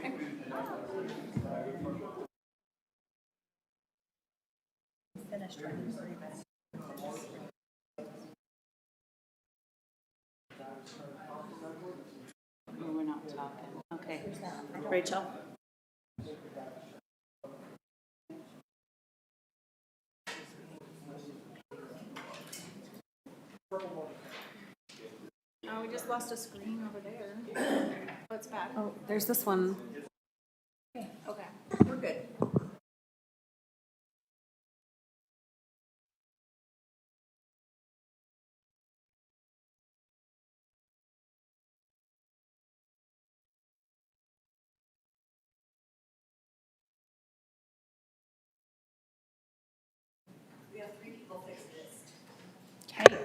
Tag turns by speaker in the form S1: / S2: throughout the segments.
S1: We're not talking. Okay. Rachel?
S2: Oh, we just lost a screen over there. Oh, it's back.
S1: Oh, there's this one.
S2: Okay, we're good. We have 3 people fix this.
S1: Okay.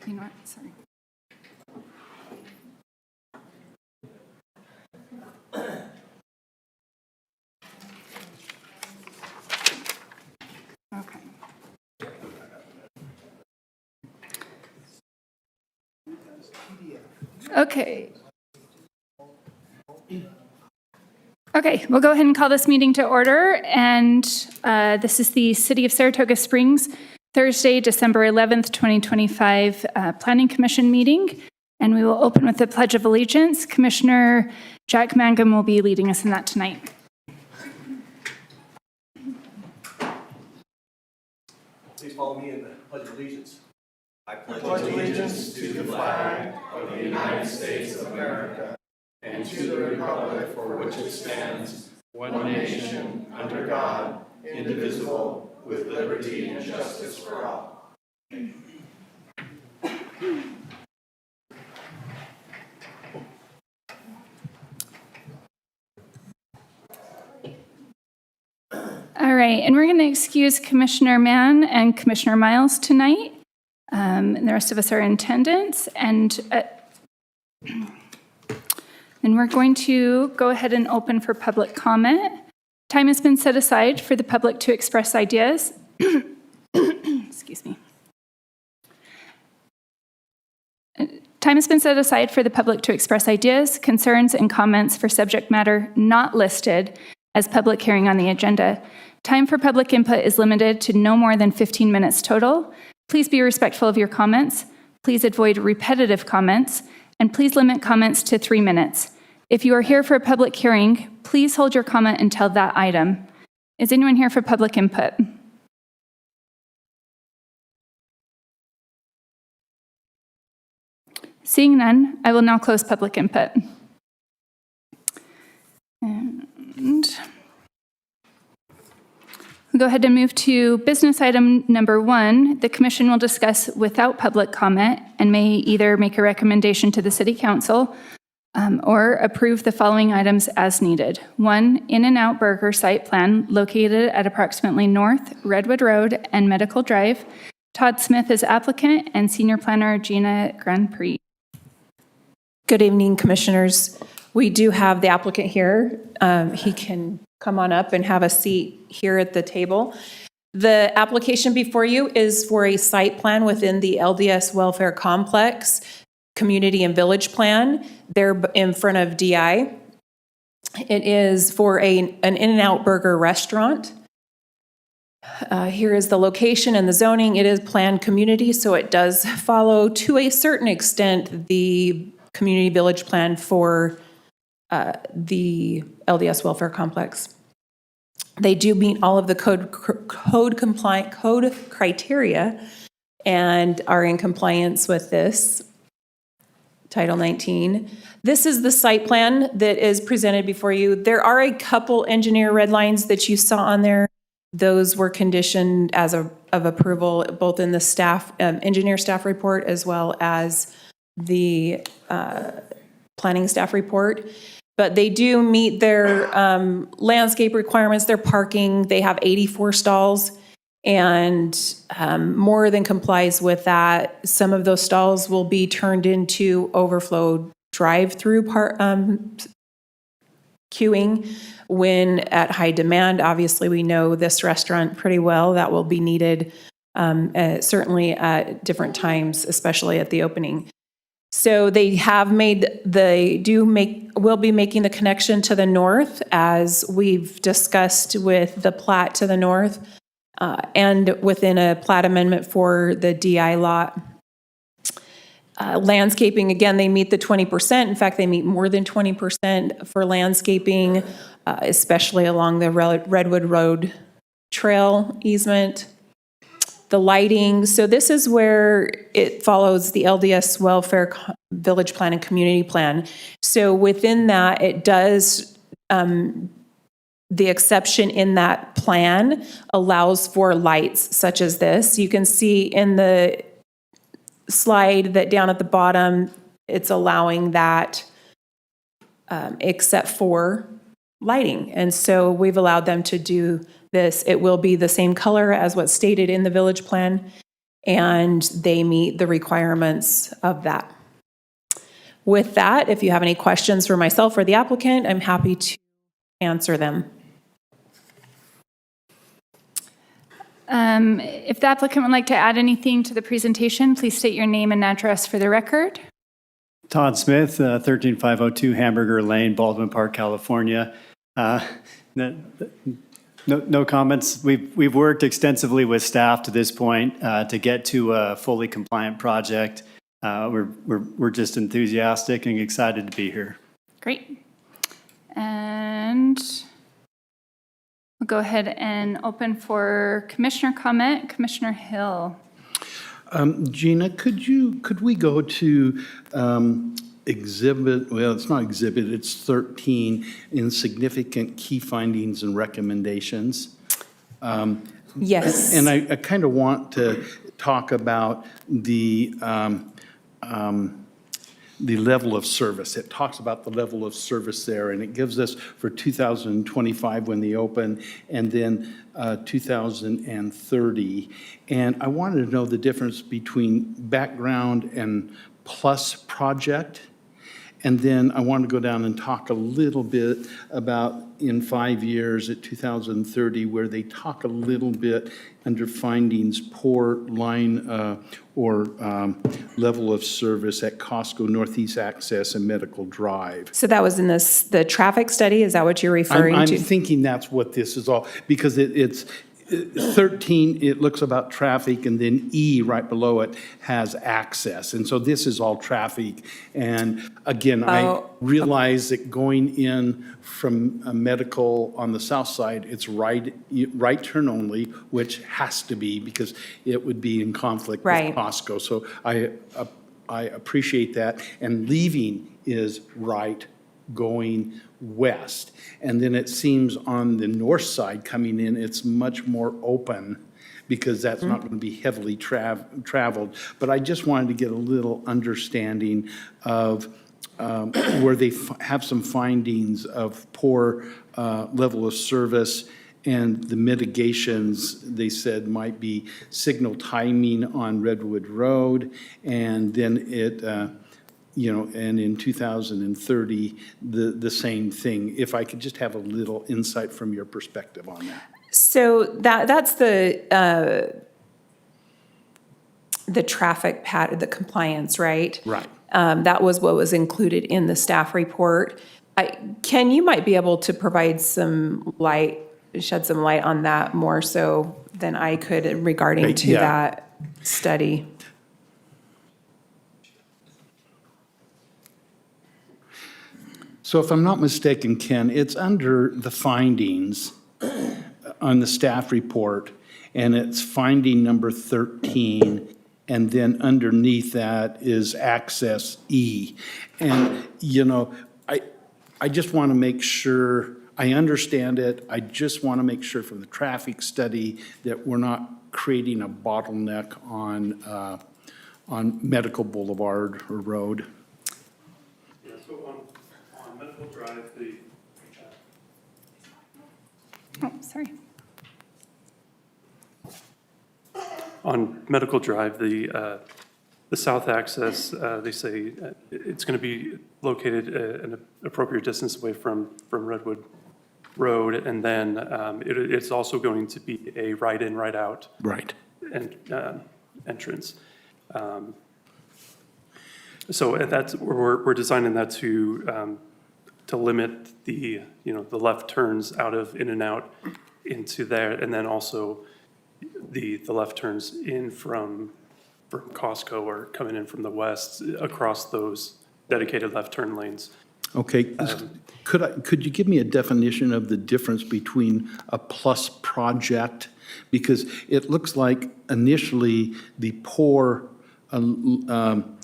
S1: You know what? Sorry. Okay. Okay. Okay, we'll go ahead and call this meeting to order. And this is the City of Saratoga Springs, Thursday, December 11th, 2025 Planning Commission meeting. And we will open with the Pledge of Allegiance. Commissioner Jack Mangum will be leading us in that tonight.
S3: Please follow me in the Pledge of Allegiance. I pledge
S4: allegiance to the flag of the United States of America and to the republic for which it stands, one nation, under God, indivisible, with liberty and justice for all.
S1: All right, and we're going to excuse Commissioner Mann and Commissioner Miles tonight. And the rest of us are in attendance. And we're going to go ahead and open for public comment. Time has been set aside for the public to express ideas. Excuse me. Time has been set aside for the public to express ideas, concerns, and comments for subject matter not listed as public hearing on the agenda. Time for public input is limited to no more than 15 minutes total. Please be respectful of your comments. Please avoid repetitive comments, and please limit comments to 3 minutes. If you are here for a public hearing, please hold your comment until that item. Is anyone here for public input? Seeing none, I will now close public input. And we'll go ahead and move to business item number 1. The Commission will discuss without public comment and may either make a recommendation to the City Council or approve the following items as needed. 1, In-N-Out Burger site plan located at approximately North Redwood Road and Medical Drive. Todd Smith is applicant and Senior Planner Gina Grand Prix.
S5: Good evening, Commissioners. We do have the applicant here. He can come on up and have a seat here at the table. The application before you is for a site plan within the LDS Welfare Complex Community and Village Plan. They're in front of DI. It is for an In-N-Out Burger restaurant. Here is the location and the zoning. It is planned community, so it does follow to a certain extent the community village plan for the LDS Welfare Complex. They do meet all of the code criteria and are in compliance with this. Title 19. This is the site plan that is presented before you. There are a couple engineer red lines that you saw on there. Those were conditioned as of approval, both in the staff engineer staff report as well as the planning staff report. But they do meet their landscape requirements, their parking. They have 84 stalls and more than complies with that. Some of those stalls will be turned into overflow drive-through queuing when at high demand. Obviously, we know this restaurant pretty well. That will be needed certainly at different times, especially at the opening. So will be making the connection to the north, as we've discussed with the plat to the north, and within a plat amendment for the DI lot. Landscaping, again, they meet the 20%. In fact, they meet more than 20% for landscaping, especially along the Redwood Road Trail easement. The lighting, so this is where it follows the LDS Welfare Village Plan and Community Plan. So within that, it does, the exception in that plan allows for lights such as this. You can see in the slide that down at the bottom, it's allowing that except for lighting. And so we've allowed them to do this. It will be the same color as what's stated in the village plan, and they meet the requirements of that. With that, if you have any questions for myself or the applicant, I'm happy to answer them.
S1: If the applicant would like to add anything to the presentation, please state your name and address for the record.
S6: Todd Smith, 13502 Hamburger Lane, Baldwin Park, California. No comments. We've worked extensively with staff to this point to get to a fully compliant project. We're just enthusiastic and excited to be here.
S1: Great. And we'll go ahead and open for commissioner comment. Commissioner Hill.
S4: Gina, could we go to exhibit, well, it's not exhibit, it's 13, in significant key findings and recommendations?
S5: Yes.
S4: And I kind of want to talk about the level of service. It talks about the level of service there, and it gives us for 2025 when they open, and then 2030. And I wanted to know the difference between background and plus project. And then I want to go down and talk a little bit about in 5 years at 2030, where they talk a little bit under findings, poor line or level of service at Costco, Northeast Access, and Medical Drive.
S5: So that was in the traffic study? Is that what you're referring
S4: I'm
S5: to?
S4: thinking that's what this is all, because it's 13, it looks about traffic, and then E right below it has access. And so this is all traffic. And again, I realize that going in from a medical on the south side, it's right turn only, which has to be because it would be in conflict
S5: Right.
S4: with Costco. So I appreciate that. And leaving is right going west. And then it seems on the north side coming in, it's much more open because that's not going to be heavily traveled. But I just wanted to get a little understanding of where they have some findings of poor level of service, and the mitigations, they said, might be signal timing on Redwood Road, and then it and in 2030, the same thing. If I could just have a little insight from your perspective on that.
S5: So that's the traffic pattern, the compliance, right?
S4: Right.
S5: That was what was included in the staff report. Ken, you might be able to provide some light, shed some light on that more so than I could regarding to
S4: Yeah.
S5: that study.
S4: So if I'm not mistaken, Ken, it's under the findings on the staff report, and it's finding number 13, and then underneath that is access E. And, I just want to make sure, I understand it, I just want to make sure from the traffic study that we're not creating a bottleneck on Medical Boulevard or Road.
S7: Yeah, so on Medical Drive,
S1: Oh, sorry.
S7: on Medical Drive, the south access, they say it's going to be located an appropriate distance away from Redwood Road, and then it's also going to be a right-in, right-out
S4: Right.
S7: entrance. So that's, we're designing that to limit the, the left turns out of in and out into there, and then also the left turns in from Costco or coming in from the west across those dedicated left turn lanes.
S4: Okay, could you give me a definition of the difference between a plus project? Because it looks like initially the poor level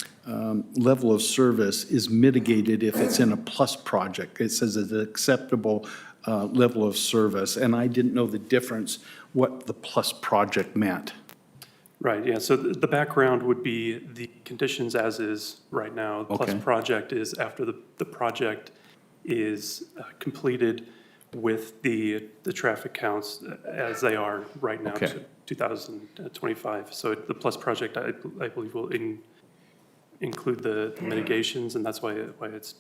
S4: of service is mitigated if it's in a plus project. It says it's an acceptable level of service, and I didn't know the difference, what the plus project meant.
S7: Right, yeah, so the background would be the conditions as is right now. Plus
S4: Okay.
S7: project is after the project is completed with the traffic counts as they are right now
S4: Okay.
S7: to 2025. So the plus project, I believe, will include the mitigations, and that's why it's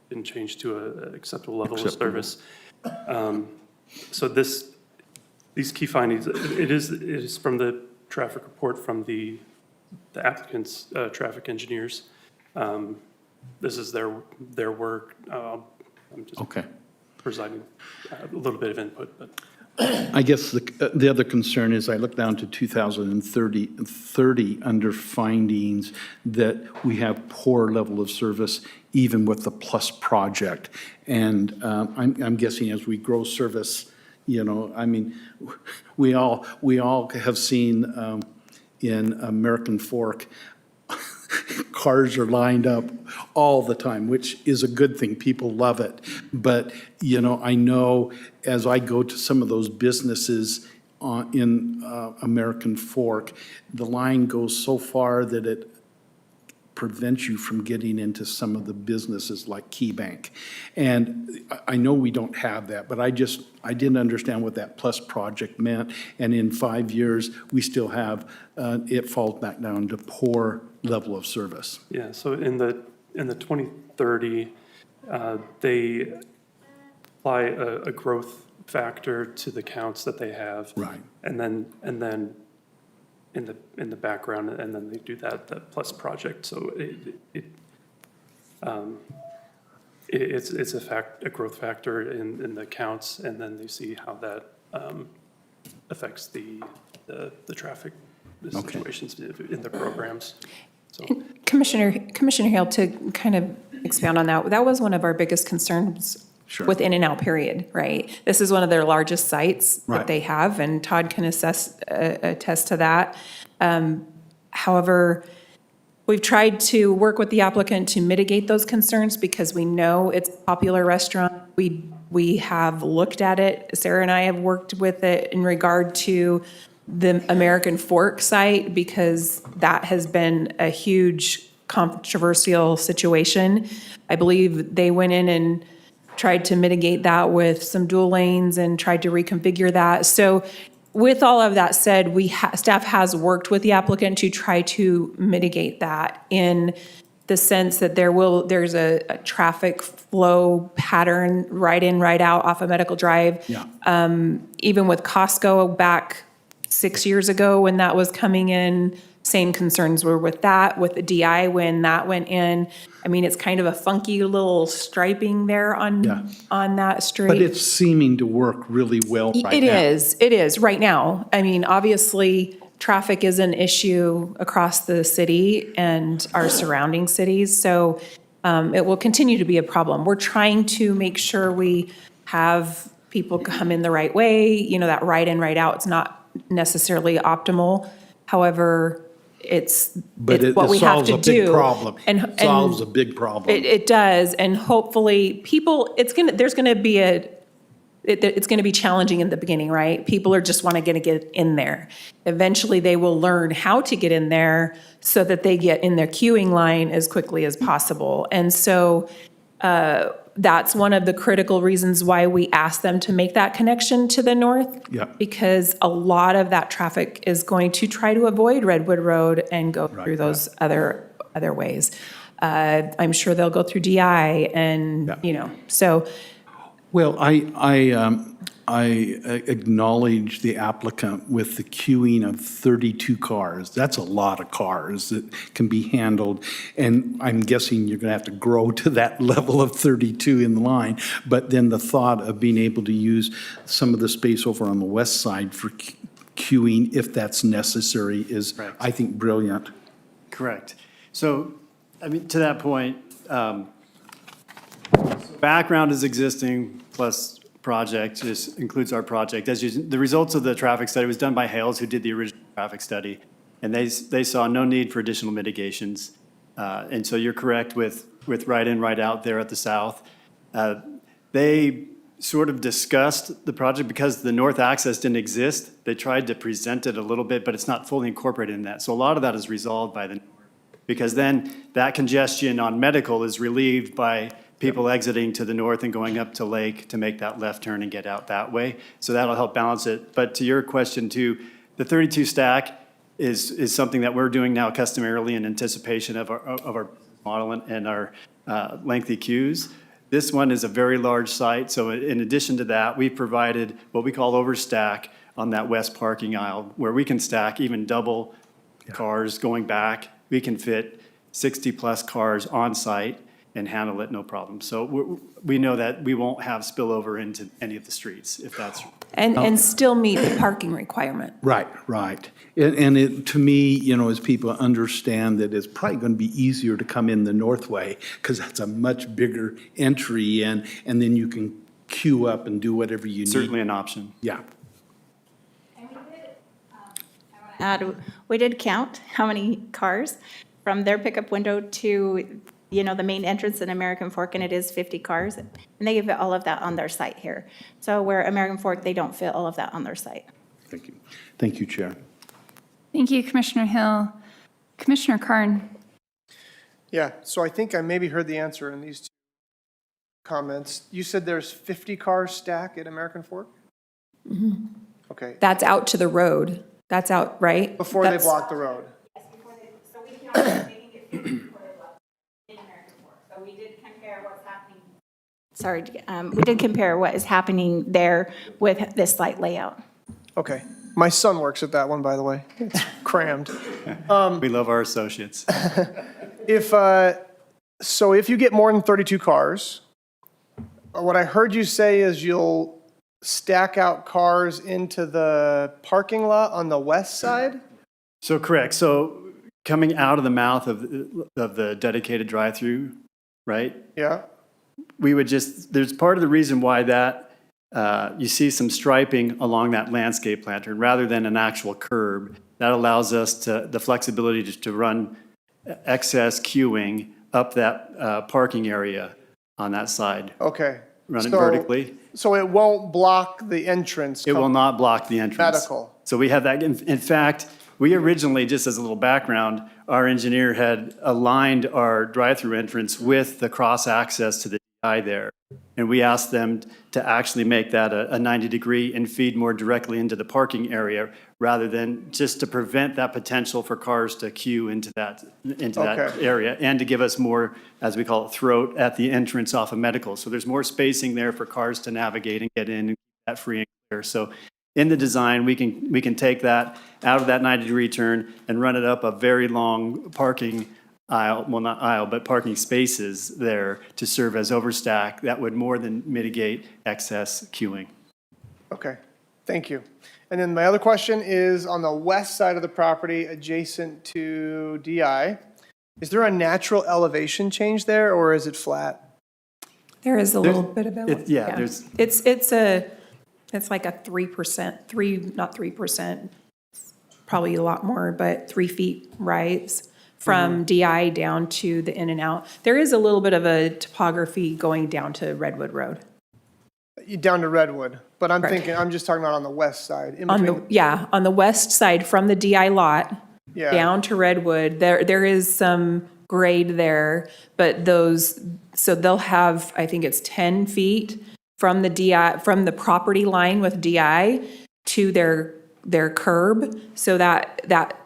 S7: been changed to an acceptable level of
S4: Acceptable.
S7: service. So these key findings, it is from the traffic report from the applicant's traffic engineers. This is their work. I'm just
S4: Okay.
S7: presiding a little bit of input, but.
S4: I guess the other concern is I look down to 2030 under findings that we have poor level of service even with the plus project. And I'm guessing as we grow service, I mean, we all have seen in American Fork, cars are lined up all the time, which is a good thing. People love it. But, I know as I go to some of those businesses in American Fork, the line goes so far that it prevents you from getting into some of the businesses like Key Bank. And I know we don't have that, but I didn't understand what that plus project meant. And in 5 years, we still have, it falls back down to poor level of service.
S7: Yeah, so in the 2030, they apply a growth factor to the counts that they have.
S4: Right.
S7: And then in the background, and then they do that plus project. So it's a growth factor in the counts, and then they see how that affects the traffic situations in the programs. So.
S5: Commissioner Hale, to kind of expound on that, that was one of our biggest concerns
S4: Sure.
S5: with In-N-Out, period, right? This is one of their largest sites
S4: Right.
S5: that they have, and Todd can attest to that. However, we've tried to work with the applicant to mitigate those concerns because we know it's a popular restaurant. We have looked at it. Sarah and I have worked with it in regard to the American Fork site because that has been a huge controversial situation. I believe they went in and tried to mitigate that with some dual lanes and tried to reconfigure that. So with all of that said, staff has worked with the applicant to try to mitigate that in the sense that there's a traffic flow pattern right in, right out off of Medical Drive.
S4: Yeah.
S5: Even with Costco back 6 years ago when that was coming in, same concerns were with that, with the DI when that went in. I mean, it's kind of a funky little striping there
S4: Yeah.
S5: on that street.
S4: But it's seeming to work really well right now.
S5: It is, right now. I mean, obviously, traffic is an issue across the city and our surrounding cities, so it will continue to be a problem. We're trying to make sure we have people come in the right way, that right in, right out, it's not necessarily optimal. However, it's
S4: But
S5: what
S4: it
S5: we have
S4: solves
S5: to
S4: a big
S5: do.
S4: problem.
S5: And
S4: Solves a big problem.
S5: it does, and hopefully, it's going to be challenging in the beginning, right? People are just want to get in there. Eventually, they will learn how to get in there so that they get in their queuing line as quickly as possible. And so that's one of the critical reasons why we asked them to make that connection to the north.
S4: Yeah.
S5: Because a lot of that traffic is going to try to avoid Redwood Road and go through those other ways. I'm sure they'll go through DI and,
S4: Yeah.
S5: so.
S4: Well, I acknowledge the applicant with the queuing of 32 cars. That's a lot of cars that can be handled. And I'm guessing you're going to have to grow to that level of 32 in line. But then the thought of being able to use some of the space over on the west side for queuing, if that's necessary, is,
S6: Correct.
S4: I think, brilliant.
S6: Correct. So, I mean, to that point, background is existing, plus project, this includes our project. The results of the traffic study was done by Hales, who did the original traffic study, and they saw no need for additional mitigations. And so you're correct with right in, right out there at the south. They sort of discussed the project because the north access didn't exist. They tried to present it a little bit, but it's not fully incorporated in that. So a lot of that is resolved by the, because then that congestion on Medical is relieved by people exiting to the north and going up to Lake to make that left turn and get out that way. So that'll help balance it. But to your question too, the 32 stack is something that we're doing now customarily in anticipation of our model and our lengthy queues. This one is a very large site, so in addition to that, we've provided what we call overstack on that west parking aisle, where we can stack even double cars going back. We can fit 60-plus cars on site and handle it no problem. So we know that we won't have spillover into any of the streets, if that's.
S5: And still meet the parking requirement.
S4: Right, right. And it, to me, you know, as people understand that it's probably going to be easier to come in the north way because that's a much bigger entry and then you can queue up and do whatever you need.
S6: Certainly an option.
S4: Yeah.
S2: We did count how many cars from their pickup window to, you know, the main entrance in American Fork, and it is 50 cars. And they give all of that on their site here. So where American Fork, they don't fit all of that on their site.
S4: Thank you. Thank you, Chair.
S1: Thank you, Commissioner Hill. Commissioner Carn.
S8: Yeah, so I think I maybe heard the answer in these two comments. You said there's 50 cars stacked at American Fork? Okay,
S5: That's out to the road. That's out, right?
S8: before they
S5: That's-
S8: block the road.
S2: So we counted making it 50 before they left in American Fork. So we did compare what's happening. Sorry, we did compare what is happening there with this site layout.
S8: Okay, my son works at that one, by the way. It's crammed.
S6: We love our associates.
S8: So if you get more than 32 cars, what I heard you say is you'll stack out cars into the parking lot on the west side?
S6: So correct. So coming out of the mouth of the dedicated drive-through, right?
S8: Yeah,
S6: We would just, there's part of the reason why that, you see some striping along that landscape lantern rather than an actual curb. That allows us the flexibility to run excess queuing up that parking area on that side.
S8: okay.
S6: Run it
S8: So-
S6: vertically.
S8: So it won't block the entrance?
S6: It will not block the entrance.
S8: Medical.
S6: So we have that. In fact, we originally, just as a little background, our engineer had aligned our drive-through entrance with the cross access to the DI there. And we asked them to actually make that a 90-degree and feed more directly into the parking area rather than just to prevent that potential for cars to queue into that
S8: Okay.
S6: area and to give us more, as we call it, throat at the entrance off of Medical. So there's more spacing there for cars to navigate and get in and keep that free and clear. So in the design, we can take that out of that 90-degree turn and run it up a very long parking aisle, well, not aisle, but parking spaces there to serve as overstack. That would more than mitigate excess queuing.
S8: Okay, thank you. And then my other question is on the west side of the property adjacent to DI, is there a natural elevation change there or is it flat?
S5: There is a little bit of it.
S6: Yeah, there's,
S5: It's like a 3%, not 3%, probably a lot more, but 3 feet rise from DI down to the in and out. There is a little bit of a topography going down to Redwood Road.
S8: Down to Redwood, but I'm
S5: Right.
S8: thinking, I'm just talking about on the west side. in
S5: On the,
S8: between-
S5: yeah, on the west side from the DI lot
S8: Yeah.
S5: down to Redwood, there is some grade there, but so they'll have, I think it's 10 feet from the DI, from the property line with DI to their curb. So that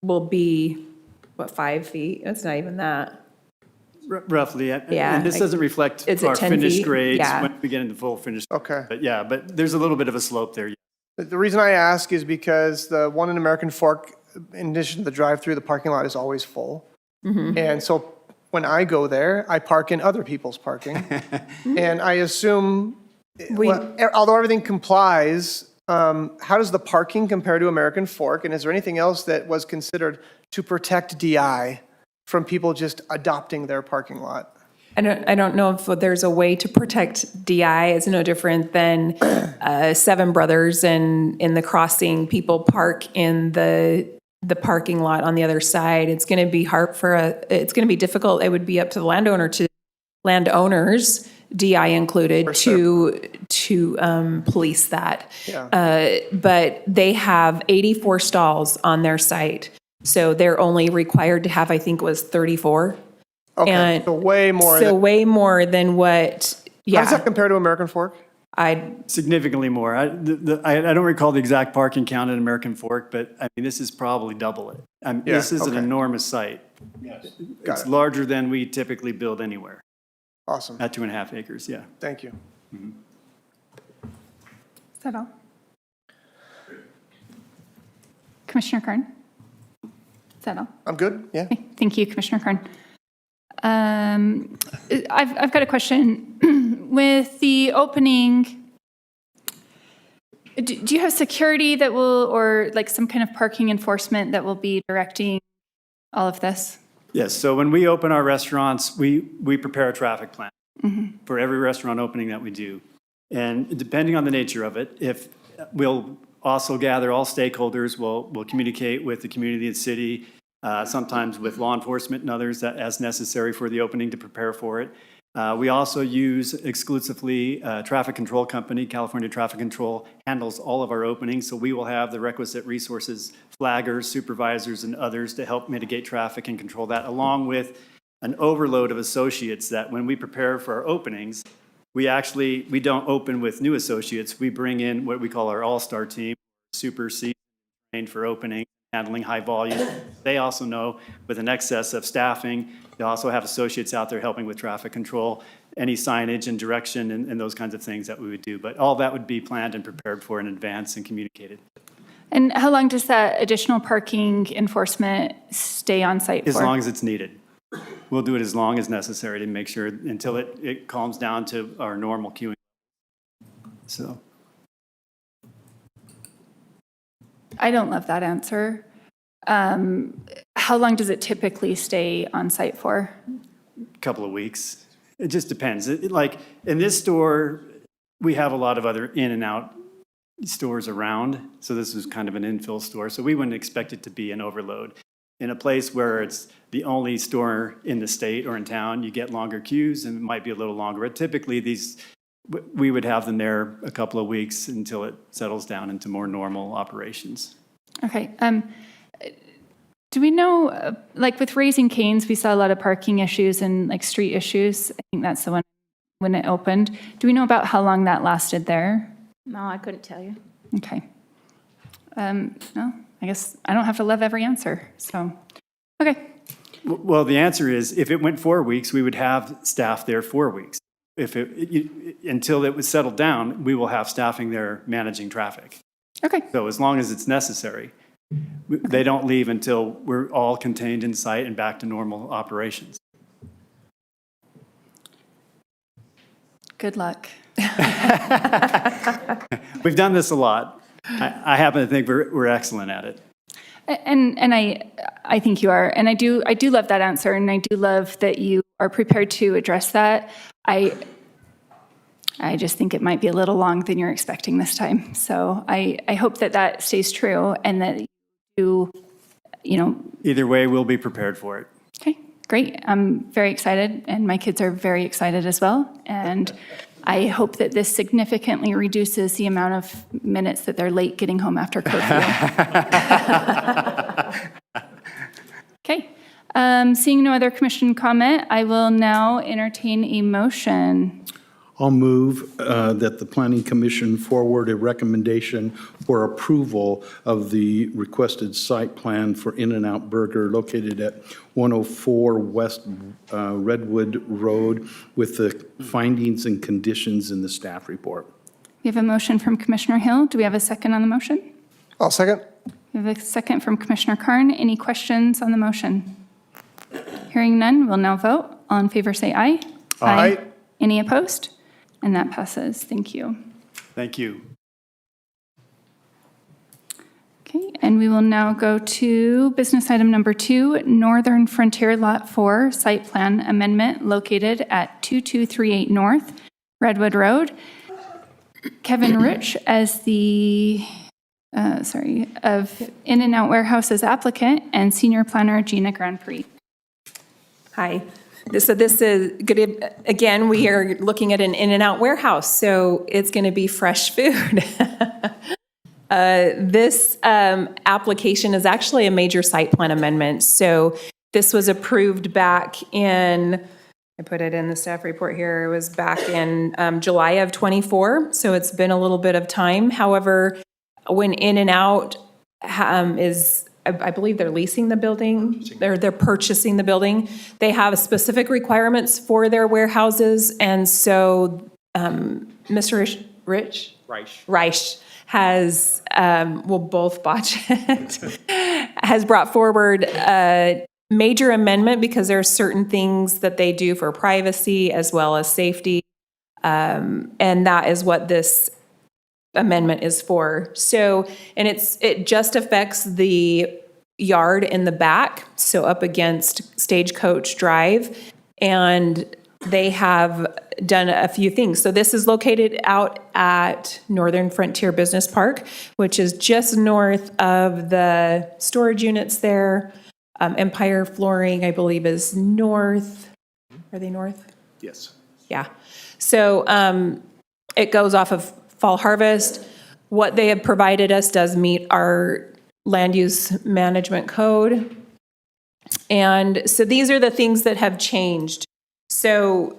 S5: will be, what, 5 feet? It's not even that.
S6: Roughly.
S5: Yeah,
S6: And this
S5: like,
S6: doesn't reflect
S5: is it
S6: our
S5: 10
S6: finished
S5: feet?
S6: grades
S5: Yeah.
S6: when we get into full finished.
S8: Okay.
S6: But yeah, but there's a little bit of a slope there.
S8: The reason I ask is because the one in American Fork, in addition to the drive-through, the parking lot is always full. And so when I go there, I park in other people's parking. And I assume, although everything complies, how does the parking compare to American Fork? And is there anything else that was considered to protect DI from people just adopting their parking lot?
S5: I don't know if there's a way to protect DI. It's no different than Seven Brothers and in the crossing, people park in the parking lot on the other side. It's going to be it's going to be difficult. It would be up to the landowners, DI included, to police that.
S8: Yeah.
S5: But they have 84 stalls on their site. So they're only required to have, I think it was 34.
S8: Okay,
S5: And
S8: so way more.
S5: So way more than what,
S8: How does that
S5: yeah,
S8: compare to American Fork?
S6: Significantly more. I don't recall the exact parking count at American Fork, but I mean, this is probably double it. This is an
S8: okay.
S6: enormous site.
S8: Got
S6: It's
S8: it.
S6: larger than we typically build anywhere,
S8: Awesome.
S6: at 2.5 acres, yeah.
S8: Thank you.
S1: Is that all? Commissioner Kern? Is that all?
S8: I'm good, yeah.
S1: Okay, thank you, Commissioner Kern. I've got a question. With the opening, do you have security that will, or like some kind of parking enforcement that will be directing all of this?
S6: Yes, so when we open our restaurants, we prepare a traffic plan for every restaurant opening that we do. And depending on the nature of it, if we'll also gather all stakeholders, we'll communicate with the community and city, sometimes with law enforcement and others as necessary for the opening to prepare for it. We also use exclusively a traffic control company. California Traffic Control handles all of our openings, so we will have the requisite resources, flaggers, supervisors, and others to help mitigate traffic and control that, along with an overload of associates that when we prepare for our openings, we don't open with new associates. We bring in what we call our all-star team, super seasoned, trained for opening, handling high volume. They also know with an excess of staffing, they also have associates out there helping with traffic control, any signage and direction and those kinds of things that we would do. But all that would be planned and prepared for in advance and communicated.
S1: And how long does that additional parking enforcement stay on site for?
S6: As long as it's needed. We'll do it as long as necessary to make sure until it calms down to our normal queuing. So.
S1: I don't love that answer. How long does it typically stay on site for?
S6: Couple of weeks. It just depends. Like in this store, we have a lot of other in and out stores around. So this is kind of an infill store. So we wouldn't expect it to be an overload. In a place where it's the only store in the state or in town, you get longer queues and it might be a little longer. But typically we would have them there a couple of weeks until it settles down into more normal operations.
S1: Okay. Do we know, like with Raising Cane's, we saw a lot of parking issues and like street issues. I think that's the one when it opened. Do we know about how long that lasted there?
S2: No, I couldn't tell you.
S1: Okay. No, I guess I don't have to love every answer. So, okay.
S6: Well, the answer is if it went 4 weeks, we would have staff there 4 weeks. Until it was settled down, we will have staffing there managing traffic.
S1: Okay.
S6: So as long as it's necessary, they don't leave until we're all contained in site and back to normal operations.
S1: Good luck.
S6: We've done this a lot. I happen to think we're excellent at it.
S1: And I think you are, and I do love that answer, and I do love that you are prepared to address that. I just think it might be a little long than you're expecting this time. So I hope that stays true, and that you know.
S6: Either way, we'll be prepared for it.
S1: Okay, great. I'm very excited, and my kids are very excited as well. And I hope that this significantly reduces the amount of minutes that they're late getting home after curfew. Okay. Seeing no other commission comment, I will now entertain a motion.
S9: I'll move that the Planning Commission forward a recommendation for approval of the requested site plan for In-N-Out Burger located at 104 West Redwood Road with the findings and conditions in the staff report.
S1: We have a motion from Commissioner Hill. Do we have a second on the motion?
S8: I'll second.
S1: We have a second from Commissioner Carn. Any questions on the motion? Hearing none, we'll now vote. All in favor, say aye.
S8: Aye.
S1: Any opposed? And that passes. Thank you.
S6: Thank you.
S1: Okay, and we will now go to business item number 2, Northern Frontier Lot 4 Site Plan Amendment located at 2238 North Redwood Road. Kevin Rich as the, of In-N-Out Warehouse as applicant, and senior planner Gina Grand Prix.
S5: Hi. So this is good. Again, we are looking at an In-N-Out Warehouse, so it's going to be fresh food. This application is actually a major site plan amendment. So this was approved back in, I put it in the staff report here, it was back in July of '24. So it's been a little bit of time. However, when In-N-Out is, I believe they're leasing the building, they're purchasing the building. They have specific requirements for their warehouses, and so Mr. Reich has, we'll both botch it, has brought forward a major amendment because there are certain things that they do for privacy as well as safety, and that is what this amendment is for. So, and it just affects the yard in the back, so up against Stagecoach Drive, and they have done a few things. So this is located out at Northern Frontier Business Park, which is just north of the storage units there. Empire Flooring, I believe, is north. Are they north?
S9: Yes.
S5: Yeah. So it goes off of Fall Harvest. What they have provided us does meet our land use management code. And so these are the things that have changed. So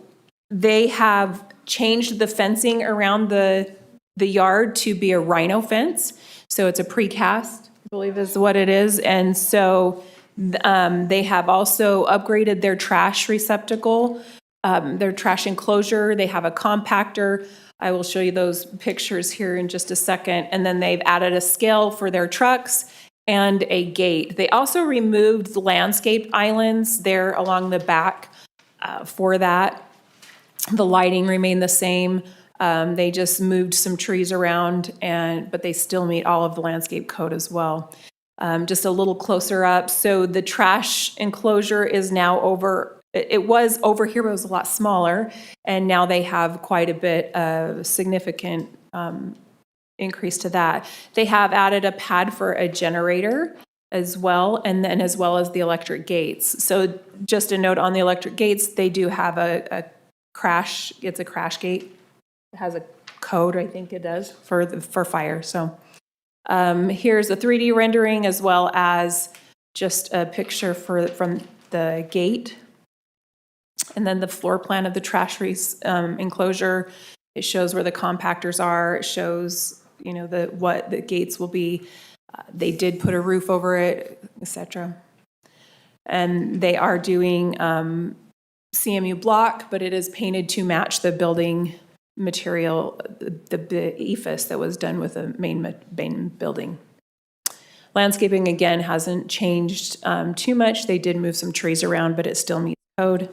S5: they have changed the fencing around the yard to be a rhino fence. So it's a precast, I believe is what it is. And so they have also upgraded their trash receptacle, their trash enclosure. They have a compactor. I will show you those pictures here in just a second. And then they've added a scale for their trucks and a gate. They also removed the landscape islands there along the back for that. The lighting remained the same. They just moved some trees around, but they still meet all of the landscape code as well. Just a little closer up. So the trash enclosure is now over. It was over here, but it was a lot smaller. And now they have quite a bit of significant increase to that. They have added a pad for a generator as well, and then as well as the electric gates. So just a note on the electric gates, they do have a crash. It's a crash gate. It has a code, I think it does, for fire. So here's a 3D rendering as well as just a picture from the gate. And then the floor plan of the trash enclosure. It shows where the compactors are. It shows, what the gates will be. They did put a roof over it, etc. And they are doing CMU block, but it is painted to match the building material, the EFS that was done with the main building. Landscaping, again, hasn't changed too much. They did move some trees around, but it still meets code.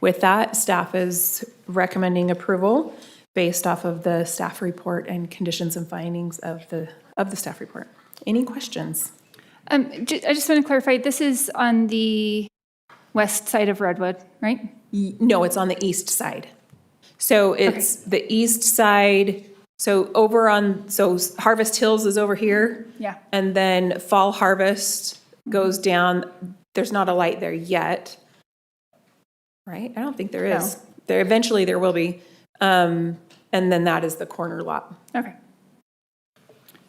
S5: With that, staff is recommending approval based off of the staff report and conditions and findings of the staff report. Any questions?
S1: I just want to clarify, this is on the west side of Redwood, right?
S5: No, it's on the east side. So it's the east side. So Harvest Hills is over here.
S1: Yeah.
S5: And then Fall Harvest goes down. There's not a light there yet. Right? I don't think there is. There eventually there will be. And then that is the corner lot.
S1: Okay.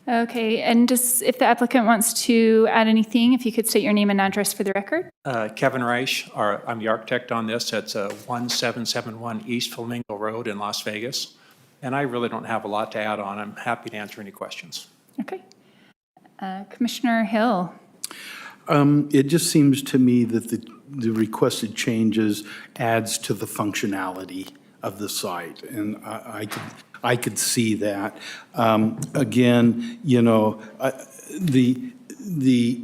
S1: Okay, and just if the applicant wants to add anything, if you could state your name and address for the record.
S10: Kevin Reich, I'm the architect on this. It's 1771 East Flamingo Road. Road in Las Vegas. And I really don't have a lot to add on. I'm happy to answer any questions.
S1: Okay. Commissioner Hill.
S9: It just seems to me that the requested changes adds to the functionality of the site, and I could see that. Again, you know, the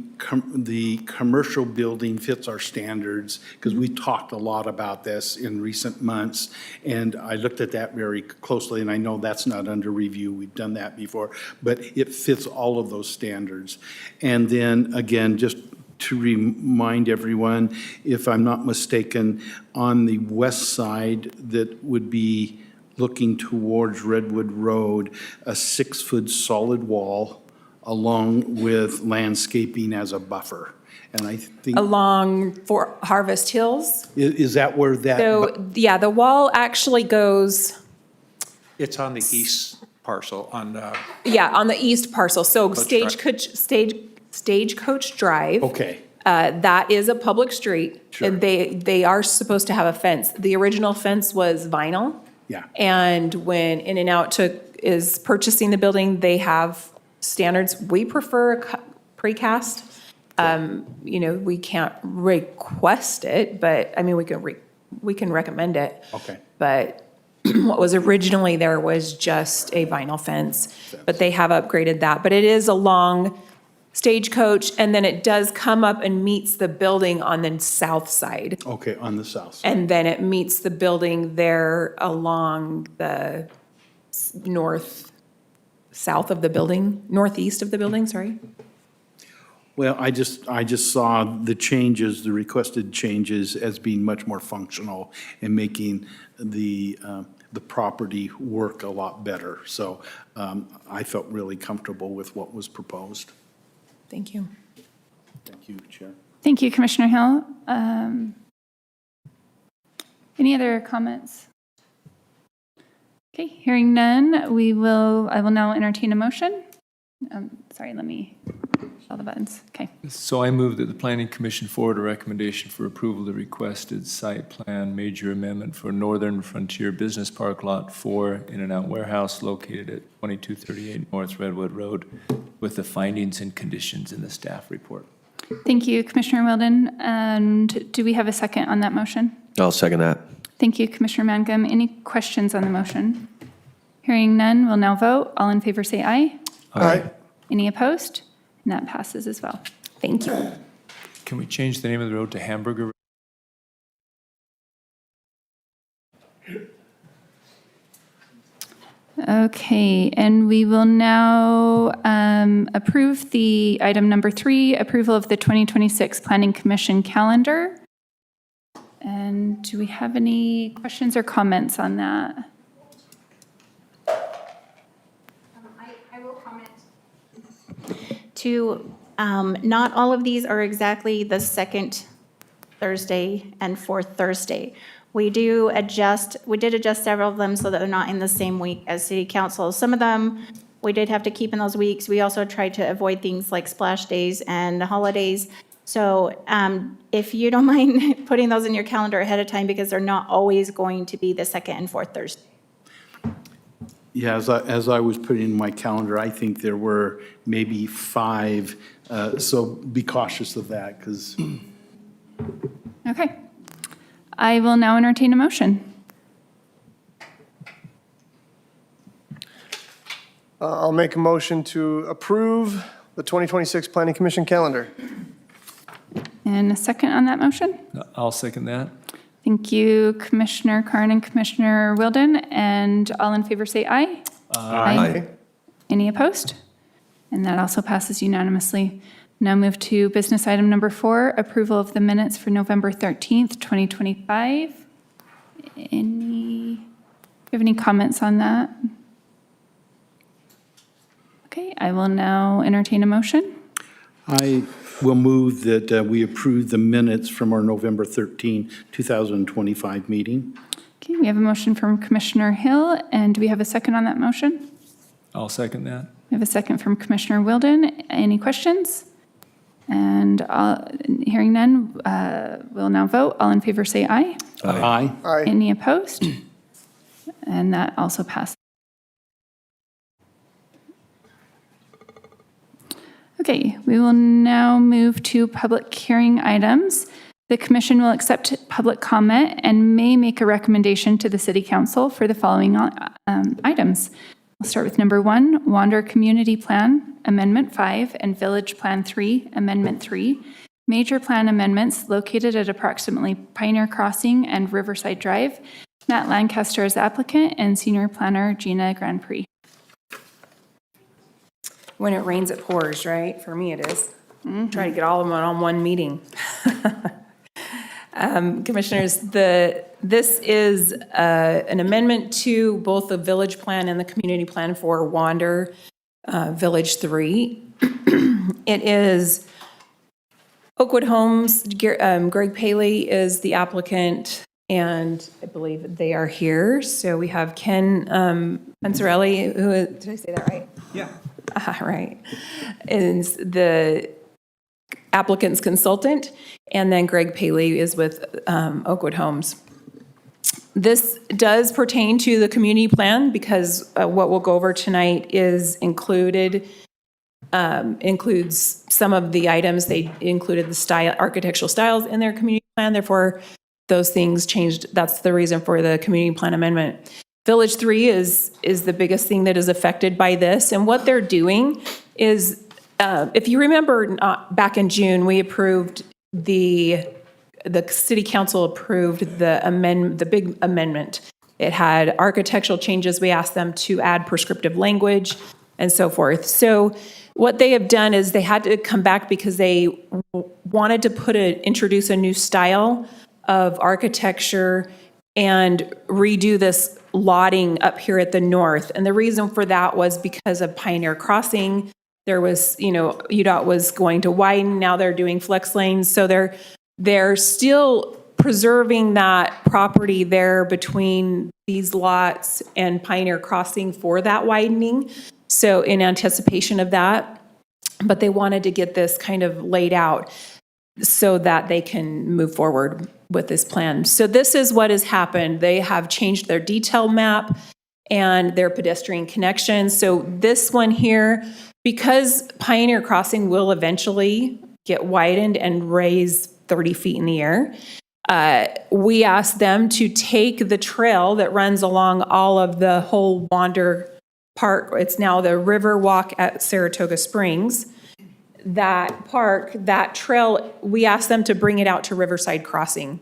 S9: commercial building fits our standards, because we talked a lot about this in recent months, and I looked at that very closely, and I know that's not under review, we've done that before, but it fits all of those standards. And then, again, just to remind everyone, if I'm not mistaken, on the west side that would be looking towards Redwood Road, a 6-foot solid wall along with landscaping as a buffer. And I think,
S5: Along for Harvest Hills.
S9: is that where that?
S5: So, yeah, the wall actually goes,
S10: It's on the east parcel on,
S5: yeah, on the east parcel. So
S10: Drive.
S5: Stagecoach Drive.
S9: Okay,
S5: That is a public street.
S9: Sure.
S5: And they are supposed to have a fence. The original fence was vinyl.
S9: yeah.
S5: And when In-N-Out is purchasing the building, they have standards. We prefer precast. You know, we can't request it, but, I mean, we can recommend it.
S9: Okay.
S5: But what was originally there was just a vinyl fence, but they have upgraded that. But it is along Stagecoach, and then it does come up and meets the building on the south side.
S9: Okay, on the south side.
S5: And then it meets the building there along the south of the building, northeast of the building, sorry.
S9: Well, I just saw the changes, the requested changes as being much more functional and making the property work a lot better. So I felt really comfortable with what was proposed.
S5: Thank you.
S9: Thank you, Chair.
S1: Thank you, Commissioner Hill. Any other comments? Okay, hearing none, I will now entertain a motion. Sorry, let me all the buttons. Okay.
S11: So I move that the Planning Commission forward a recommendation for approval of the requested site plan major amendment for Northern Frontier Business Park Lot 4 In-N-Out Warehouse located at 2238 North Redwood Road with the findings and conditions in the staff report.
S1: Thank you, Commissioner Weldon. And do we have a second on that motion?
S3: I'll second that.
S1: Thank you, Commissioner Mangum. Any questions on the motion? Hearing none, we'll now vote. All in favor say aye.
S8: Aye.
S1: Any opposed? And that passes as well.
S5: Thank you.
S11: Can we change the name of the road to Hamburger?
S1: Okay, and we will now approve the item number 3, approval of the 2026 Planning Commission calendar. And do we have any questions or comments on that?
S2: I will comment. Not all of these are exactly the second Thursday and fourth Thursday. We did adjust several of them so that they're not in the same week as city council. Some of them, we did have to keep in those weeks. We also tried to avoid things like splash days and holidays. So if you don't mind putting those in your calendar ahead of time, because they're not always going to be the second and fourth Thursday.
S9: Yeah, as I was putting in my calendar, I think there were maybe 5, so be cautious of that, because
S1: Okay. I will now entertain a motion.
S8: I'll make a motion to approve the 2026 Planning Commission calendar.
S1: And a second on that motion?
S11: I'll second that.
S1: Thank you, Commissioner Carn and Commissioner Wilden. And all in favor say aye.
S8: Aye.
S1: Any opposed? And that also passes unanimously. Now move to business item number 4, approval of the minutes for November 13th, 2025. Do you have any comments on that? Okay, I will now entertain a motion.
S9: I will move that we approve the minutes from our November 13, 2025 meeting.
S1: Okay, we have a motion from Commissioner Hill, and do we have a second on that motion?
S11: I'll second that.
S1: We have a second from Commissioner Wilden. Any questions? And hearing none, we'll now vote. All in favor say aye.
S9: Aye.
S8: Aye.
S1: Any opposed? And that also passed. Okay, we will now move to public hearing items. The commission will accept public comment and may make a recommendation to the city council for the following items. We'll start with number 1, Wander Community Plan, Amendment 5, and Village Plan 3, Amendment 3. Major plan amendments located at approximately Pioneer Crossing and Riverside Drive. Matt Lancaster is applicant and senior planner Gina Grand Prix.
S5: When it rains, it pours, right? For me, it is. Try to get all of them on one meeting. Commissioners, this is an amendment to both the village plan and the community plan for Wander Village 3. It is Oakwood Homes. Greg Paley is the applicant, and I believe they are here. So we have Ken Panzarelli, who is, did I say that right?
S10: Yeah.
S5: Right, is the applicant's consultant, and then Greg Paley is with Oakwood Homes. This does pertain to the community plan because what we'll go over tonight is includes some of the items. They included the architectural styles in their community plan, therefore those things changed. That's the reason for the community plan amendment. Village 3 is the biggest thing that is affected by this, and what they're doing is, if you remember back in June, we approved the city council approved the big amendment. It had architectural changes. We asked them to add prescriptive language and so forth. So what they have done is they had to come back because they wanted to introduce a new style of architecture and redo this lotting up here at the north. And the reason for that was because of Pioneer Crossing. There was, UDOT was going to widen. Now they're doing flex lanes. So they're still preserving that property there between these lots and Pioneer Crossing for that widening. So in anticipation of that, but they wanted to get this kind of laid out so that they can move forward with this plan. So this is what has happened. They have changed their detail map and their pedestrian connections. So this one here, because Pioneer Crossing will eventually get widened and raise 30 feet in the air, we asked them to take the trail that runs along all of the whole Wander Park. It's now the River Walk at Saratoga Springs. That park, that trail, we asked them to bring it out to Riverside Crossing.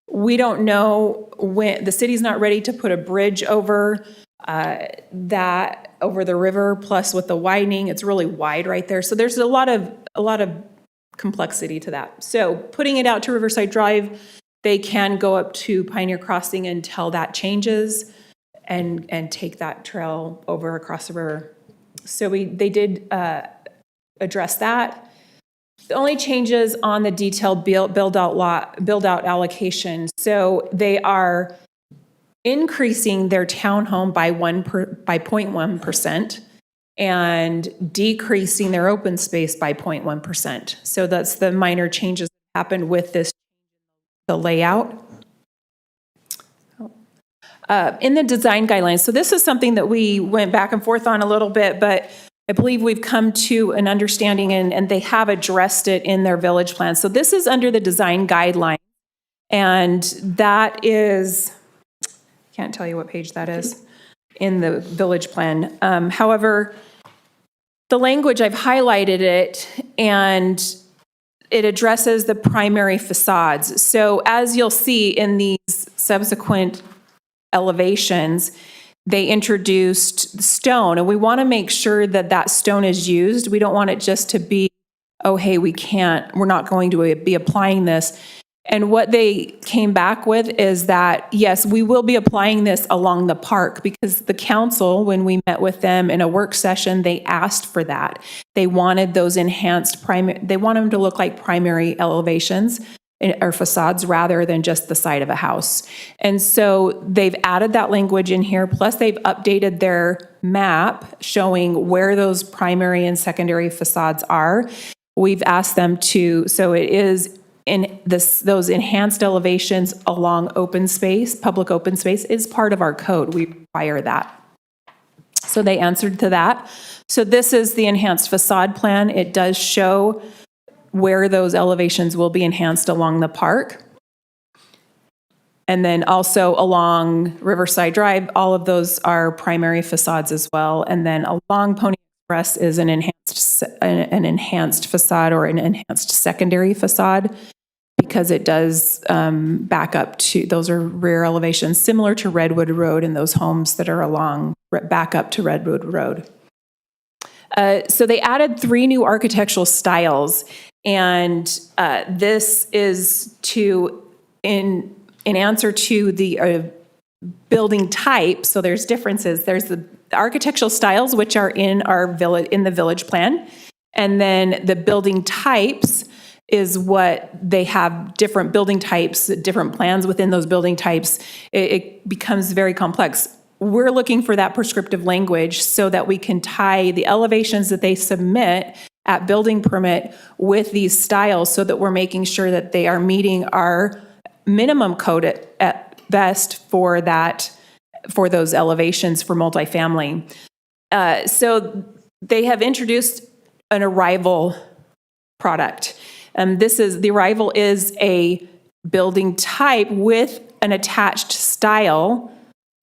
S5: We don't know when, the city's not ready to put a bridge over over the river, plus with the widening, it's really wide right there. So there's a lot of complexity to that. So putting it out to Riverside Drive, they can go up to Pioneer Crossing until that changes and take that trail over across the river. So they did address that. The only changes on the detailed build out allocation. So they are increasing their townhome by 0.1% and decreasing their open space by 0.1%. So that's the minor changes that happened with the layout. In the design guidelines, so this is something that we went back and forth on a little bit, but I believe we've come to an understanding and they have addressed it in their village plan. So this is under the design guideline, and that is, can't tell you what page that is in the village plan. However, the language, I've highlighted it, and it addresses the primary facades. So as you'll see in these subsequent elevations, they introduced stone, and we want to make sure that that stone is used. We don't want it just to be, oh, hey, we're not going to be applying this. And what they came back with is that, yes, we will be applying this along the park, because the council, when we met with them in a work session, they asked for that. They wanted those enhanced they want them to look like primary elevations or facades rather than just the side of a house. And so they've added that language in here, plus they've updated their map showing where those primary and secondary facades are. We've asked them to, so it is those enhanced elevations along open space, public open space, is part of our code. We require that. So they answered to that. So this is the enhanced facade plan. It does show where those elevations will be enhanced along the park. And then also along Riverside Drive, all of those are primary facades as well. And then along Pony Express is an enhanced facade or an enhanced secondary facade, because it does back up to, those are rear elevations similar to Redwood Road and those homes that are along, back up to Redwood Road. So they added 3 new architectural styles, and this is in answer to the building type. So there's differences. There's the architectural styles, which are in the village plan, and then the building types is what they have, different building types, different plans within those building types. It becomes very complex. We're looking for that prescriptive language so that we can tie the elevations that they submit at building permit with these styles, so that we're making sure that they are meeting our minimum code at best for those elevations for multifamily. So they have introduced an Arrival product. The Arrival is a building type with an attached style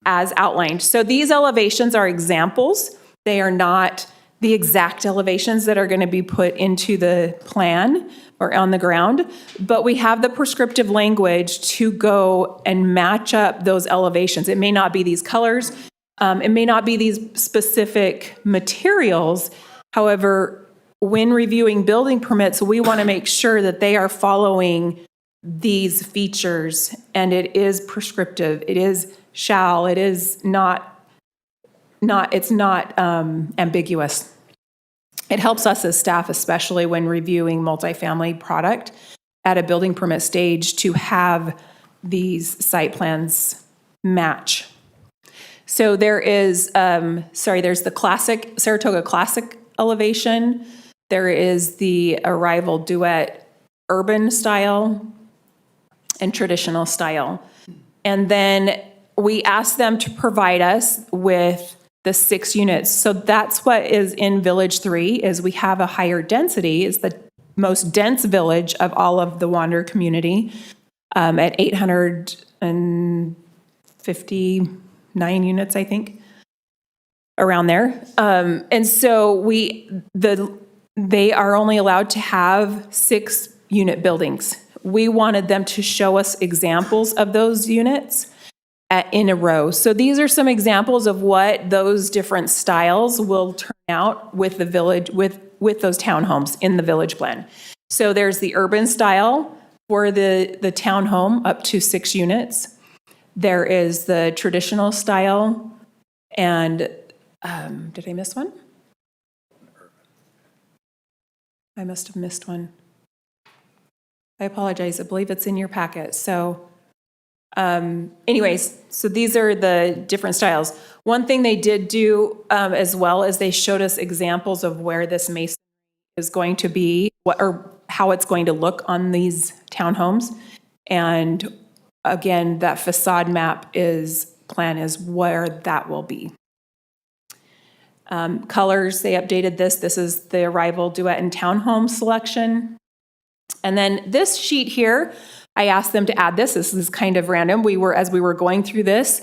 S5: as outlined. So these elevations are examples. They are not the exact elevations that are going to be put into the plan or on the ground, but we have the prescriptive language to go and match up those elevations. It may not be these colors, it may not be these specific materials. However, when reviewing building permits, we want to make sure that they are following these features, and it is prescriptive. It is shall. It is not ambiguous. It helps us as staff, especially when reviewing multifamily product at a building permit stage, to have these site plans match. So there's the classic, Saratoga Classic elevation. There is the Arrival Duet urban style and traditional style. And then we asked them to provide us with the 6 units. So that's what is in Village 3, is we have a higher density. It's the most dense village of all of the Wander community at 859 units, I think, around there. And so they are only allowed to have 6 unit buildings. We wanted them to show us examples of those units in a row. So these are some examples of what those different styles will turn out with the village, with those townhomes in the village plan. So there's the urban style for the townhome up to 6 units. There is the traditional style, and did I miss one? I must have missed one. I apologize. I believe it's in your packet. So anyways, so these are the different styles. One thing they did do as well is they showed us examples of where this masonry is going to be, or how it's going to look on these townhomes. And again, that facade map plan is where that will be. Colors, they updated this. This is the Arrival Duet and Townhome selection. And then this sheet here, I asked them to add this. This is kind of random. As we were going through this,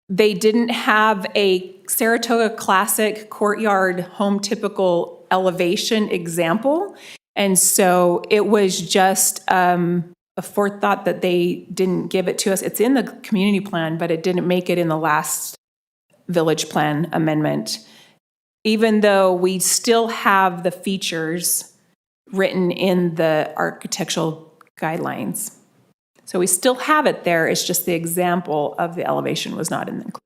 S5: they didn't have a Saratoga Classic courtyard home typical elevation example. And so it was just a forethought that they didn't give it to us. It's in the community plan, but it didn't make it in the last village plan amendment, even though we still have the features written in the architectural guidelines. So we still have it there. It's just the example of the elevation was not included.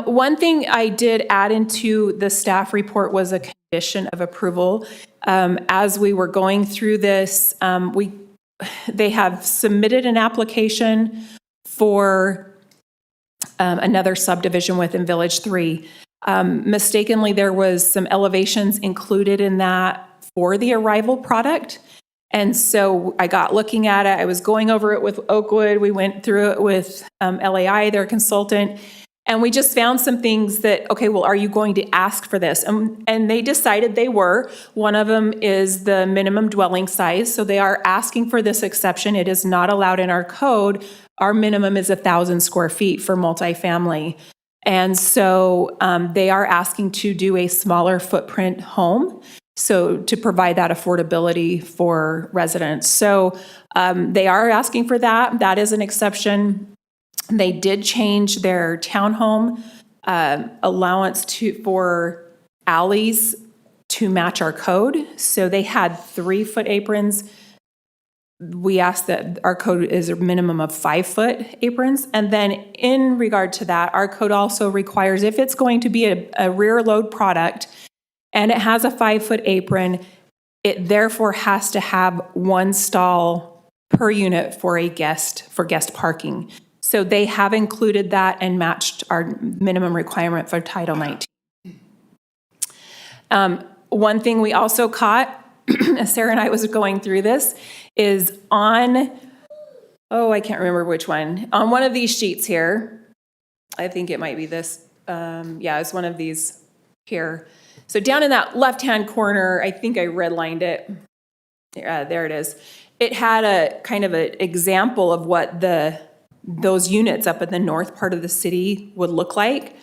S5: One thing I did add into the staff report was a condition of approval. As we were going through this, they have submitted an application for another subdivision within Village 3. Mistakenly, there was some elevations included in that for the Arrival product. And so I got looking at it. I was going over it with Oakwood. We went through it with LAI, their consultant. And we just found some things that, okay, well, are you going to ask for this? And they decided they were. One of them is the minimum dwelling size. So they are asking for this exception. It is not allowed in our code. Our minimum is 1,000 square feet for multifamily. And so they are asking to do a smaller footprint home, so to provide that affordability for residents. So they are asking for that. That is an exception. They did change their townhome allowance for alleys to match our code. So they had 3-foot aprons. We asked that our code is a minimum of 5-foot aprons. And then in regard to that, our code also requires if it's going to be a rear load product and it has a 5-foot apron, it therefore has to have 1 stall per unit for guest parking. So they have included that and matched our minimum requirement for Title 19. One thing we also caught, as Sarah and I was going through this, is on, I can't remember which one, on one of these sheets here, I think it might be this, it's one of these here. So down in that left-hand corner, I think I redlined it. There it is. It had a kind of an example of what those units up in the north part of the city would look like.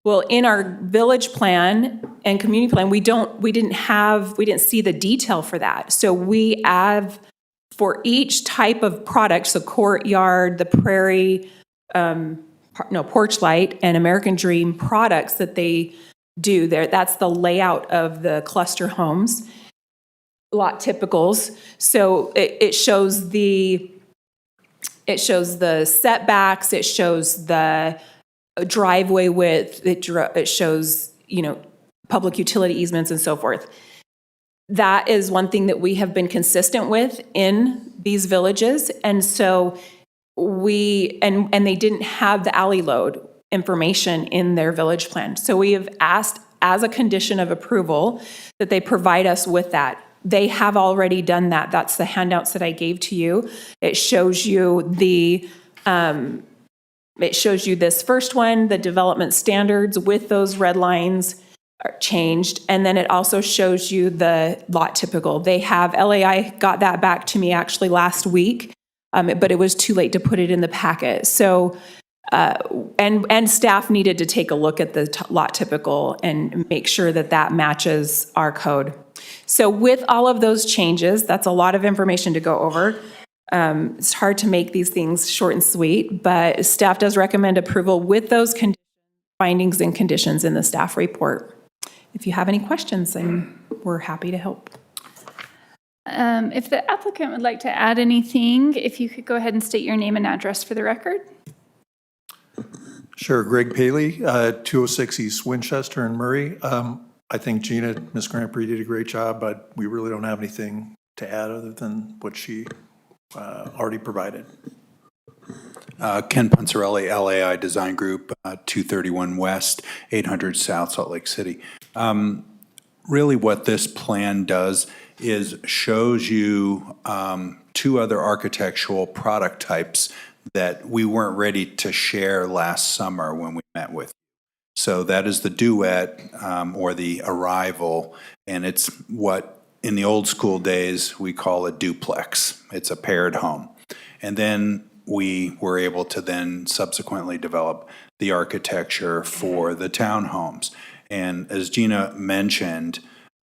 S5: Well, in our village plan and community plan, we didn't see the detail for that. So we have, for each type of product, so courtyard, the prairie, porch light, and American Dream products that they do there, that's the layout of the cluster homes, lot typicals. So it shows the setbacks, it shows the driveway width, it shows, public utility easements and so forth. That is one thing that we have been consistent with in these villages. And so and they didn't have the alley load information in their village plan. So we have asked as a condition of approval that they provide us with that. They have already done that. That's the handouts that I gave to you. It shows you this first one, the development standards with those red lines are changed. And then it also shows you the lot typical. They have, LAI got that back to me actually last week, but it was too late to put it in the packet. So, and staff needed to take a look at the lot typical and make sure that that matches our code. So with all of those changes, that's a lot of information to go over. It's hard to make these things short and sweet, but staff does recommend approval with those findings and conditions in the staff report. If you have any questions, we're happy to help.
S1: If the applicant would like to add anything, if you could go ahead and state your name and address for the record.
S4: Sure, Greg Paley, 206 East Winchester and Murray. I think Gina, Ms. Grandpré did a great job, but we really don't have anything to add other than what she already provided.
S12: Ken Punzarelli, LAI Design Group, 231 West, 800 South, Salt Lake City. Really what this plan does is shows you 2 other architectural product types that we weren't ready to share last summer when we met with you. So that is the duet or the arrival, and it's what in the old school days we call a duplex. It's a paired home. And then we were able to then subsequently develop the architecture for the townhomes. And as Gina mentioned,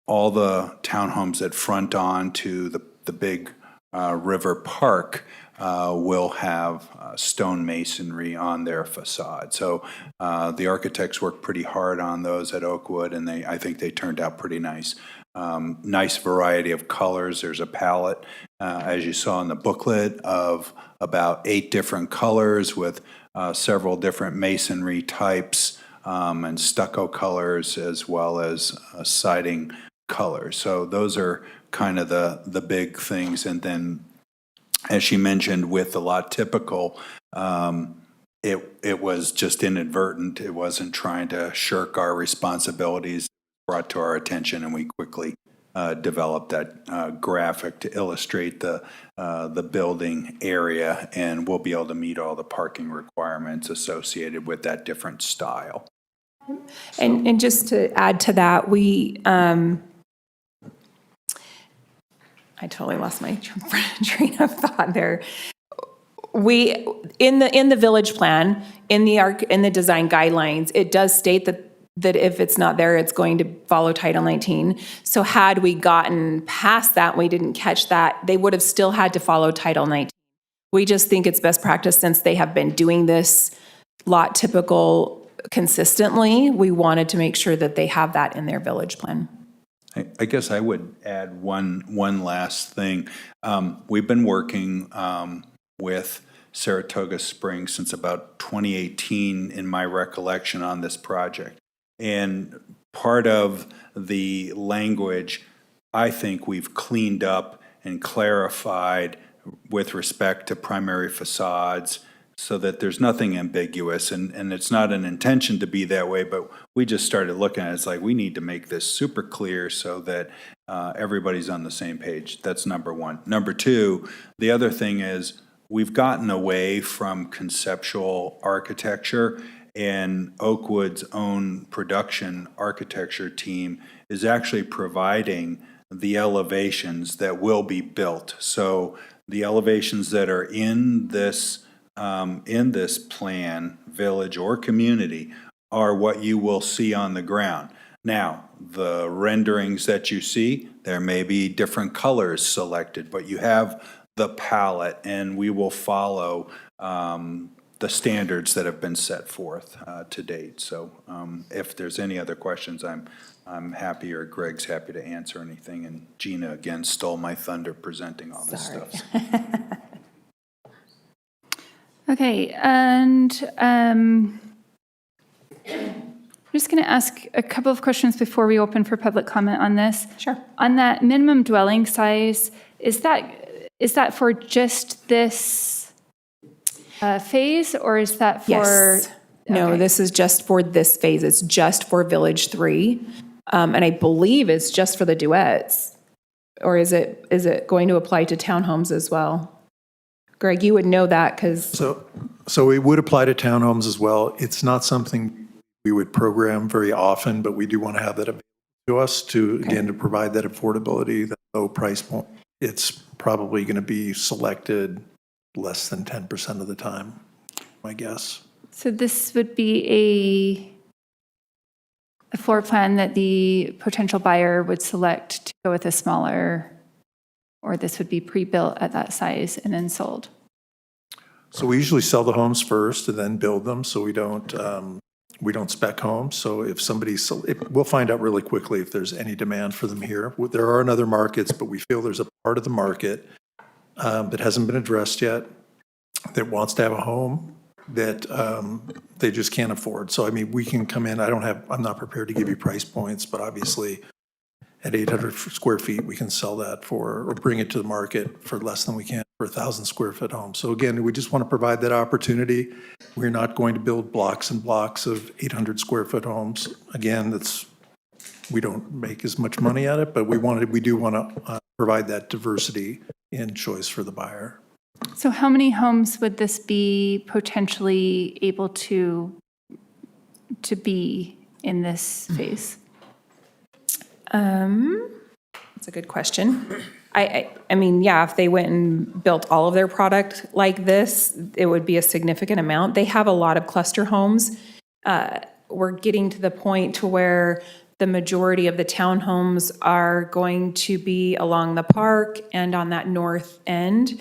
S12: all the townhomes that front on to the big river park will have stone masonry on their facade. So the architects worked pretty hard on those at Oakwood, and I think they turned out pretty nice. Nice variety of colors. There's a palette, as you saw in the booklet, of about 8 different colors with several different masonry types and stucco colors, as well as siding colors. So those are kind of the big things. And then, as she mentioned, with the lot typical, it was just inadvertent. It wasn't trying to shirk our responsibilities, brought to our attention, and we quickly develop that graphic to illustrate the building area, and we'll be able to meet all the parking requirements associated with that different style.
S5: And just to add to that, I totally lost my train of thought there. We, in the village plan, in the design guidelines, it does state that if it's not there, it's going to follow Title 19. So had we gotten past that, we didn't catch that, they would have still had to follow Title 19. We just think it's best practice, since they have been doing this lot typical consistently. We wanted to make sure that they have that in their village plan.
S12: I guess I would add one last thing. We've been working with Saratoga Springs since about 2018, in my recollection, on this project. And part of the language, I think we've cleaned up and clarified with respect to primary facades, so that there's nothing ambiguous, and it's not an intention to be that way, but we just started looking at it, it's like, we need to make this super clear so that everybody's on the same page. That's number one. Number two, the other thing is, we've gotten away from conceptual architecture, and Oakwood's own production architecture team is actually providing the elevations that will be built. So the elevations that are in this plan, village or community, are what you will see on the ground. Now, the renderings that you see, there may be different colors selected, but you have the palette, and we will follow the standards that have been set forth to date. So if there's any other questions, I'm happy, or Greg's happy to answer anything. And Gina, again, stole my thunder presenting all this stuff.
S1: Okay, and I'm just going to ask a couple of questions before we open for public comment on this.
S5: Sure.
S1: On that minimum dwelling size, is that for just this phase, or is that for?
S5: Yes. No,
S1: Okay.
S5: this is just for this phase. It's just for Village 3. And I believe it's just for the duets. Or is it going to apply to townhomes as well? Greg, you would know that because,
S4: So it would apply to townhomes as well. It's not something we would program very often, but we do want to have that available to us to, again, to provide that affordability, that low price point. It's probably going to be selected less than 10% of the time, my guess.
S1: So this would be a floor plan that the potential buyer would select to go with a smaller, or this would be pre-built at that size and then sold?
S4: So we usually sell the homes first and then build them, so we don't spec homes. So if we'll find out really quickly if there's any demand for them here. There are in other markets, but we feel there's a part of the market that hasn't been addressed yet, that wants to have a home that they just can't afford. So I mean, we can come in, I'm not prepared to give you price points, but obviously at 800 square feet, we can sell that or bring it to the market for less than we can for 1,000 square foot home. So again, we just want to provide that opportunity. We're not going to build blocks and blocks of 800 square foot homes. Again, we don't make as much money at it, but we do want to provide that diversity in choice for the buyer.
S1: So how many homes would this be potentially able to be in this phase?
S5: that's a good question. I mean, yeah, if they went and built all of their product like this, it would be a significant amount. They have a lot of cluster homes. We're getting to the point to where the majority of the townhomes are going to be along the park and on that north end.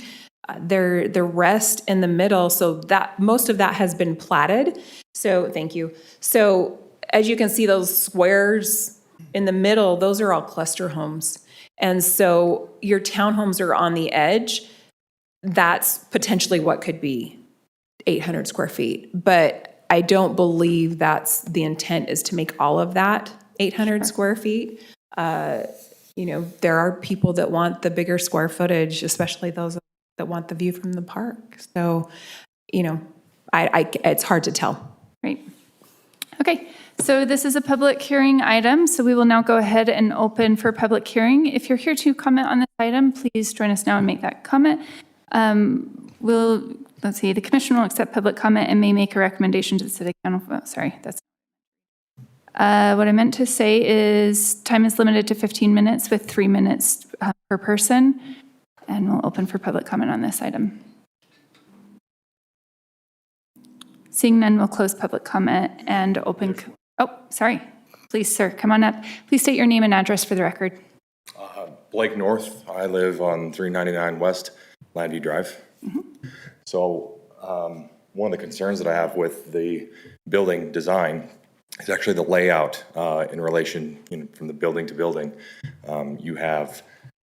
S5: The rest in the middle, so that most of that has been platted. So thank you. So as you can see, those squares in the middle, those are all cluster homes. And so your townhomes are on the edge. That's potentially what could be 800 square feet. But I don't believe that's the intent, is to make all of that 800 square feet. There are people that want the bigger square footage, especially those that want the view from the park. So, it's hard to tell.
S1: Right. Okay, so this is a public hearing item, so we will now go ahead and open for public hearing. If you're here to comment on this item, please join us now and make that comment. Let's see, the commission will accept public comment and may make a recommendation to the city council. Sorry, that's. What I meant to say is time is limited to 15 minutes with 3 minutes per person, and we'll open for public comment on this item. Seeing none, we'll close public comment and open. Oh, sorry. Please, sir, come on up. Please state your name and address for the record.
S13: Blake North. I live on 399 West Landview Drive. So one of the concerns that I have with the building design is actually the layout in relation from the building to building. You have,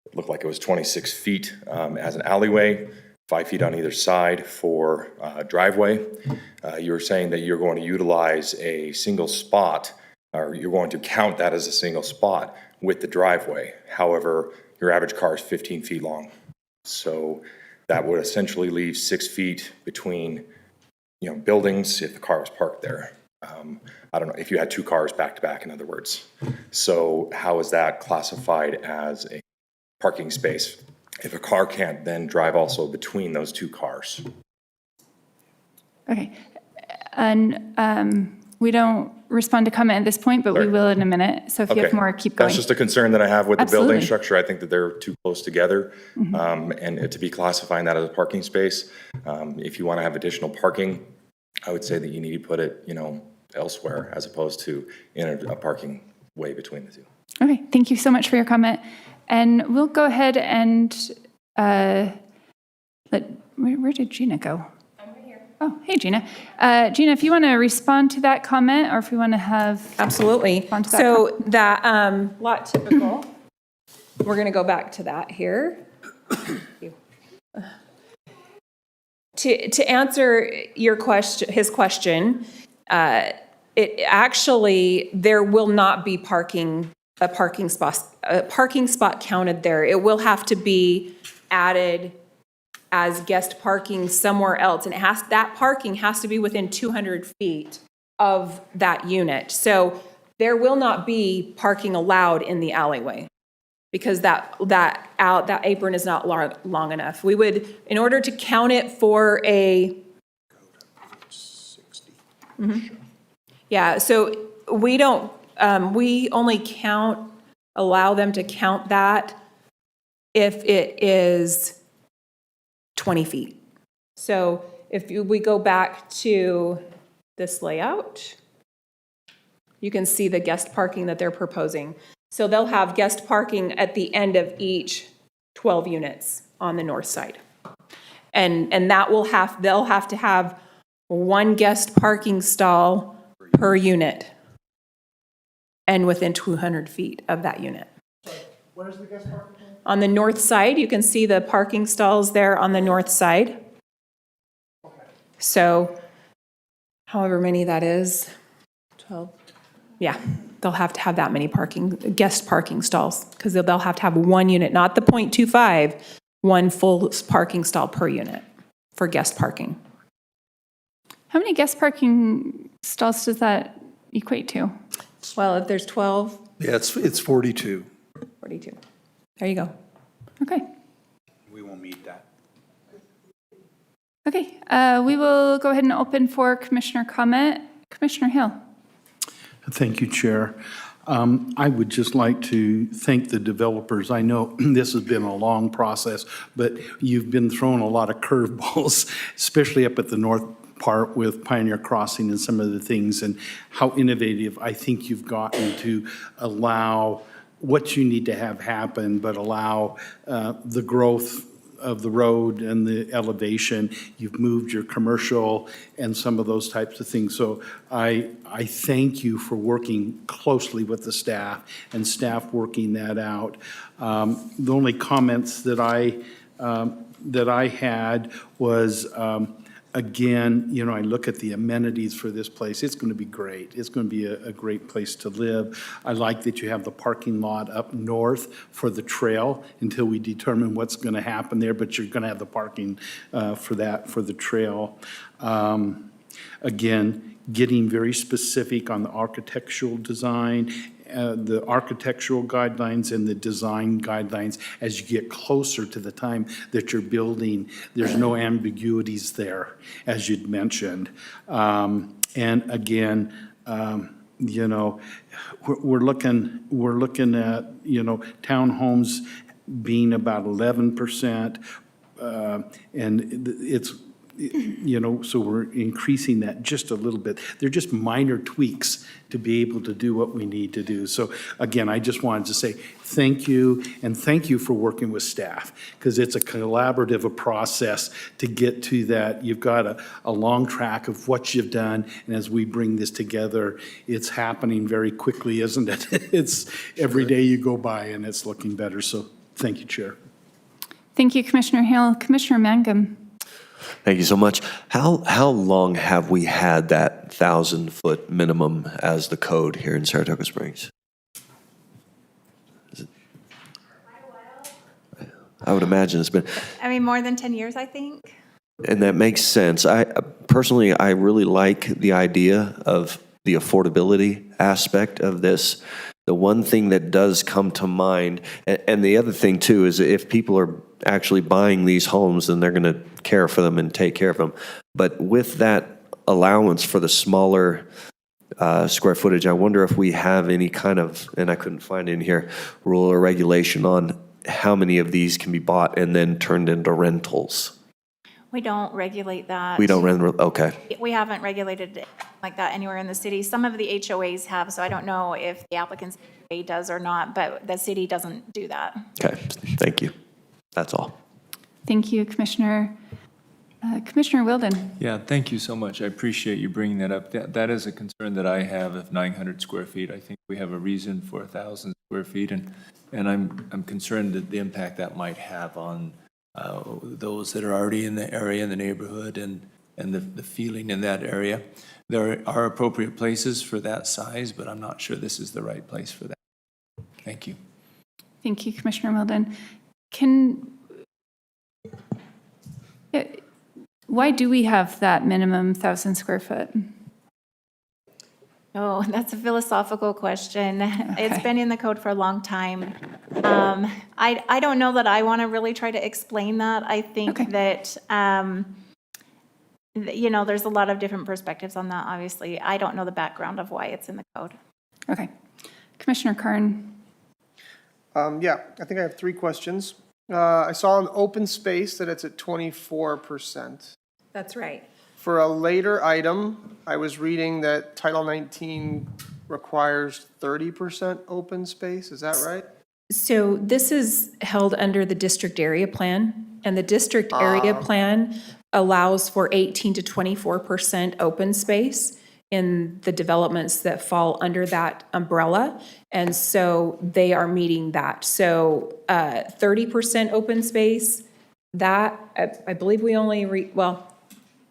S13: it looked like it was 26 feet as an alleyway, 5 feet on either side for driveway. You were saying that you're going to utilize a single spot, or you're going to count that as a single spot with the driveway. However, your average car is 15 feet long. So that would essentially leave 6 feet between, buildings if the car was parked there. I don't know, if you had 2 cars back to back, in other words. So how is that classified as a parking space if a car can't then drive also between those 2 cars?
S1: Okay. And we don't respond to comment at this point, but we will in a minute. So if you have
S13: Okay.
S1: more, keep going.
S13: That's just a concern that I have with the building
S1: Absolutely.
S13: structure. I think that they're too close together. And to be classifying that as a parking space, if you want to have additional parking, I would say that you need to put it, elsewhere as opposed to in a parking way between the 2.
S1: Okay, thank you so much for your comment. And we'll go ahead and where did Gina go? I'm right here. Oh, hey, Gina. Gina, if you want to respond to that comment, or if we want to have.
S5: Absolutely.
S1: Respond to that
S5: So that lot typical, we're going to go back to that here. To answer your question, his question, it actually, there will not be a parking spot counted there. It will have to be added as guest parking somewhere else, and that parking has to be within 200 feet of that unit. So there will not be parking allowed in the alleyway because that apron is not long enough. We would, in order to count it for a.
S12: 60.
S5: Yeah, so we don't, we only allow them to count that if it is 20 feet. So if we go back to this layout, you can see the guest parking that they're proposing. So they'll have guest parking at the end of each 12 units on the north side. And they'll have to have 1 guest parking stall per unit and within 200 feet of that unit.
S8: Where's the guest parking?
S5: On the north side, you can see the parking stalls there on the north side. So however many that is, 12, yeah, they'll have to have that many guest parking stalls because they'll have to have 1 unit, not the 0.25, 1 full parking stall per unit for guest parking.
S1: How many guest parking stalls does that equate to?
S5: Well, if there's 12,
S4: Yeah, it's 42.
S5: 42. There you go.
S1: Okay.
S12: We won't meet that.
S1: Okay, we will go ahead and open for commissioner comment. Commissioner Hill.
S9: Thank you, Chair. I would just like to thank the developers. I know this has been a long process, but you've been throwing a lot of curveballs, especially up at the north part with Pioneer Crossing and some of the things, and how innovative I think you've gotten to allow what you need to have happen, but allow the growth of the road and the elevation. You've moved your commercial and some of those types of things. So I thank you for working closely with the staff and staff working that out. The only comments that I had was, again, I look at the amenities for this place. It's going to be great. It's going to be a great place to live. I like that you have the parking lot up north for the trail until we determine what's going to happen there, but you're going to have the parking for the trail. Again, getting very specific on the architectural design, the architectural guidelines and the design guidelines as you get closer to the time that you're building. There's no ambiguities there, as you'd mentioned. And again, you know, we're looking at, you know, townhomes being about 11%, and it's, you know, so we're increasing that just a little bit. They're just minor tweaks to be able to do what we need to do. So again, I just wanted to say thank you, and thank you for working with staff, because it's a collaborative process to get to that. You've got a long track of what you've done, and as we bring this together, it's happening very quickly, isn't it? It's every day you go by and it's looking better. So thank you, Chair.
S1: Thank you, Commissioner Hill. Commissioner Mangum.
S14: Thank you so much. How long have we had that 1,000-foot minimum as the code here in Saratoga Springs? I would imagine it's been,
S2: I mean, more than 10 years, I think.
S14: and that makes sense. I personally, I really like the idea of the affordability aspect of this. The one thing that does come to mind, and the other thing too, is if people are actually buying these homes, then they're going to care for them and take care of them. But with that allowance for the smaller square footage, I wonder if we have any kind of, and I couldn't find in here, rule or regulation on how many of these can be bought and then turned into rentals.
S2: We don't regulate that.
S14: We don't rent, okay.
S2: We haven't regulated it like that anywhere in the city. Some of the HOAs have, so I don't know if the applicant's HOA does or not, but the city doesn't do that.
S14: Okay, thank you. That's all.
S1: Thank you, Commissioner. Commissioner Wilden.
S11: Yeah, thank you so much. I appreciate you bringing that up. That is a concern that I have of 900 square feet. I think we have a reason for 1,000 square feet, and I'm concerned that the impact that might have on those that are already in the area, in the neighborhood, and the feeling in that area. There are appropriate places for that size, but I'm not sure this is the right place for that. Thank you.
S1: Thank you, Commissioner Wilden. Why do we have that minimum 1,000 square foot?
S2: Oh, that's a philosophical question. It's been in the code for a long time. I don't know that I want to really try to explain that. I think that, you know, there's a lot of different perspectives on that, obviously. I don't know the background of why it's in the code.
S1: Okay. Commissioner Karn.
S8: Yeah, I think I have 3 questions. I saw in open space that it's at 24%.
S5: That's right.
S8: For a later item, I was reading that Title 19 requires 30% open space. Is that right?
S5: So this is held under the district area plan, and the district area plan allows for 18 to 24% open space in the developments that fall under that umbrella. And so they are meeting that. So 30% open space, that, I believe we only,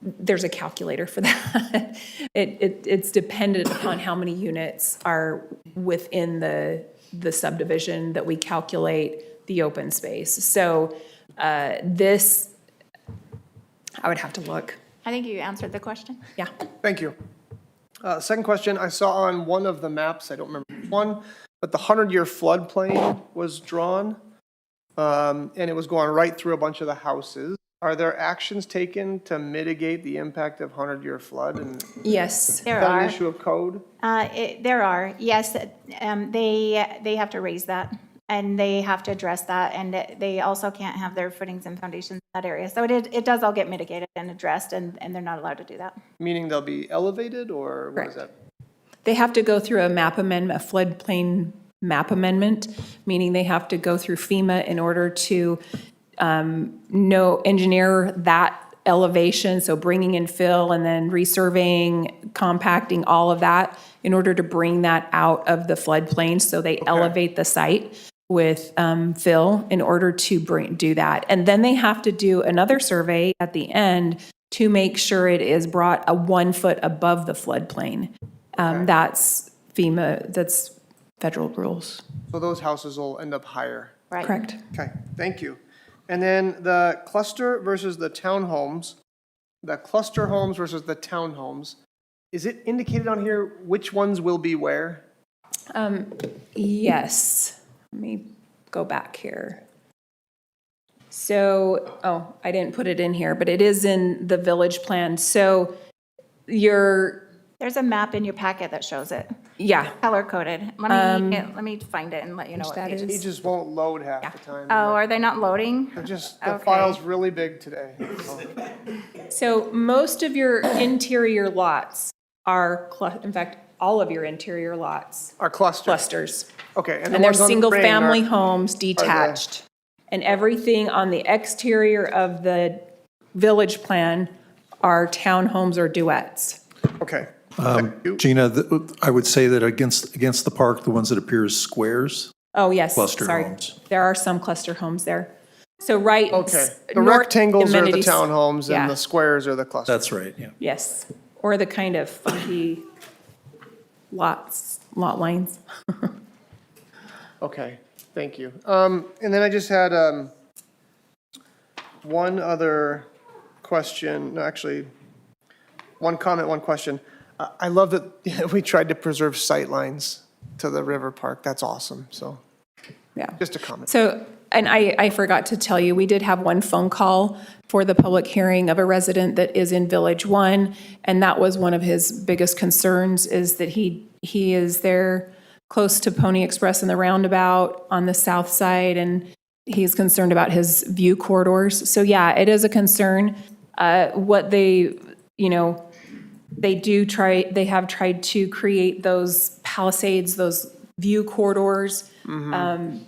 S5: there's a calculator for that. It's dependent upon how many units are within the subdivision that we calculate the open space. So this, I would have to look.
S2: I think you answered the question.
S5: Yeah.
S8: Thank you. Second question, I saw on one of the maps, I don't remember which one, but the 100-year floodplain was drawn, and it was going right through a bunch of the houses. Are there actions taken to mitigate the impact of 100-year flood? And
S5: Yes.
S8: is that an issue of code?
S2: There are, yes. They have to raise that, and they have to address that, and they also can't have their footings and foundations in that area. So it does all get mitigated and addressed, and they're not allowed to do that.
S8: Meaning they'll be elevated, or what is that?
S5: They have to go through a map amendment, a floodplain map amendment, meaning they have to go through FEMA in order to engineer that elevation, so bringing in fill and then resurveying, compacting, all of that in order to bring that out of the floodplain. So they elevate the site with fill in order to do that. And then they have to do another survey at the end to make sure it is brought 1 foot above the floodplain. That's FEMA, that's federal rules.
S8: So those houses will end up higher?
S2: Right.
S5: Correct.
S8: Okay, thank you. And then the cluster versus the townhomes, the cluster homes versus the townhomes. Is it indicated on here which ones will be where?
S5: Yes. Let me go back here. So, oh, I didn't put it in here, but it is in the village plan. So
S2: There's a map in your packet that shows it,
S5: yeah.
S2: color coded. Let me find it and let you know what
S5: that
S2: page.
S5: is.
S8: Pages won't load half the time.
S2: Oh, are they not loading?
S8: They're just, the
S2: Okay.
S8: file's really big today.
S5: So most of your interior lots are, in fact, all of your interior lots,
S8: Our cluster.
S5: clusters.
S8: Okay. the
S5: And they're
S8: ones on the ring
S5: single-family
S8: are-
S5: homes detached. And everything on the exterior of the village plan are townhomes or duets.
S8: Okay.
S4: Gina, I would say that against the park, the ones that appear as squares,
S5: Oh, yes,
S4: Cluster
S5: sorry.
S4: homes.
S5: There are some cluster homes there. So right.
S8: Okay. The
S5: north
S8: rectangles are the
S5: amenities-
S8: townhomes
S5: Yeah.
S8: and the squares are the clusters.
S4: that's right, yeah.
S5: Yes, or the kind of funky lot lines.
S8: Okay, thank you. And then I just had one other question, no, actually, one comment, one question. I love that we tried to preserve sightlines to the river park. That's awesome, so
S5: Yeah.
S8: just a comment.
S5: So, and I forgot to tell you, we did have one phone call for the public hearing of a resident that is in Village 1, and that was one of his biggest concerns, is that he is there close to Pony Express and the roundabout on the south side, and he's concerned about his view corridors. So yeah, it is a concern. What they, they have tried to create those palisades, those view corridors. One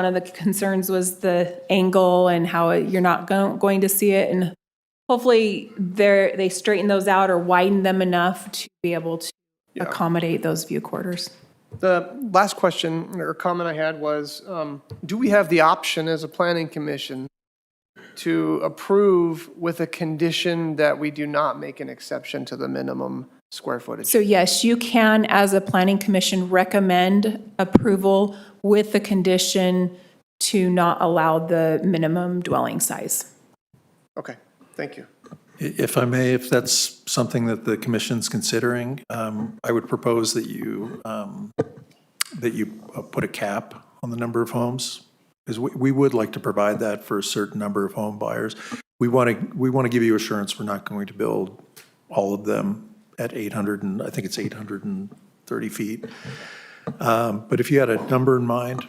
S5: of the concerns was the angle and how you're not going to see it. And hopefully they straighten those out or widen them enough to be able to accommodate those view corridors.
S8: The last question or comment I had was, do we have the option as a planning commission to approve with a condition that we do not make an exception to the minimum square footage?
S5: So yes, you can, as a planning commission, recommend approval with the condition to not allow the minimum dwelling size.
S8: Okay, thank you.
S4: If I may, if that's something that the commission's considering, I would propose that you put a cap on the number of homes, because we would like to provide that for a certain number of home buyers. We want to give you assurance we're not going to build all of them at 800, and I think it's 830 feet. But if you had a number in mind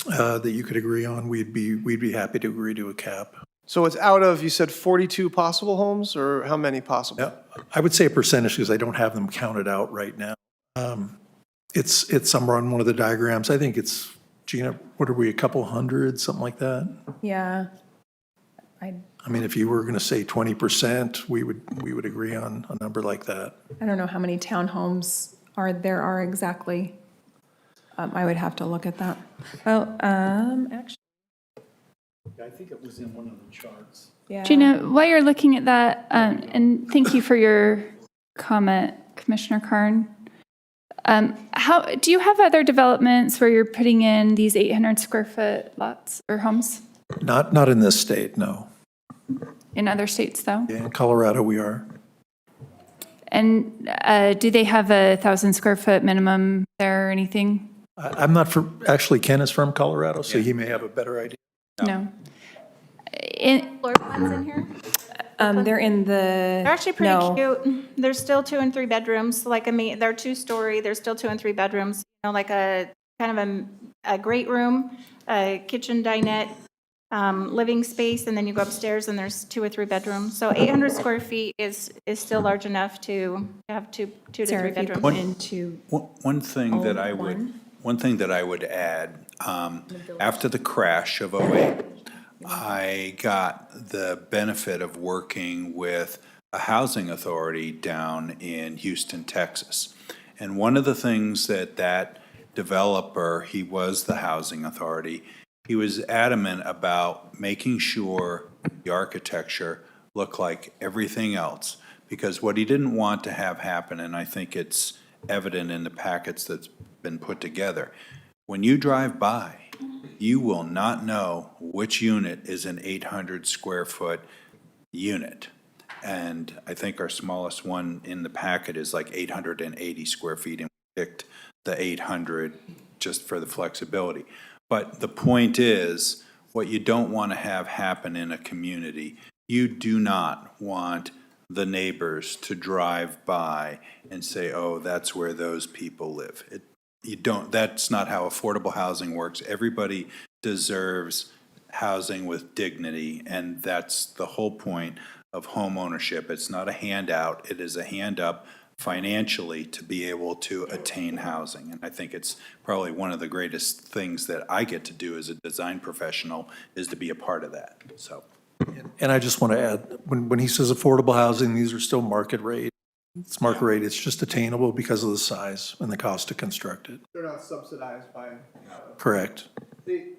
S4: that you could agree on, we'd be happy to agree to a cap.
S8: So it's out of, you said 42 possible homes, or how many possible?
S4: Yeah, I would say a percentage because I don't have them counted out right now. It's somewhere on one of the diagrams. I think it's, Gina, what are we, a couple hundred, something like that?
S5: Yeah.
S4: I mean, if you were going to say 20%, we would agree on a number like that.
S5: I don't know how many townhomes there are exactly. I would have to look at that. Well, actually,
S9: I think it was in one of the charts.
S5: yeah.
S1: Gina, while you're looking at that, and thank you for your comment, Commissioner Karn. Do you have other developments where you're putting in these 800 square foot lots or homes?
S4: Not in this state, no.
S1: In other states, though?
S4: In Colorado, we are.
S1: And do they have 1,000 square foot minimum there or anything?
S4: I'm not actually, Ken is from Colorado, so he may have a better idea.
S1: No.
S2: Floor plans in here?
S5: They're in the.
S2: They're actually pretty
S5: no.
S2: cute. There's still 2 and 3 bedrooms, like they're 2-story, there's still 2 and 3 bedrooms, like a kind of a great room, a kitchen dinette, living space, and then you go upstairs and there's 2 or 3 bedrooms. So 800 square feet is still large enough to have two to
S5: Sarah,
S2: 3
S5: if you
S2: bedrooms.
S5: put into.
S12: One thing that I would add, after the crash of '08, I got the benefit of working with a housing authority down in Houston, Texas. And one of the things that developer, he was the housing authority, he was adamant about making sure the architecture looked like everything else. Because what he didn't want to have happen, and I think it's evident in the packets that's been put together, when you drive by, you will not know which unit is an 800 square foot unit. And I think our smallest one in the packet is like 880 square feet, and we picked the 800 just for the flexibility. But the point is, what you don't want to have happen in a community, you do not want the neighbors to drive by and say, oh, that's where those people live. You don't, that's not how affordable housing works. Everybody deserves housing with dignity, and that's the whole point of home ownership. It's not a handout, it is a hand up financially to be able to attain housing. And I think it's probably one of the greatest things that I get to do as a design professional is to be a part of that, so.
S4: And I just want to add, when he says affordable housing, these are still market rate. It's market rate, it's just attainable because of the size and the cost to construct it.
S8: They're not subsidized by.
S4: Correct.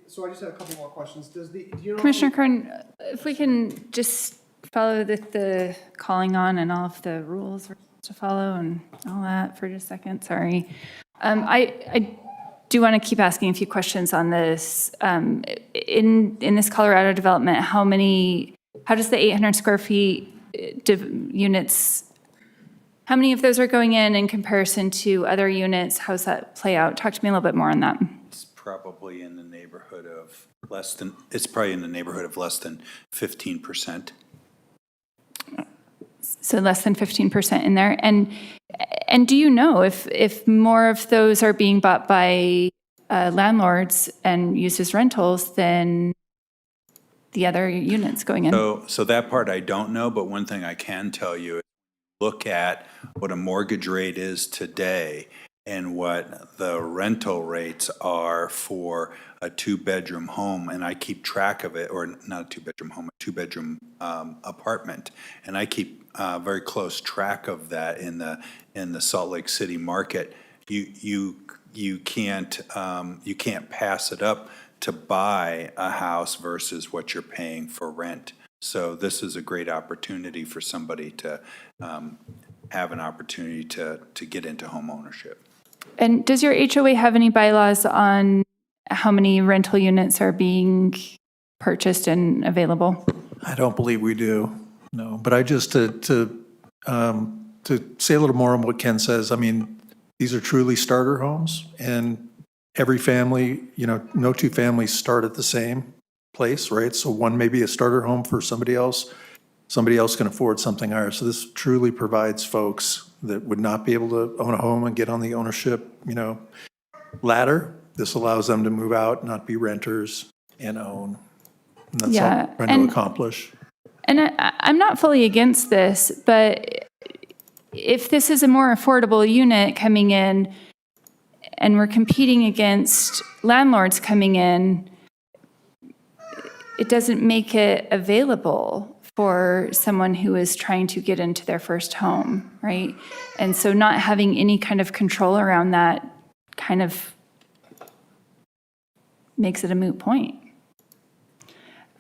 S8: So I just had a couple more questions. Do you know?
S1: Commissioner Kern, if we can just follow the calling on and all of the rules we're supposed to follow and all that for just a second, sorry. I do want to keep asking a few questions on this. In this Colorado development, how does the 800 square feet units, how many of those are going in comparison to other units? How's that play out? Talk to me a little bit more on that.
S12: It's probably in the neighborhood of less than 15%.
S1: So less than 15% in there. And do you know if more of those are being bought by landlords and used as rentals than the other units going in?
S12: So that part I don't know, but one thing I can tell you is look at what a mortgage rate is today and what the rental rates are for a two-bedroom home, and I keep track of it, or not a two-bedroom home, a two-bedroom apartment, and I keep very close track of that in the Salt Lake City market. You can't pass it up to buy a house versus what you're paying for rent. So this is a great opportunity for somebody to have an opportunity to get into home ownership.
S1: And does your HOA have any bylaws on how many rental units are being purchased and available?
S4: I don't believe we do, no. But I just, to say a little more on what Ken says, I mean, these are truly starter homes, and every family, no two families start at the same place, right? So one may be a starter home for somebody else can afford something higher. So this truly provides folks that would not be able to own a home and get on the ownership, ladder. This allows them to move out, not be renters, and own. And that's all I'm trying to accomplish.
S1: And I'm not fully against this, but if this is a more affordable unit coming in and we're competing against landlords coming in, it doesn't make it available for someone who is trying to get into their first home, right? And so not having any kind of control around that kind of makes it a moot point.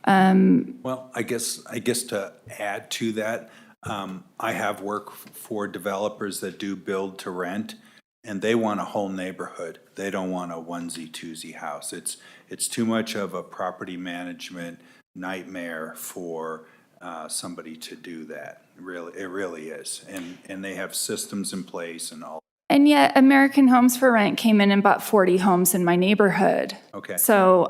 S12: Well, I guess to add to that, I have worked for developers that do build to rent, and they want a whole neighborhood. They don't want a onesie twosie house. It's too much of a property management nightmare for somebody to do that. It really is. And they have systems in place and all.
S1: And yet American Homes for Rent came in and bought 40 homes in my neighborhood.
S12: Okay.
S1: So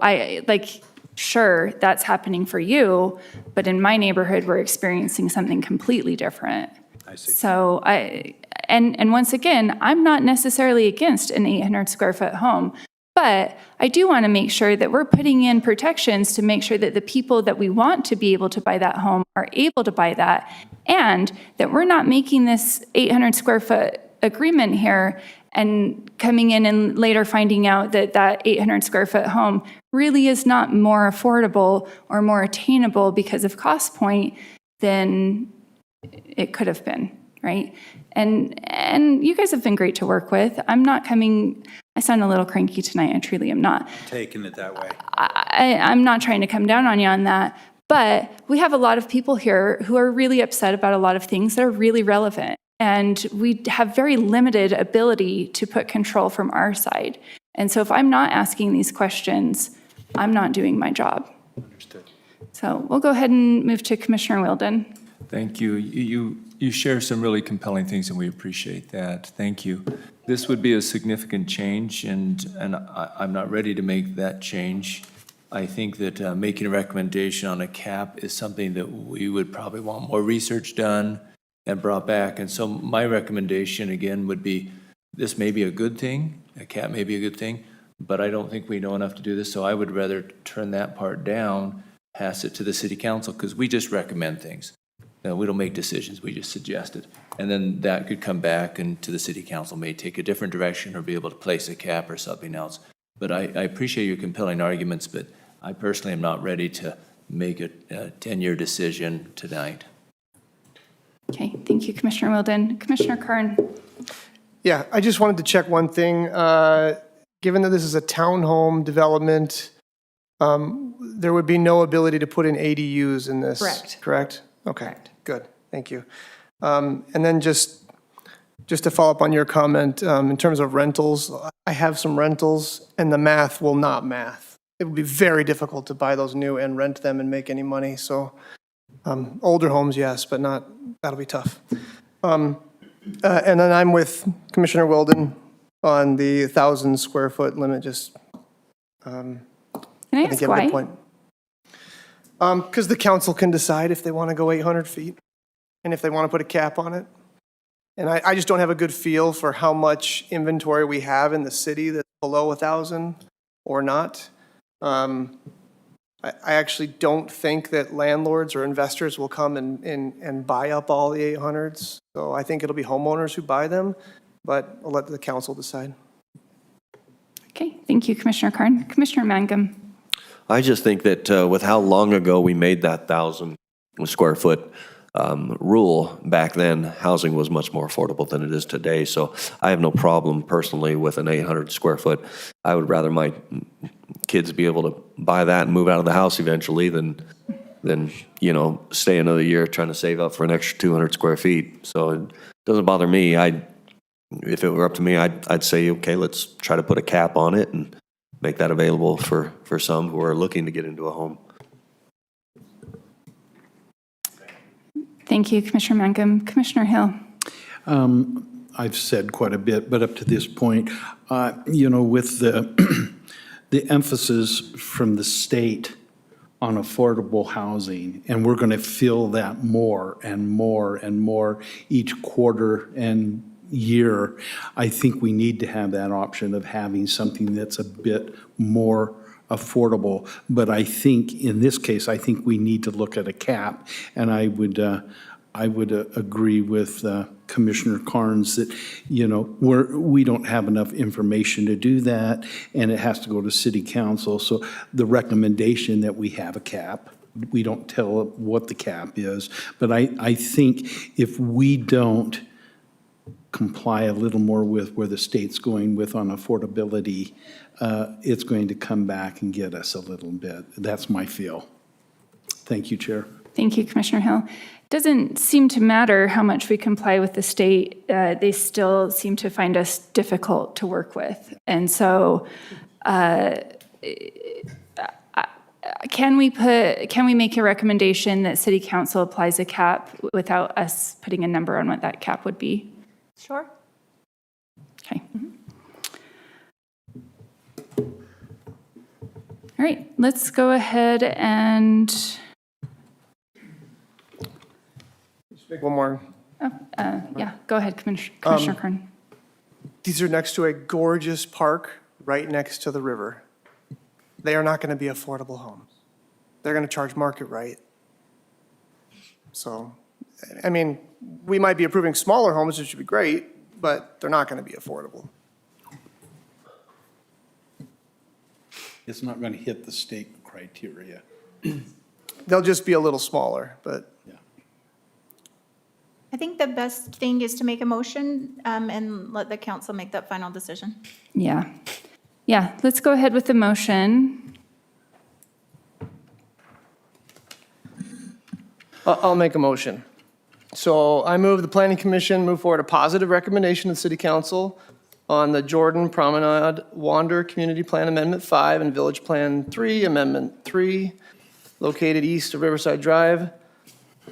S1: sure, that's happening for you, but in my neighborhood, we're experiencing something completely different.
S12: I see.
S1: So and once again, I'm not necessarily against an 800 square foot home, but I do want to make sure that we're putting in protections to make sure that the people that we want to be able to buy that home are able to buy that, and that we're not making this 800 square foot agreement here and coming in and later finding out that that 800 square foot home really is not more affordable or more attainable because of cost point than it could have been, right? And you guys have been great to work with. I sound a little cranky tonight, I truly am not.
S12: Taking it that way.
S1: I'm not trying to come down on you on that, but we have a lot of people here who are really upset about a lot of things that are really relevant. And we have very limited ability to put control from our side. And so if I'm not asking these questions, I'm not doing my job.
S12: Understood.
S1: So we'll go ahead and move to Commissioner Wilden.
S11: Thank you. You share some really compelling things, and we appreciate that. Thank you. This would be a significant change, and I'm not ready to make that change. I think that making a recommendation on a cap is something that we would probably want more research done and brought back. And so my recommendation, again, would be this may be a good thing, a cap may be a good thing, but I don't think we know enough to do this, so I would rather turn that part down, pass it to the city council, because we just recommend things. We don't make decisions, we just suggest it. And then that could come back and to the city council may take a different direction or be able to place a cap or something else. But I appreciate your compelling arguments, but I personally am not ready to make a 10-year decision tonight.
S1: Okay, thank you, Commissioner Wilden. Commissioner Karn.
S8: Yeah, I just wanted to check one thing. Given that this is a townhome development, there would be no ability to put in ADUs in this?
S2: Correct.
S8: Correct? Okay, good, thank you. And then just to follow up on your comment, in terms of rentals, I have some rentals, and the math will not math. It would be very difficult to buy those new and rent them and make any money, so older homes, yes, but not, that'll be tough. And then I'm with Commissioner Wilden on the 1,000 square foot limit, just,
S1: Can I ask
S8: think you have a
S1: why?
S8: good point. Because the council can decide if they want to go 800 feet and if they want to put a cap on it. And I just don't have a good feel for how much inventory we have in the city that's below 1,000 or not. I actually don't think that landlords or investors will come and buy up all the 800s. So I think it'll be homeowners who buy them, but I'll let the council decide.
S1: Okay, thank you, Commissioner Karn. Commissioner Mangum.
S14: I just think that with how long ago we made that 1,000 square foot rule, back then, housing was much more affordable than it is today. So I have no problem personally with an 800 square foot. I would rather my kids be able to buy that and move out of the house eventually than stay another year trying to save up for an extra 200 square feet. So it doesn't bother me. If it were up to me, I'd say, okay, let's try to put a cap on it and make that available for some who are looking to get into a home.
S1: Thank you, Commissioner Mangum. Commissioner Hill.
S9: I've said quite a bit, but up to this point, with the emphasis from the state on affordable housing, and we're going to feel that more and more and more each quarter and year, I think we need to have that option of having something that's a bit more affordable. But I think, in this case, I think we need to look at a cap, and I would agree with Commissioner Carnes that, we don't have enough information to do that, and it has to go to City Council. So the recommendation that we have a cap, we don't tell what the cap is, but I think if we don't comply a little more with where the state's going with on affordability, it's going to come back and get us a little bit. That's my feel. Thank you, Chair.
S1: Thank you, Commissioner Hill. It doesn't seem to matter how much we comply with the state. They still seem to find us difficult to work with. And so can we make a recommendation that City Council applies a cap without us putting a number on what that cap would be?
S2: Sure.
S1: Okay. All right, let's go ahead and,
S8: Just make one more.
S1: go ahead, Commissioner Kern.
S8: These are next to a gorgeous park right next to the river. They are not going to be affordable homes. They're going to charge market rate. So, I mean, we might be approving smaller homes, which would be great, but they're not going to be affordable.
S9: It's not going to hit the state criteria.
S8: They'll just be a little smaller, but
S2: I think the best thing is to make a motion and let the council make that final decision.
S1: Yeah, let's go ahead with the motion.
S8: I'll make a motion. So I move the Planning Commission move forward a positive recommendation to the City Council on the Jordan Promenade Wander Community Plan Amendment 5 and Village Plan 3 Amendment 3 located east of Riverside Drive,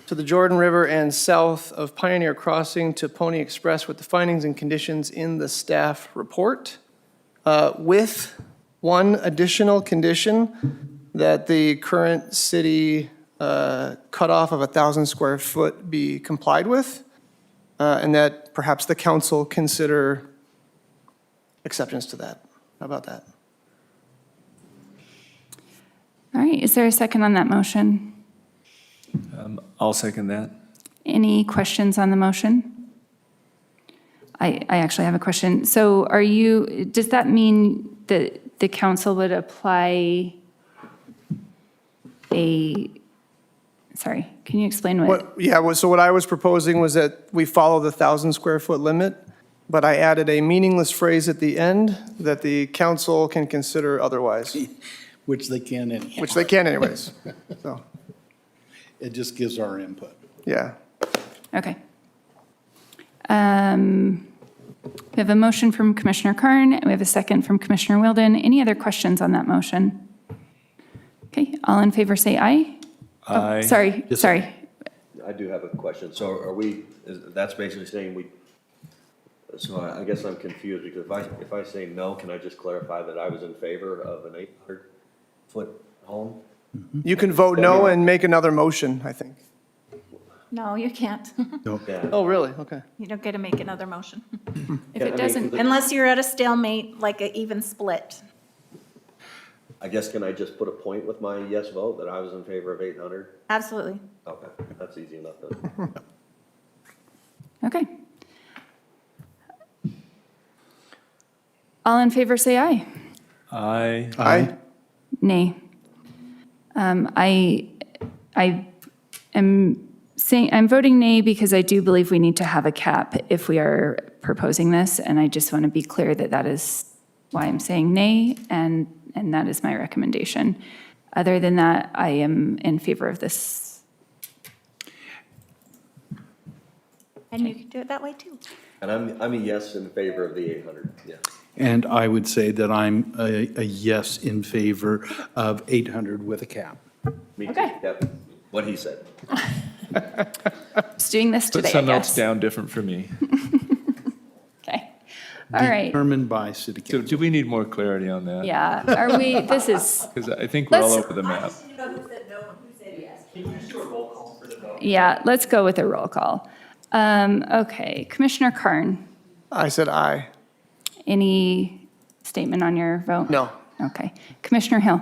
S8: to the Jordan River and south of Pioneer Crossing to Pony Express with the findings and conditions in the staff report, with one additional condition that the current city cutoff of 1,000 square foot be complied with, and that perhaps the council consider acceptance to that. How about that?
S1: All right, is there a second on that motion?
S11: I'll second that.
S1: Any questions on the motion? I actually have a question. So does that mean that the council would apply sorry, can you explain
S8: So what I was proposing was that we follow the 1,000 square foot limit, but I added a meaningless phrase at the end that the council can consider otherwise,
S9: Which they can anyhow.
S8: which they can anyways. So,
S9: It just gives our input.
S8: yeah.
S1: Okay. We have a motion from Commissioner Karn, and we have a second from Commissioner Wilden. Any other questions on that motion? Okay, all in favor say aye. Oh,
S11: Aye.
S1: Sorry.
S14: I do have a question. So are we, that's basically saying so I guess I'm confused because if I say no, can I just clarify that I was in favor of an 800-foot home?
S8: You can vote no and make another motion, I think.
S2: No, you can't.
S14: Yeah.
S8: Oh, really? Okay.
S2: You don't get to make another motion.
S1: If it doesn't,
S2: Unless you're at a stalemate, like an even split.
S14: I guess can I just put a point with my yes vote that I was in favor of 800?
S2: Absolutely.
S14: Okay, that's easy enough then.
S1: okay. All in favor say aye.
S11: Aye.
S8: Aye.
S1: Nay. I am saying, I'm voting nay because I do believe we need to have a cap if we are proposing this, and I just want to be clear that that is why I'm saying nay, and that is my recommendation. Other than that, I am in favor of this.
S2: And you can do it that way too.
S14: And I'm a yes in favor of the 800, yeah.
S9: And I would say that I'm a yes in favor of 800 with a cap.
S14: Me too.
S1: Okay.
S14: Yep, what he said.
S1: Just doing this
S11: Put
S1: today, I
S11: some else
S1: guess.
S11: down different for me.
S1: Okay. All right.
S9: Determined by city
S11: So
S9: council.
S11: do we need more clarity on that?
S1: Yeah, are we, this is,
S11: Because I think we're all
S1: Let's-
S11: over the map.
S1: yeah, let's go with a roll call. Okay, Commissioner Karn,
S8: I said aye.
S1: any statement on your vote?
S8: No.
S1: Okay. Commissioner Hill?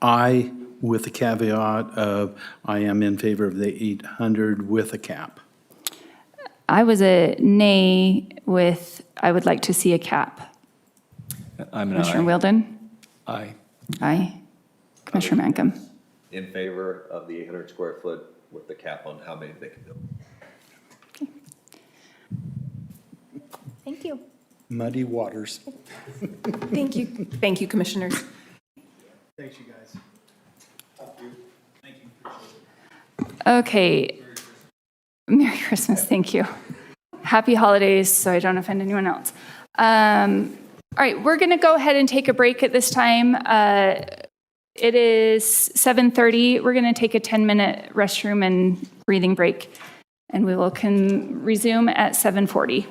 S9: I, with the caveat of I am in favor of the 800 with a cap.
S1: I was a nay with, I would like to see a cap.
S11: I'm an
S1: Commissioner
S11: aye.
S1: Wilden?
S11: Aye.
S1: Aye. Commissioner Mancom?
S14: In favor of the 800 square foot with the cap on how many they can build.
S2: Thank you.
S9: Muddy waters.
S5: Thank you. Thank you, commissioners.
S8: Thanks, you guys.
S1: Okay. Merry Christmas, thank you. Happy holidays, so I don't offend anyone else. All right, we're going to go ahead and take a break at this time. It is 7:30. We're going to take a 10-minute restroom and breathing break, and we will resume at 7:40.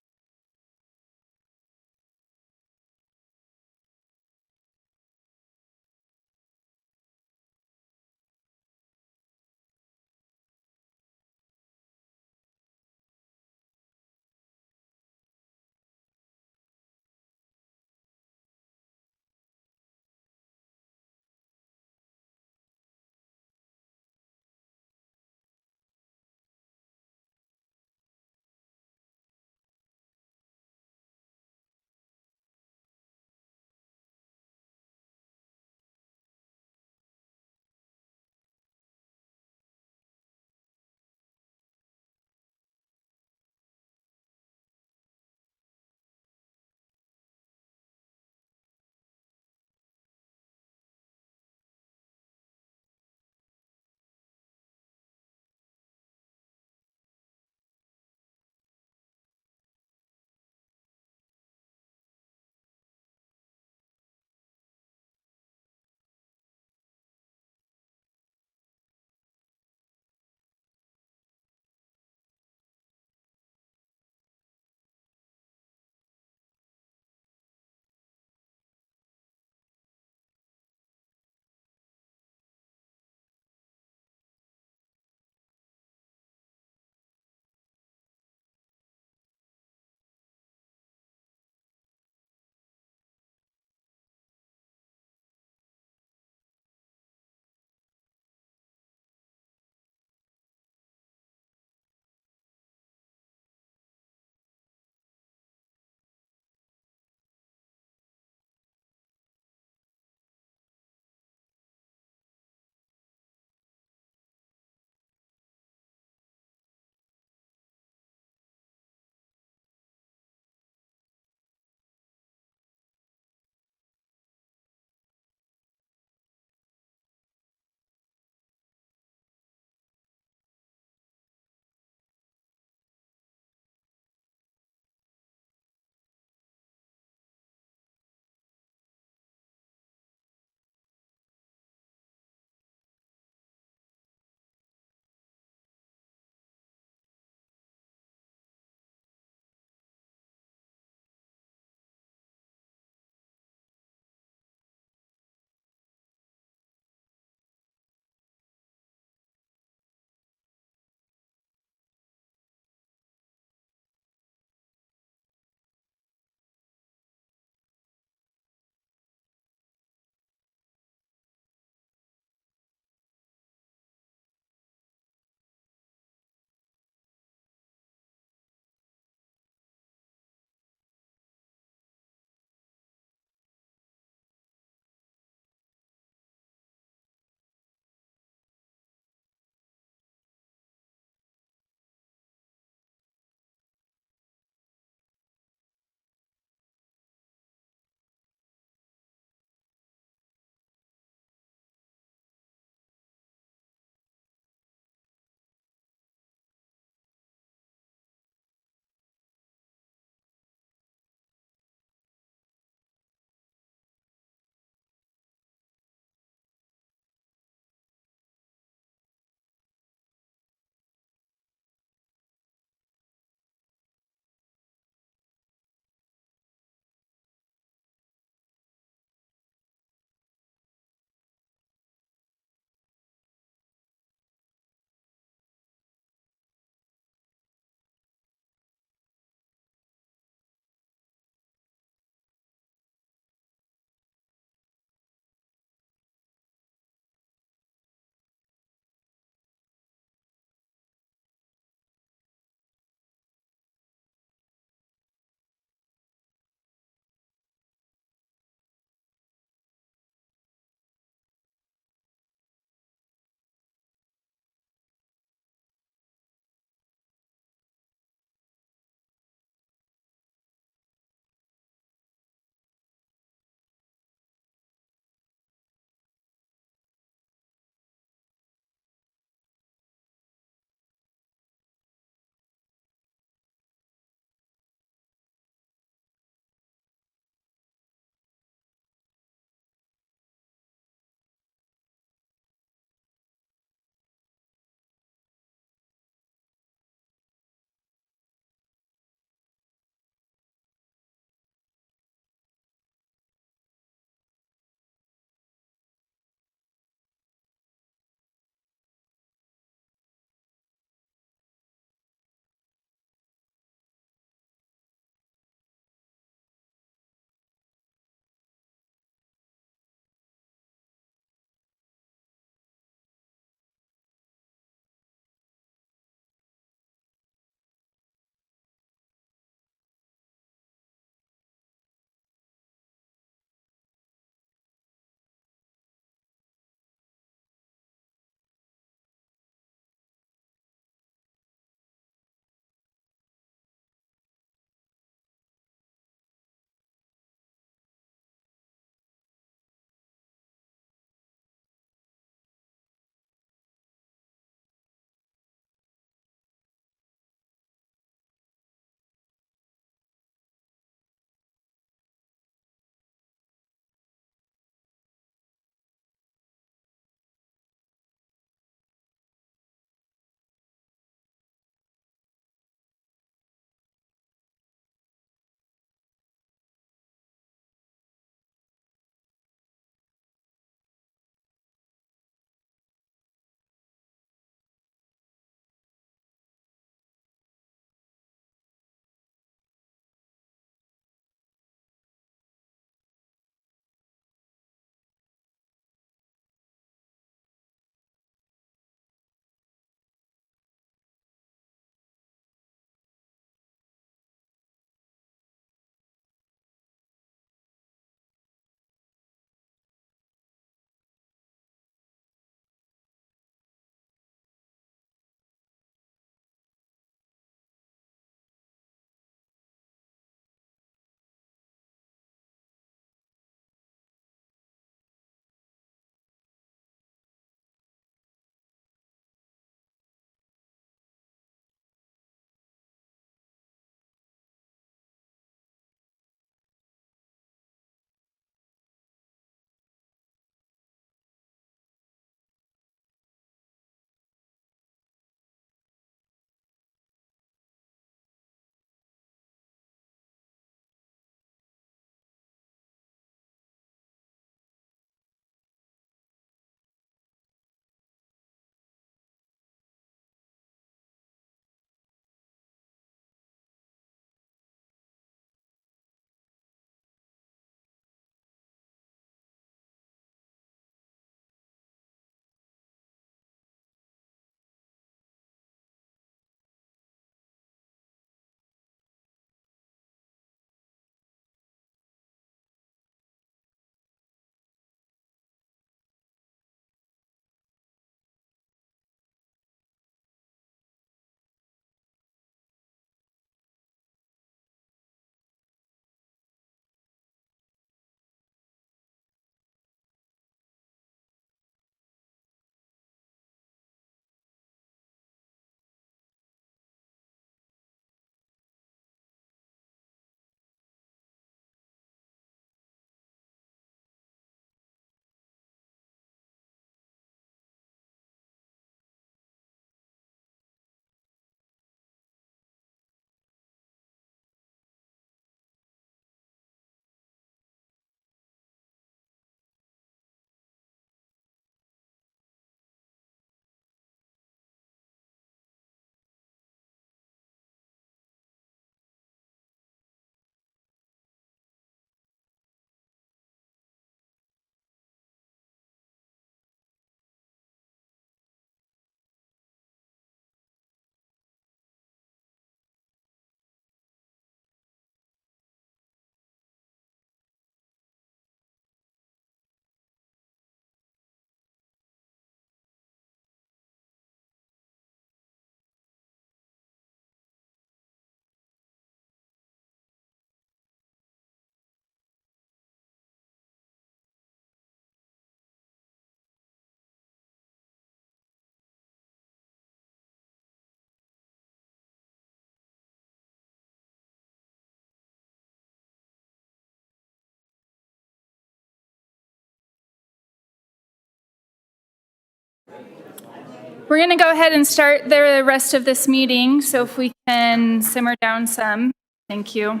S1: We're going to go ahead and start the rest of this meeting, so if we can simmer down some. Thank you.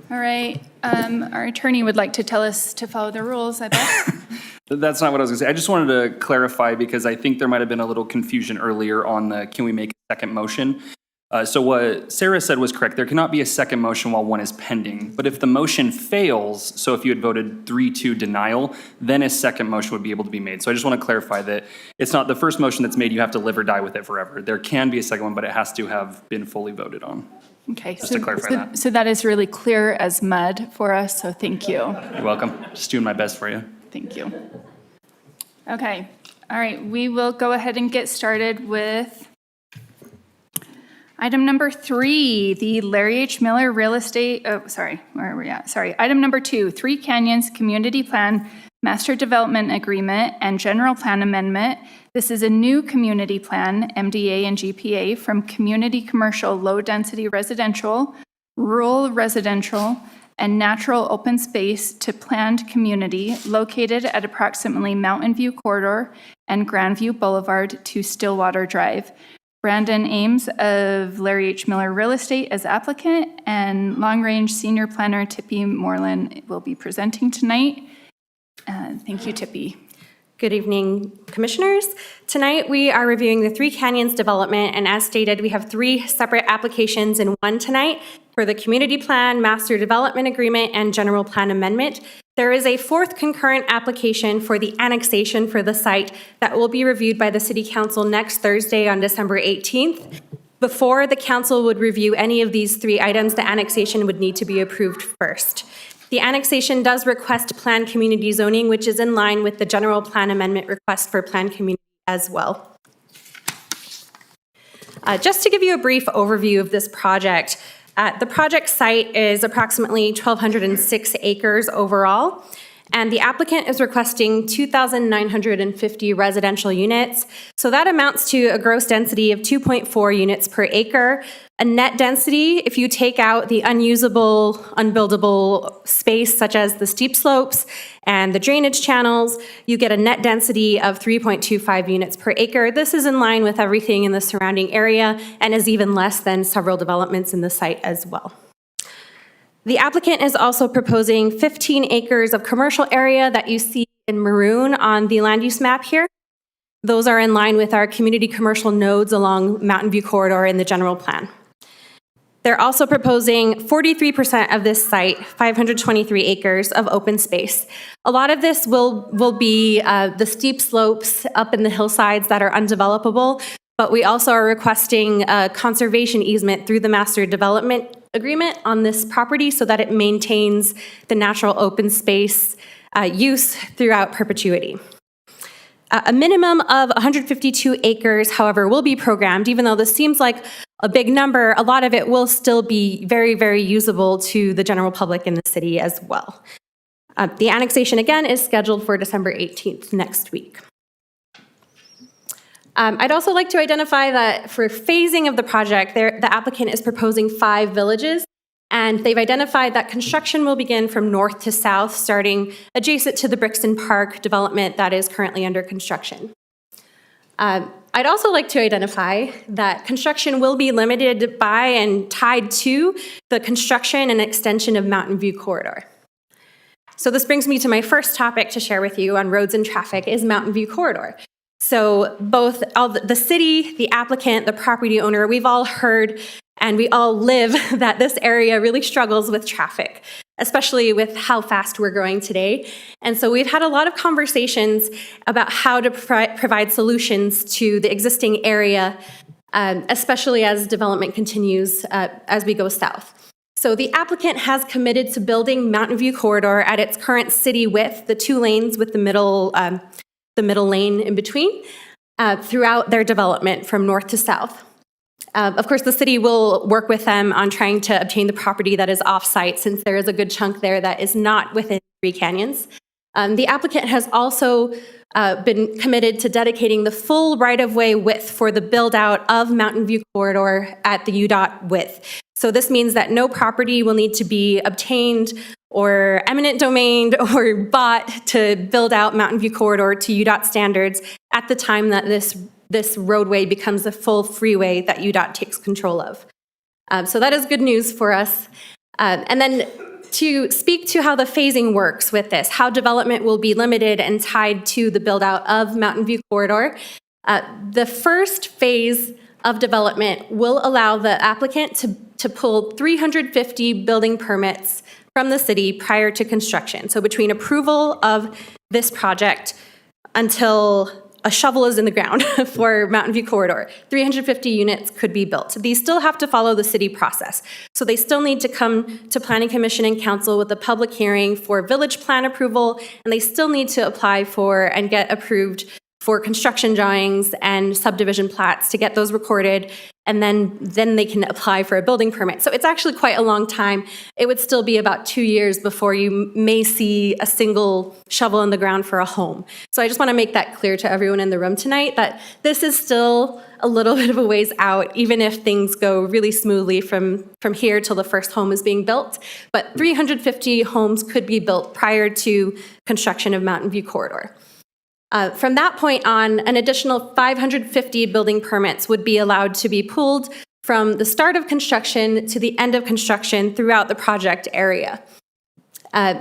S1: All right, our attorney would like to tell us to follow the rules, I bet.
S15: That's not what I was going to say. I just wanted to clarify because I think there might have been a little confusion earlier on the can we make a second motion. So what Sarah said was correct. There cannot be a second motion while one is pending. But if the motion fails, so if you had voted 3-2 denial, then a second motion would be able to be made. So I just want to clarify that it's not the first motion that's made, you have to live or die with it forever. There can be a second one, but it has to have been fully voted on.
S1: Okay,
S15: Just to clarify that.
S1: So that is really clear as mud for us, so thank you.
S15: You're welcome. Just doing my best for you.
S1: Thank you. Okay, all right, we will go ahead and get started with item number 3, the Larry H. Miller Real Estate, where are we at? Sorry, item number 2, Three Canyons Community Plan Master Development Agreement and General Plan Amendment. This is a new community plan, MDA and GPA, from community commercial low-density residential, rural residential, and natural open space to planned community located at approximately Mountain View Corridor and Grandview Boulevard to Stillwater Drive. Brandon Ames of Larry H. Miller Real Estate as applicant, and long-range senior planner Tippy Moreland will be presenting tonight. Thank you, Tippy.
S16: Good evening, Commissioners. Tonight, we are reviewing the Three Canyons development, and as stated, we have 3 separate applications in one tonight for the Community Plan, Master Development Agreement, and General Plan Amendment. There is a 4th concurrent application for the annexation for the site that will be reviewed by the City Council next Thursday on December 18th. Before the Council would review any of these 3 items, the annexation would need to be approved first. The annexation does request planned community zoning, which is in line with the General Plan Amendment request for planned community as well. Just to give you a brief overview of this project, the project site is approximately 1,206 acres overall, and the applicant is requesting 2,950 residential units. So that amounts to a gross density of 2.4 units per acre. A net density, if you take out the unusable, unbuildable space such as the steep slopes and the drainage channels, you get a net density of 3.25 units per acre. This is in line with everything in the surrounding area and is even less than several developments in the site as well. The applicant is also proposing 15 acres of commercial area that you see in maroon on the land use map here. Those are in line with our community commercial nodes along Mountain View Corridor in the general plan. They're also proposing 43% of this site, 523 acres of open space. A lot of this will be the steep slopes up in the hillsides that are undevelopable, but we also are requesting a conservation easement through the master development agreement on this property so that it maintains the natural open space use throughout perpetuity. A minimum of 152 acres, however, will be programmed. Even though this seems like a big number, a lot of it will still be very, very usable to the general public in the city as well. The annexation, again, is scheduled for December 18th, next week. I'd also like to identify that for phasing of the project, the applicant is proposing 5 villages, and they've identified that construction will begin from north to south, starting adjacent to the Brixton Park development that is currently under construction. I'd also like to identify that construction will be limited by and tied to the construction and extension of Mountain View Corridor. So this brings me to my first topic to share with you on roads and traffic is Mountain View Corridor. So both the city, the applicant, the property owner, we've all heard and we all live that this area really struggles with traffic, especially with how fast we're growing today. And so we've had a lot of conversations about how to provide solutions to the existing area, especially as development continues as we go south. So the applicant has committed to building Mountain View Corridor at its current city width, the 2 lanes with the middle lane in between, throughout their development from north to south. Of course, the city will work with them on trying to obtain the property that is off-site, since there is a good chunk there that is not within Three Canyons. The applicant has also been committed to dedicating the full right-of-way width for the build-out of Mountain View Corridor at the UDOT width. So this means that no property will need to be obtained or eminent domained or bought to build out Mountain View Corridor to UDOT standards at the time that this roadway becomes a full freeway that UDOT takes control of. So that is good news for us. And then to speak to how the phasing works with this, how development will be limited and tied to the build out of Mountain View Corridor. The first phase of development will allow the applicant to pull 350 building permits from the city prior to construction. So between approval of this project until a shovel is in the ground for Mountain View Corridor, 350 units could be built. These still have to follow the city process. So they still need to come to Planning Commission and Council with a public hearing for village plan approval, and they still need to apply for and get approved for construction drawings and subdivision plats to get those recorded, and then they can apply for a building permit. So it's actually quite a long time. It would still be about 2 years before you may see a single shovel in the ground for a home. So I just want to make that clear to everyone in the room tonight that this is still a little bit of a ways out, even if things go really smoothly from here till the first home is being built. But 350 homes could be built prior to construction of Mountain View Corridor. From that point on, an additional 550 building permits would be allowed to be pulled from the start of construction to the end of construction throughout the project area.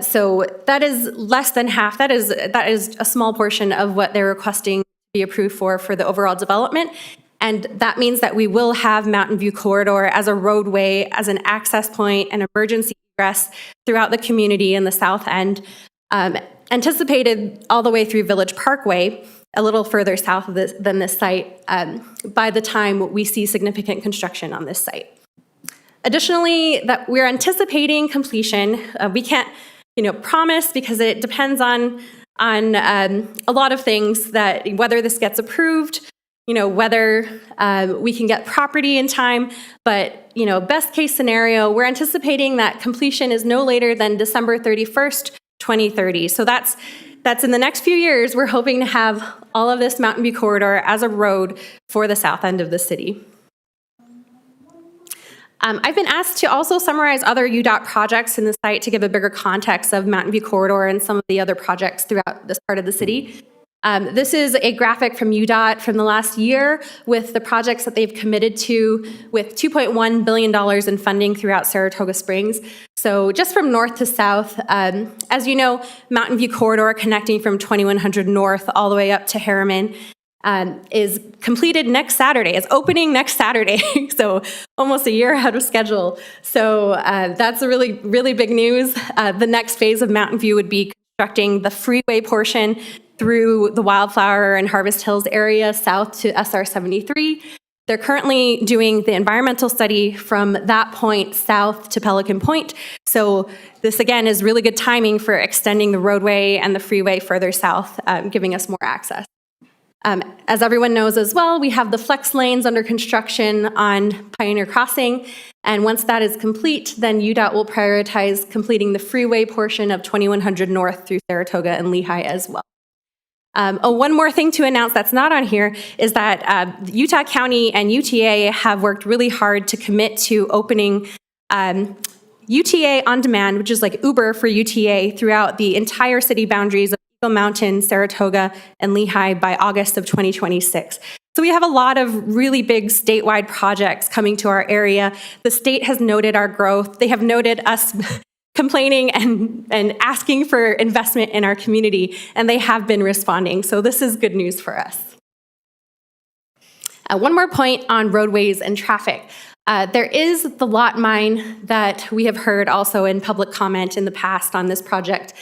S16: So that is less than half. That is a small portion of what they're requesting to be approved for the overall development. And that means that we will have Mountain View Corridor as a roadway, as an access point, and emergency egress throughout the community in the south end. Anticipated all the way through Village Parkway, a little further south of than this site, by the time we see significant construction on this site. Additionally, that we're anticipating completion. We can't, promise because it depends on a lot of things, that whether this gets approved, whether we can get property in time. But, best case scenario, we're anticipating that completion is no later than December 31st, 2030. So that's in the next few years. We're hoping to have all of this Mountain View Corridor as a road for the south end of the city. I've been asked to also summarize other UDOT projects in the site to give a bigger context of Mountain View Corridor and some of the other projects throughout this part of the city. This is a graphic from UDOT from the last year with the projects that they've committed to, with $2.1 billion in funding throughout Saratoga Springs. So just from north to south, as you know, Mountain View Corridor connecting from 2100 North all the way up to Harriman is completed next Saturday. It's opening next Saturday, so almost a year ahead of schedule. So that's a really, really big news. The next phase of Mountain View would be constructing the freeway portion through the Wildflower and Harvest Hills area south to SR 73. They're currently doing the environmental study from that point south to Pelican Point. So this, again, is really good timing for extending the roadway and the freeway further south, giving us more access. As everyone knows as well, we have the flex lanes under construction on Pioneer Crossing. And once that is complete, then UDOT will prioritize completing the freeway portion of 2100 North through Saratoga and Lehigh as well. One more thing to announce that's not on here is that Utah County and UTA have worked really hard to commit to opening UTA On Demand, which is like Uber for UTA, throughout the entire city boundaries of Eagle Mountain, Saratoga, and Lehigh by August of 2026. So we have a lot of really big statewide projects coming to our area. The state has noted our growth. They have noted us complaining and asking for investment in our community, and they have been responding. So this is good news for us. One more point on roadways and traffic. There is the lot mine that we have heard also in public comment in the past on this project,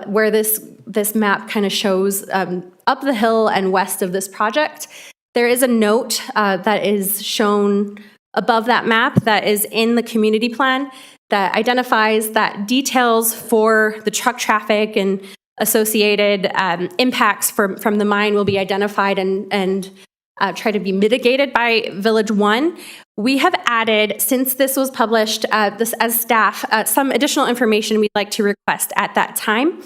S16: where this map kind of shows up the hill and west of this project. There is a note that is shown above that map that is in the community plan that identifies that details for the truck traffic and associated impacts from the mine will be identified and try to be mitigated by Village One. We have added, since this was published, this as staff, some additional information we'd like to request at that time.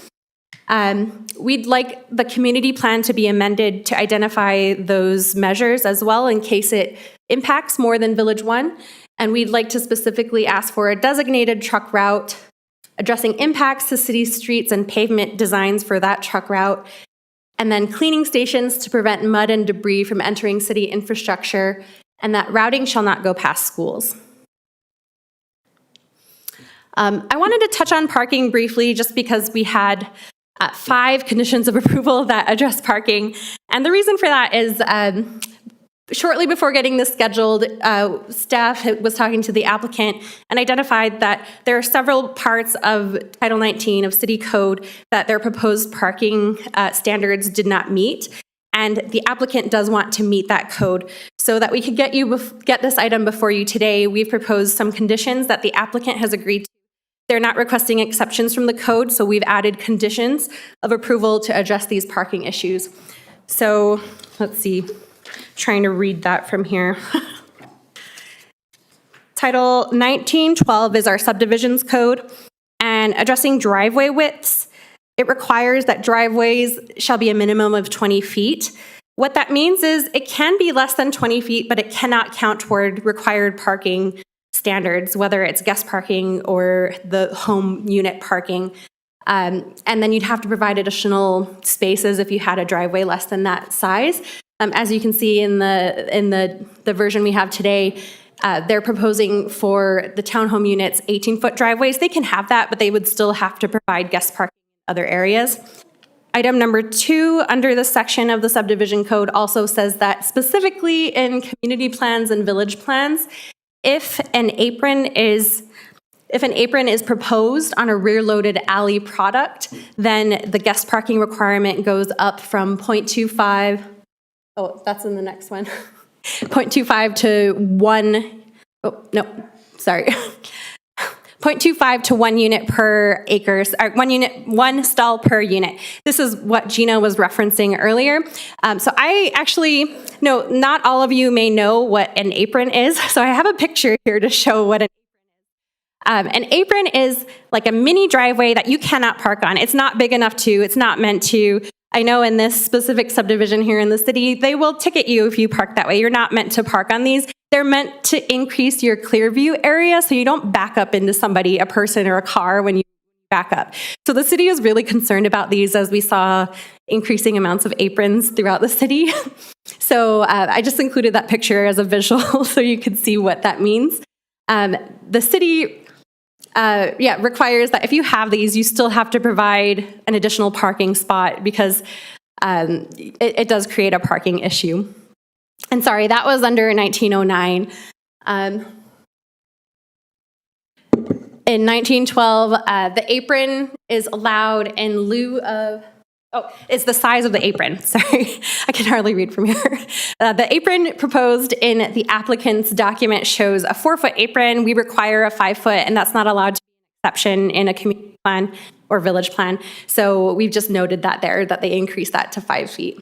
S16: We'd like the community plan to be amended to identify those measures as well in case it impacts more than Village One. And we'd like to specifically ask for a designated truck route, addressing impacts to city streets and pavement designs for that truck route, and then cleaning stations to prevent mud and debris from entering city infrastructure, and that routing shall not go past schools. I wanted to touch on parking briefly just because we had 5 conditions of approval that address parking. And the reason for that is shortly before getting this scheduled, staff was talking to the applicant and identified that there are several parts of Title 19 of City Code that their proposed parking standards did not meet. And the applicant does want to meet that code. So that we could get this item before you today, we've proposed some conditions that the applicant has agreed to. They're not requesting exceptions from the code, so we've added conditions of approval to address these parking issues. So let's see, trying to read that from here. Title 1912 is our subdivisions code, and addressing driveway widths, it requires that driveways shall be a minimum of 20 feet. What that means is it can be less than 20 feet, but it cannot count toward required parking standards, whether it's guest parking or the home unit parking. And then you'd have to provide additional spaces if you had a driveway less than that size. As you can see in the version we have today, they're proposing for the townhome units 18-foot driveways. They can have that, but they would still have to provide guest parking in other areas. Item number 2 under this section of the subdivision code also says that specifically in community plans and village plans, if an apron is proposed on a rear-loaded alley product, then the guest parking requirement goes up from 0.25, oh, that's in the next one, 0.25 to 1, oh, no, sorry. 0.25 to 1 unit per acres, or 1 stall per unit. This is what Gina was referencing earlier. So I actually, no, not all of you may know what an apron is. So I have a picture here to show what an apron is like a mini driveway that you cannot park on. It's not big enough to, it's not meant to. I know in this specific subdivision here in the city, they will ticket you if you park that way. You're not meant to park on these. They're meant to increase your clear view area so you don't back up into somebody, a person or a car when you back up. So the city is really concerned about these as we saw increasing amounts of aprons throughout the city. So I just included that picture as a visual so you could see what that means. The city requires that if you have these, you still have to provide an additional parking spot because it does create a parking issue. And sorry, that was under 1909. In 1912, the apron is allowed in lieu of, it's the size of the apron. Sorry, I can hardly read from here. The apron proposed in the applicant's document shows a 4-foot apron. We require a 5-foot, and that's not allowed to be an exception in a community plan or village plan. So we've just noted that there, that they increased that to 5 feet.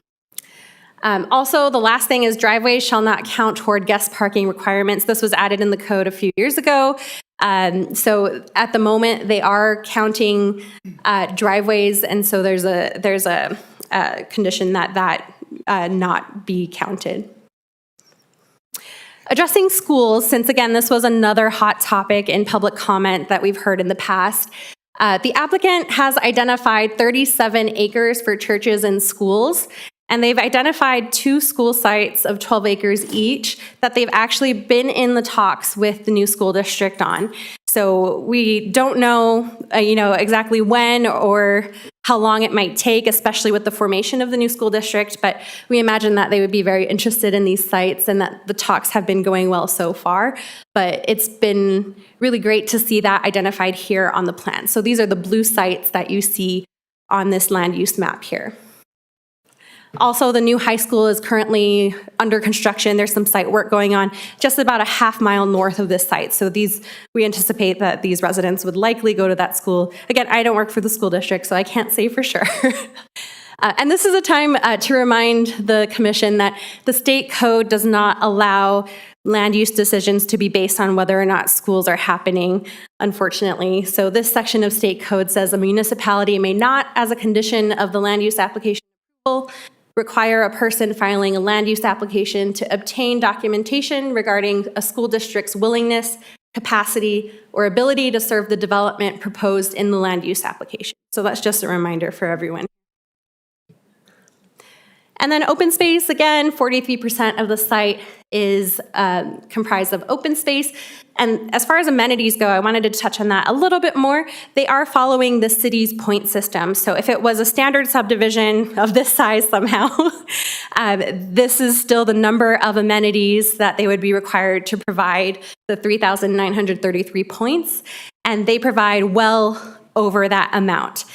S16: Also, the last thing is driveways shall not count toward guest parking requirements. This was added in the code a few years ago. So at the moment, they are counting driveways, and so there's a condition that not be counted. Addressing schools, since again, this was another hot topic in public comment that we've heard in the past. The applicant has identified 37 acres for churches and schools. And they've identified 2 school sites of 12 acres each that they've actually been in the talks with the new school district on. So we don't know, exactly when or how long it might take, especially with the formation of the new school district, but we imagine that they would be very interested in these sites and that the talks have been going well so far. But it's been really great to see that identified here on the plan. So these are the blue sites that you see on this land use map here. Also, the new high school is currently under construction. There's some site work going on just about a half-mile north of this site. So we anticipate that these residents would likely go to that school. Again, I don't work for the school district, so I can't say for sure. And this is a time to remind the commission that the state code does not allow land use decisions to be based on whether or not schools are happening, unfortunately. So this section of state code says a municipality may not, as a condition of the land use application, require a person filing a land use application to obtain documentation regarding a school district's willingness, capacity, or ability to serve the development proposed in the land use application. So that's just a reminder for everyone. And then open space, again, 43% of the site is comprised of open space. And as far as amenities go, I wanted to touch on that a little bit more. They are following the city's point system. So if it was a standard subdivision of this size somehow, this is still the number of amenities that they would be required to provide, the 3,933 points, and they provide well over that amount.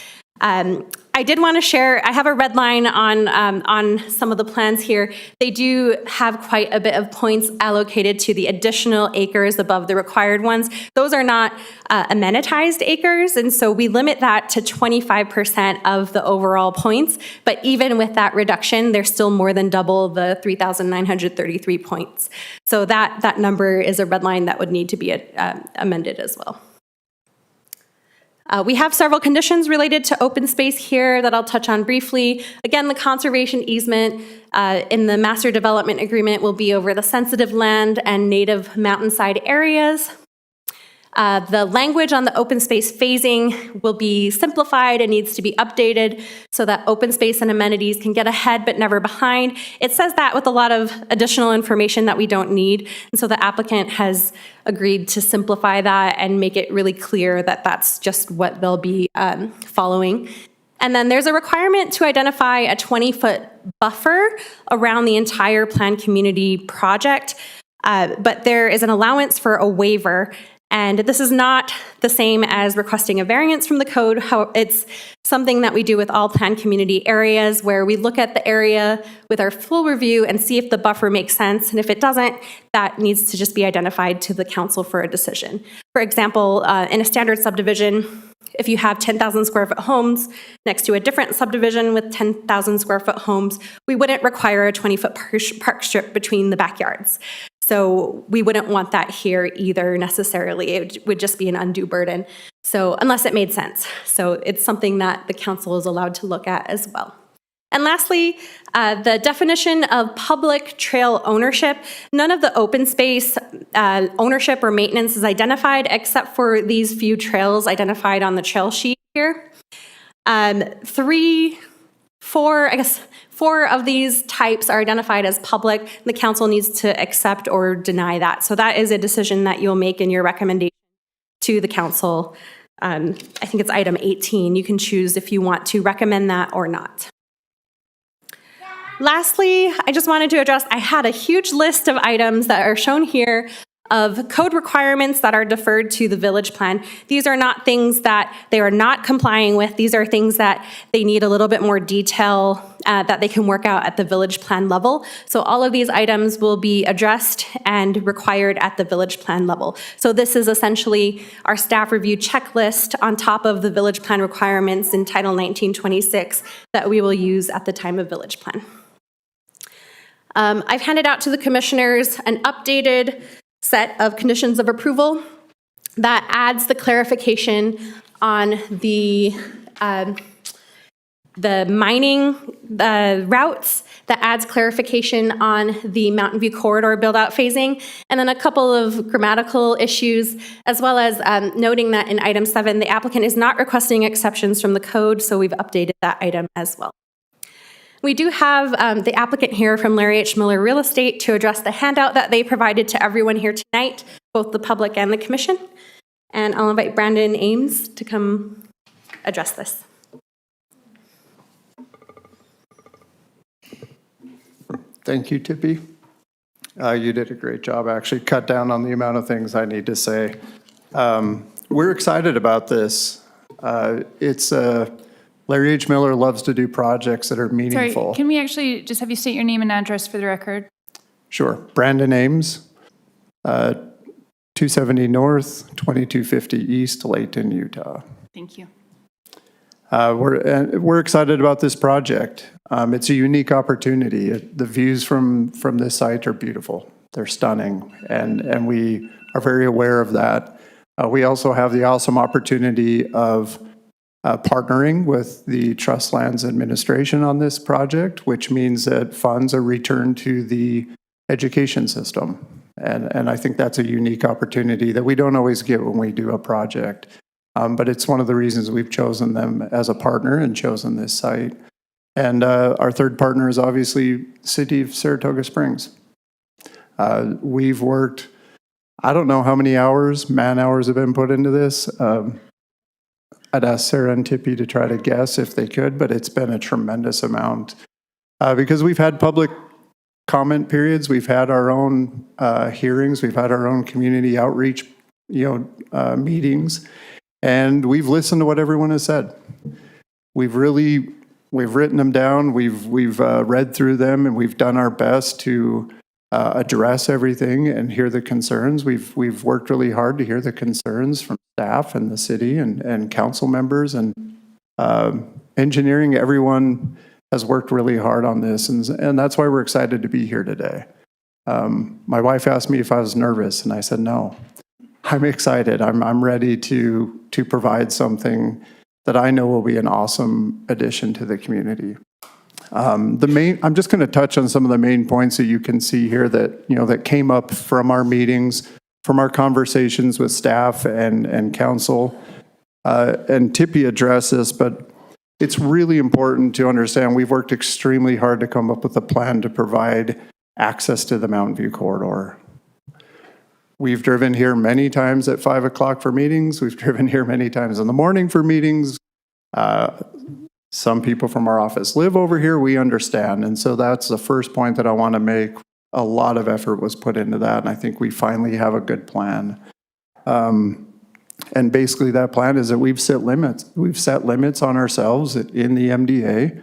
S16: I did want to share, I have a red line on some of the plans here. They do have quite a bit of points allocated to the additional acres above the required ones. Those are not amenitized acres, and so we limit that to 25% of the overall points. But even with that reduction, they're still more than double the 3,933 points. So that number is a red line that would need to be amended as well. We have several conditions related to open space here that I'll touch on briefly. Again, the conservation easement in the master development agreement will be over the sensitive land and native mountainside areas. The language on the open space phasing will be simplified and needs to be updated so that open space and amenities can get ahead but never behind. It says that with a lot of additional information that we don't need. And so the applicant has agreed to simplify that and make it really clear that that's just what they'll be following. And then there's a requirement to identify a 20-foot buffer around the entire planned community project, but there is an allowance for a waiver. And this is not the same as requesting a variance from the code. It's something that we do with all planned community areas where we look at the area with our full review and see if the buffer makes sense. And if it doesn't, that needs to just be identified to the council for a decision. For example, in a standard subdivision, if you have 10,000 square foot homes next to a different subdivision with 10,000 square foot homes, we wouldn't require a 20-foot park strip between the backyards. So we wouldn't want that here either necessarily. It would just be an undue burden. So unless it made sense. So it's something that the council is allowed to look at as well. And lastly, the definition of public trail ownership. None of the open space ownership or maintenance is identified except for these few trails identified on the trail sheet here. Four of these types are identified as public. The council needs to accept or deny that. So that is a decision that you'll make in your recommendation to the council. I think it's item 18. You can choose if you want to recommend that or not. Lastly, I just wanted to address, I had a huge list of items that are shown here of code requirements that are deferred to the village plan. These are not things that they are not complying with. These are things that they need a little bit more detail that they can work out at the village plan level. So all of these items will be addressed and required at the village plan level. So this is essentially our staff review checklist on top of the village plan requirements in Title 1926 that we will use at the time of village plan. I've handed out to the commissioners an updated set of conditions of approval that adds the clarification on the mining routes, that adds clarification on the Mountain View Corridor build-out phasing, and then a couple of grammatical issues, as well as noting that in item 7, the applicant is not requesting exceptions from the code, so we've updated that item as well. We do have the applicant here from Larry H. Miller Real Estate to address the handout that they provided to everyone here tonight, both the public and the commission. And I'll invite Brandon Ames to come address this.
S4: Thank you, Tippy. You did a great job, actually cut down on the amount of things I need to say. We're excited about this. Larry H. Miller loves to do projects that are meaningful.
S1: Sorry, can we actually just have you state your name and address for the record?
S4: Sure. Brandon Ames, 270 North, 2250 East, Layton, Utah.
S1: Thank you.
S4: We're excited about this project. It's a unique opportunity. The views from this site are beautiful. They're stunning, and we are very aware of that. We also have the awesome opportunity of partnering with the Trust Lands Administration on this project, which means that funds are returned to the education system. And I think that's a unique opportunity that we don't always get when we do a project. But it's one of the reasons we've chosen them as a partner and chosen this site. And our third partner is obviously City of Saratoga Springs. We've worked, I don't know how many hours, man hours have been put into this. I'd ask Sarah and Tippy to try to guess if they could, but it's been a tremendous amount. Because we've had public comment periods, we've had our own hearings, we've had our own community outreach, meetings, and we've listened to what everyone has said. We've written them down, we've read through them, and we've done our best to address everything and hear the concerns. We've worked really hard to hear the concerns from staff and the city and council members and engineering. Everyone has worked really hard on this, and that's why we're excited to be here today. My wife asked me if I was nervous, and I said no. I'm excited. I'm ready to provide something that I know will be an awesome addition to the community. I'm just going to touch on some of the main points that you can see here that came up from our meetings, from our conversations with staff and council. And Tippy addressed this, but it's really important to understand we've worked extremely hard to come up with a plan to provide access to the Mountain View corridor. We've driven here many times at 5 o'clock for meetings. We've driven here many times in the morning for meetings. Some people from our office live over here, we understand. And so that's the first point that I want to make. A lot of effort was put into that, and I think we finally have a good plan. And basically that plan is that we've set limits. We've set limits on ourselves in the MDA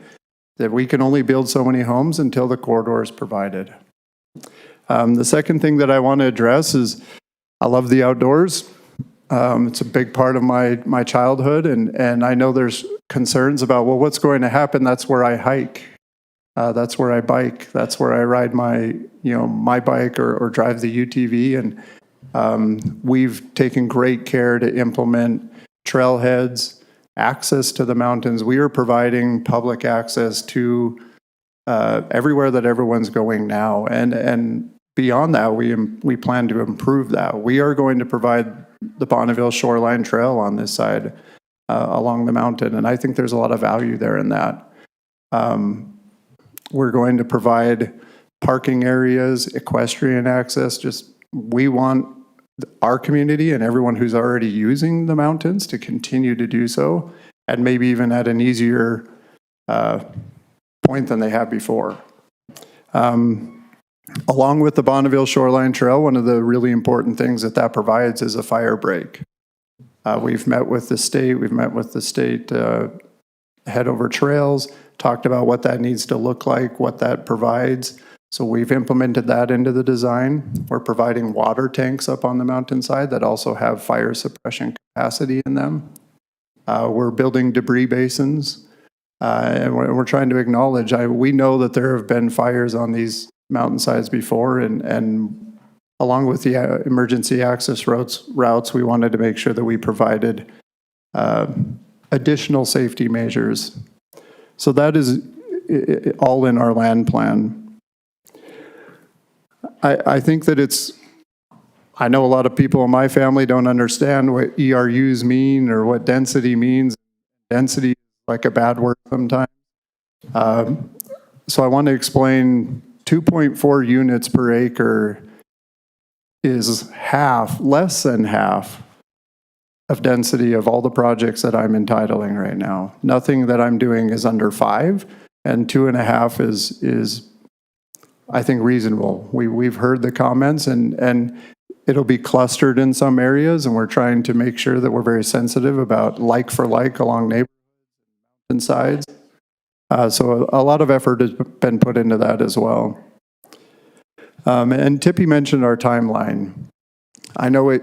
S4: that we can only build so many homes until the corridor is provided. The second thing that I want to address is I love the outdoors. It's a big part of my childhood, and I know there's concerns about, well, what's going to happen? That's where I hike. That's where I bike. That's where I ride my bike or drive the UTV. And we've taken great care to implement trailheads, access to the mountains. We are providing public access to everywhere that everyone's going now. And beyond that, we plan to improve that. We are going to provide the Bonneville Shoreline Trail on this side along the mountain, and I think there's a lot of value there in that. We're going to provide parking areas, equestrian access. We want our community and everyone who's already using the mountains to continue to do so, and maybe even at an easier point than they have before. Along with the Bonneville Shoreline Trail, one of the really important things that provides is a fire break. We've met with the state head over trails, talked about what that needs to look like, what that provides. So we've implemented that into the design. We're providing water tanks up on the mountainside that also have fire suppression capacity in them. We're building debris basins, and we're trying to acknowledge, we know that there have been fires on these mountainsides before, and along with the emergency access routes, we wanted to make sure that we provided additional safety measures. So that is all in our land plan. I think that I know a lot of people in my family don't understand what ERUs mean or what density means. Density is like a bad word sometimes. So I want to explain 2.4 units per acre is less than half of density of all the projects that I'm entitling right now. Nothing that I'm doing is under 5, and 2.5 is I think reasonable. We've heard the comments, and it'll be clustered in some areas, and we're trying to make sure that we're very sensitive about like for like along neighborhoods and sides. So a lot of effort has been put into that as well. And Tippy mentioned our timeline. I know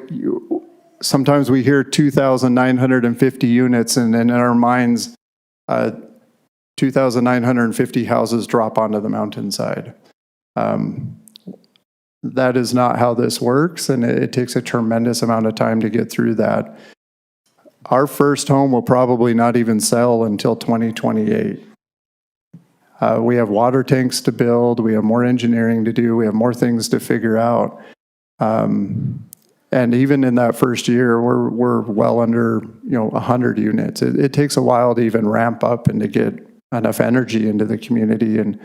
S4: sometimes we hear 2,950 units, and in our minds, 2,950 houses drop onto the mountainside. That is not how this works, and it takes a tremendous amount of time to get through that. our first home will probably not even sell until 2028. We have water tanks to build, we have more engineering to do, we have more things to figure out. And even in that first year, we're well under 100 units. It takes a while to even ramp up and to get enough energy into the community. And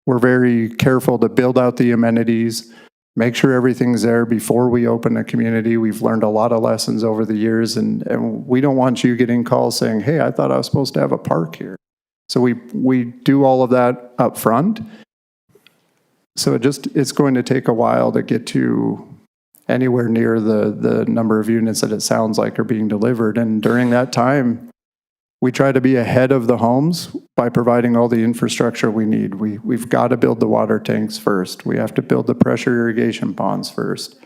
S4: we're very careful to build out the amenities, make sure everything's there before we open a community. We've learned a lot of lessons over the years, and we don't want you getting calls saying, hey, I thought I was supposed to have a park here. So we do all of that up front. So it's going to take a while to get to anywhere near the number of units that it sounds like are being delivered. And during that time, we try to be ahead of the homes by providing all the infrastructure we need. We've got to build the water tanks first. We have to build the pressure irrigation ponds first,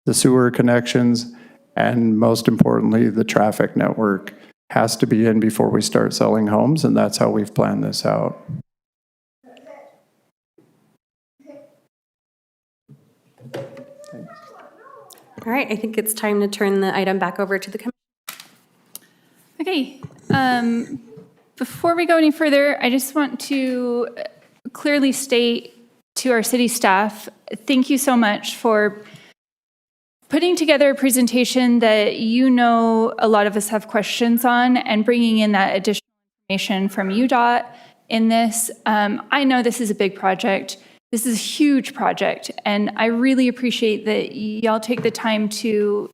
S4: the sewer connections, and most importantly, the traffic network has to be in before we start selling homes, and that's how we've planned this out.
S16: All right, I think it's time to turn the item back over to the commission.
S1: Okay, before we go any further, I just want to clearly state to our city staff, thank you so much for putting together a presentation that a lot of us have questions on and bringing in that additional information from UDOT in this. I know this is a big project. This is a huge project, and I really appreciate that y'all take the time to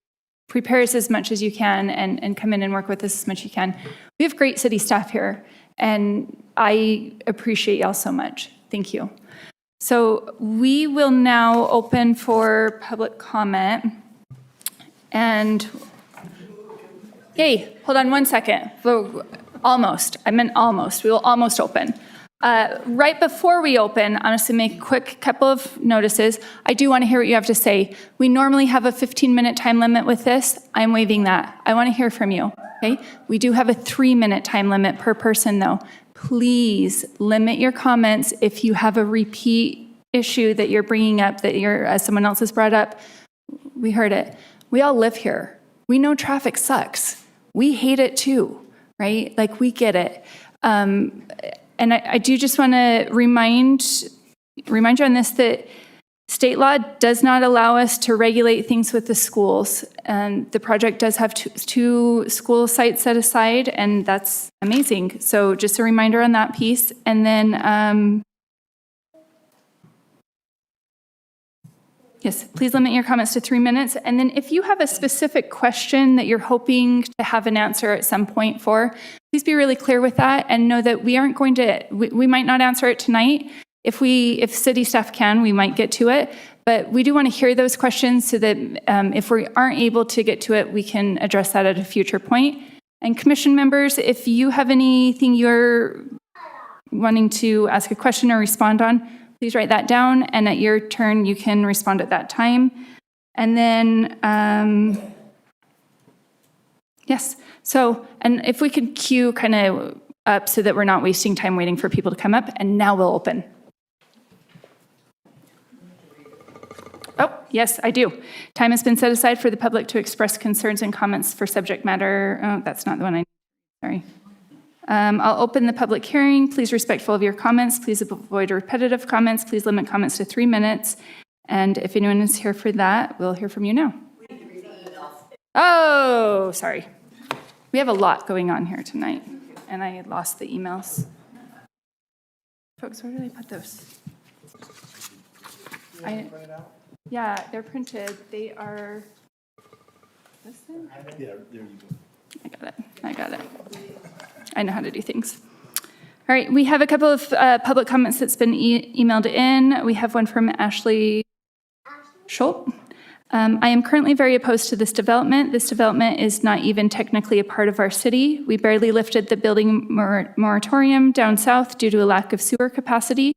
S1: prepare us as much as you can and come in and work with us as much as you can. We have great city staff here, and I appreciate y'all so much. Thank you. So we will now open for public comment. And, yay, hold on one second. Almost, I meant almost. We will almost open. Right before we open, I want to make a quick couple of notices. I do want to hear what you have to say. We normally have a 15-minute time limit with this. I'm waiving that. I want to hear from you, okay? We do have a 3-minute time limit per person, though. Please limit your comments if you have a repeat issue that you're bringing up that someone else has brought up. We heard it. We all live here. We know traffic sucks. We hate it too, right? Like, we get it. And I do just want to remind you on this that state law does not allow us to regulate things with the schools. And the project does have two school sites set aside, and that's amazing. So just a reminder on that piece. And then, yes, please limit your comments to 3 minutes. And then if you have a specific question that you're hoping to have an answer at some point for, please be really clear with that and know that we aren't going to, we might not answer it tonight. If city staff can, we might get to it. But we do want to hear those questions so that if we aren't able to get to it, we can address that at a future point. And commission members, if you have anything you're wanting to ask a question or respond on, please write that down, and at your turn, you can respond at that time. And then, yes, so, and if we could queue kind of up so that we're not wasting time waiting for people to come up, and now we'll open. Oh, yes, I do. Time has been set aside for the public to express concerns and comments for subject matter. Oh, that's not the one I need. Sorry. I'll open the public hearing. Please be respectful of your comments. Please avoid repetitive comments. Please limit comments to 3 minutes. And if anyone is here for that, we'll hear from you now. Oh, sorry. We have a lot going on here tonight, and I lost the emails. Folks, where did I put those? Yeah, they're printed. They are, this thing?
S9: Yeah, there you go.
S1: I got it. I know how to do things. All right, we have a couple of public comments that's been emailed in. We have one from Ashley Schultz. I am currently very opposed to this development. This development is not even technically a part of our city. We barely lifted the building moratorium down south due to a lack of sewer capacity,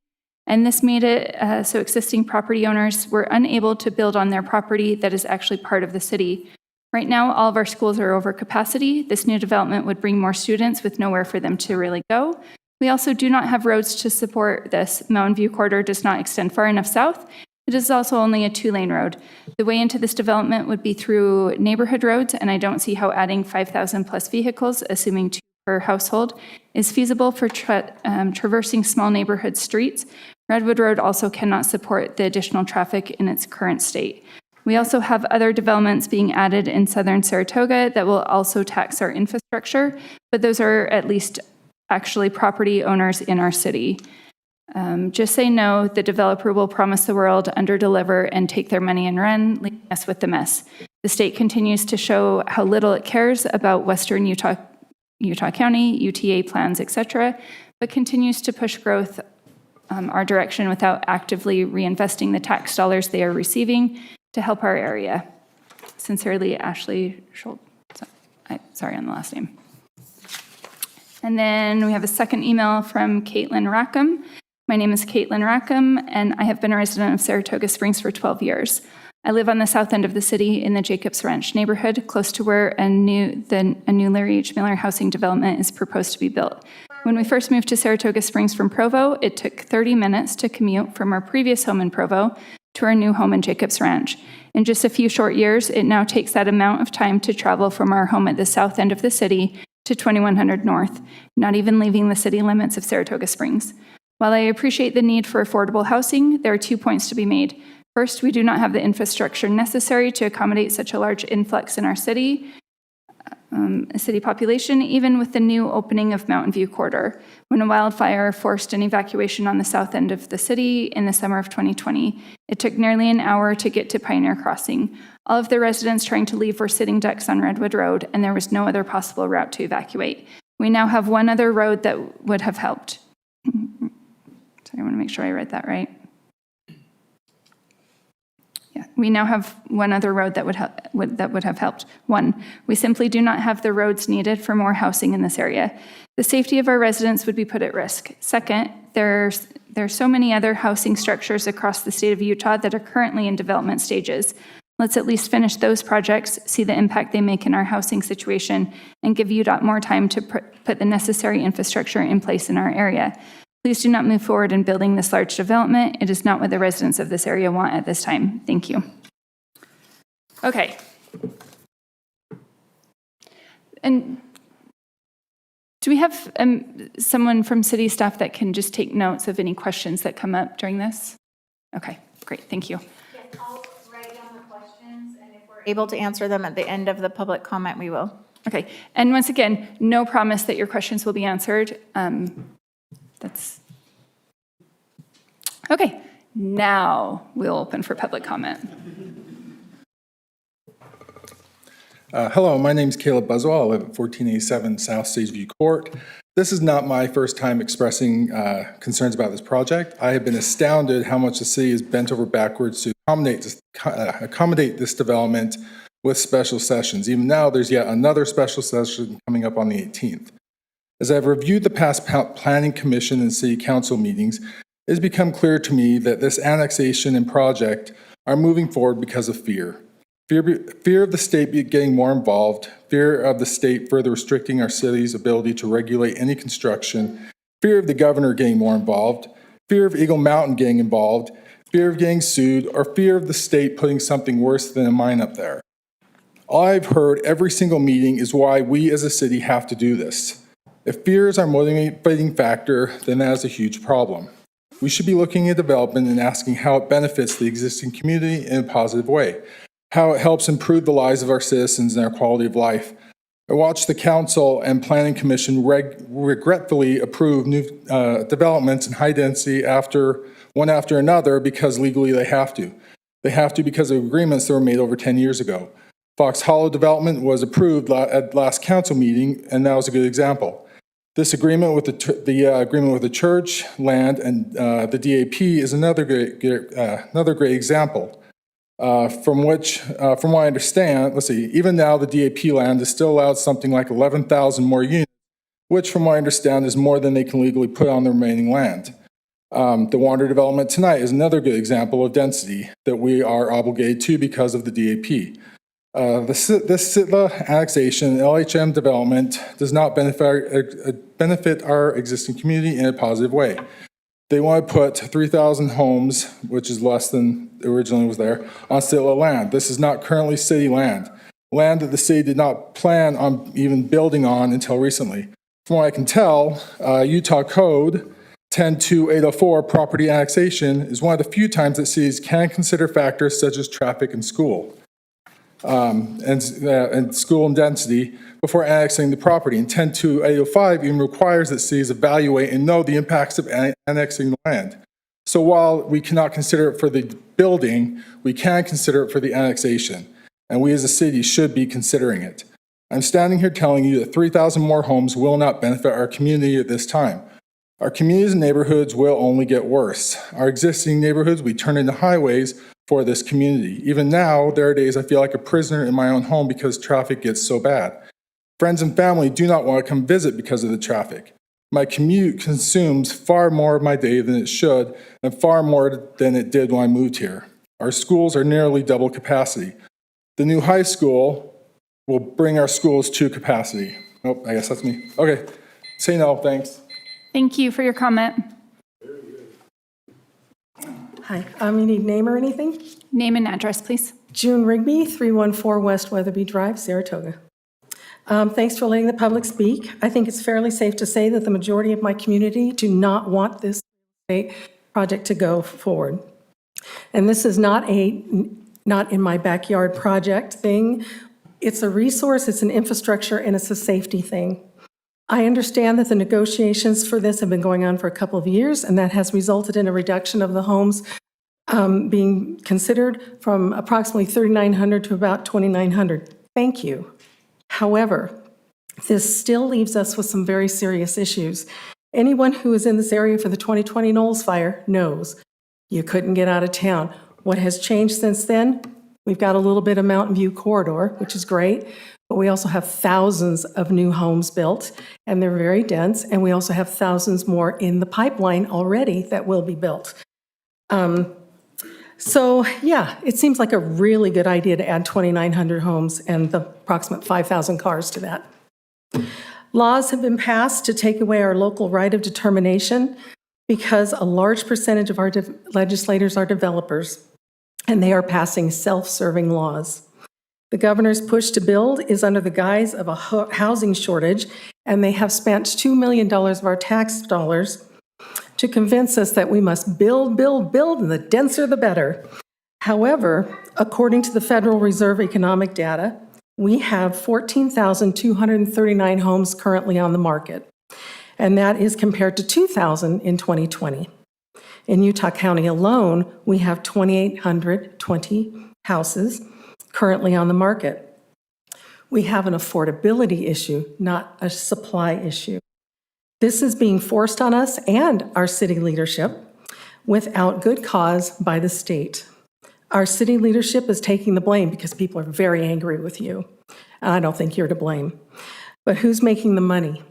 S1: and this made it so existing property owners were unable to build on their property that is actually part of the city. Right now, all of our schools are over capacity. This new development would bring more students with nowhere for them to really go. We also do not have roads to support this. Mountain View Corridor does not extend far enough south. It is also only a 2-lane road. The way into this development would be through neighborhood roads, and I don't see how adding 5,000 plus vehicles, assuming 2 per household, is feasible for traversing small neighborhood streets. Redwood Road also cannot support the additional traffic in its current state. We also have other developments being added in southern Saratoga that will also tax our infrastructure, but those are at least actually property owners in our city. Just say no, the developer will promise the world, underdeliver, and take their money and run, leaving us with the mess. The state continues to show how little it cares about Western Utah County, UTA plans, etc., but continues to push growth our direction without actively reinvesting the tax dollars they are receiving to help our area. Sincerely, Ashley Schultz. Sorry on the last name. And then we have a second email from Caitlin Rackham. My name is Caitlin Rackham, and I have been a resident of Saratoga Springs for 12 years. I live on the south end of the city in the Jacobs Ranch neighborhood, close to where a new Larry H. Miller housing development is proposed to be built. When we first moved to Saratoga Springs from Provo, it took 30 minutes to commute from our previous home in Provo to our new home in Jacobs Ranch. In just a few short years, it now takes that amount of time to travel from our home at the south end of the city to 2100 North, not even leaving the city limits of Saratoga Springs. While I appreciate the need for affordable housing, there are 2 points to be made. First, we do not have the infrastructure necessary to accommodate such a large influx in our city population, even with the new opening of Mountain View Corridor. When a wildfire forced an evacuation on the south end of the city in the summer of 2020, it took nearly an hour to get to Pioneer Crossing. All of the residents trying to leave were sitting ducks on Redwood Road, and there was no other possible route to evacuate. We now have one other road that would have helped. Sorry, I want to make sure I read that right. Yeah, we now have one other road that would have helped. 1, we simply do not have the roads needed for more housing in this area. The safety of our residents would be put at risk. Second, there are so many other housing structures across the state of Utah that are currently in development stages. Let's at least finish those projects, see the impact they make in our housing situation, and give UDOT more time to put the necessary infrastructure in place in our area. Please do not move forward in building this large development. It is not what the residents of this area want at this time. Thank you. Okay. And do we have someone from city staff that can just take notes of any questions that come up during this? Okay, great, thank you.
S2: Yes, I'll write down the questions, and if we're able to answer them at the end of the public comment, we will.
S1: Okay, and once again, no promise that your questions will be answered. That's okay. Now we'll open for public comment.
S17: Hello, my name is Caleb Buswell. I live at 1487 South Stageview Court. This is not my first time expressing concerns about this project. I have been astounded how much the city has bent over backwards to accommodate this development with special sessions. Even now, there's yet another special session coming up on the 18th. As I've reviewed the past Planning Commission and City Council meetings, it has become clear to me that this annexation and project are moving forward because of fear. Fear of the state getting more involved, fear of the state further restricting our city's ability to regulate any construction, fear of the governor getting more involved, fear of Eagle Mountain getting involved, fear of getting sued, or fear of the state putting something worse than a mine up there. All I've heard every single meeting is why we as a city have to do this. If fear is our motivating factor, then that is a huge problem. We should be looking at development and asking how it benefits the existing community in a positive way, how it helps improve the lives of our citizens and our quality of life. I watched the council and planning commission regretfully approve new developments in high density one after another because legally they have to. They have to because of agreements that were made over 10 years ago. Fox Hollow development was approved at last council meeting, and that was a good example. This agreement with the agreement with the church, land, and the DAP is another great example. From what I understand, let's see, even now the DAP land is still allowed something like 11,000 more units, which from what I understand is more than they can legally put on the remaining land. The Wander development tonight is another good example of density that we are obligated to because of the DAP. The SITLA annexation and LHM development does not benefit our existing community in a positive way. They want to put 3,000 homes, which is less than originally was there, on state land. This is not currently city land, land that the city did not plan on even building on until recently. From what I can tell, Utah Code 102804, property annexation, is one of the few times that cities can consider factors such as traffic and school, and school and density before annexing the property. And 10805 even requires that cities evaluate and know the impacts of annexing the land. So while we cannot consider it for the building, we can consider it for the annexation. And we as a city should be considering it. I'm standing here telling you that 3,000 more homes will not benefit our community at this time. Our communities and neighborhoods will only get worse. Our existing neighborhoods we turn into highways for this community. Even now, there are days I feel like a prisoner in my own home because traffic gets so bad. Friends and family do not want to come visit because of the traffic. My commute consumes far more of my day than it should, and far more than it did when I moved here. Our schools are nearly double capacity. The new high school will bring our schools to capacity. Oh, I guess that's me. Okay, say no, thanks.
S1: Thank you for your comment.
S18: Hi, you need name or anything?
S1: Name and address, please.
S18: June Rigby, 314 West Weatherby Drive, Saratoga. Thanks for letting the public speak. I think it's fairly safe to say that the majority of my community do not want this project to go forward. And this is not in my backyard project thing. It's a resource, it's an infrastructure, and it's a safety thing. I understand that the negotiations for this have been going on for a couple of years, and that has resulted in a reduction of the homes being considered from approximately 3,900 to about 2,900. Thank you. However, this still leaves us with some very serious issues. Anyone who is in this area for the 2020 Knowles fire knows you couldn't get out of town. What has changed since then? We've got a little bit of Mountain View corridor, which is great, but we also have thousands of new homes built, and they're very dense, and we also have thousands more in the pipeline already that will be built. So yeah, it seems like a really good idea to add 2,900 homes and the approximate 5,000 cars to that. Laws have been passed to take away our local right of determination because a large percentage of our legislators are developers, and they are passing self-serving laws. The governor's push to build is under the guise of a housing shortage, and they have spent $2 million of our tax dollars to convince us that we must build, build, build, and the denser the better. However, according to the Federal Reserve economic data, we have 14,239 homes currently on the market, and that is compared to 2,000 in 2020. In Utah County alone, we have 2,820 houses currently on the market. We have an affordability issue, not a supply issue. This is being forced on us and our city leadership without good cause by the state. Our city leadership is taking the blame because people are very angry with you. And I don't think you're to blame. But who's making the money?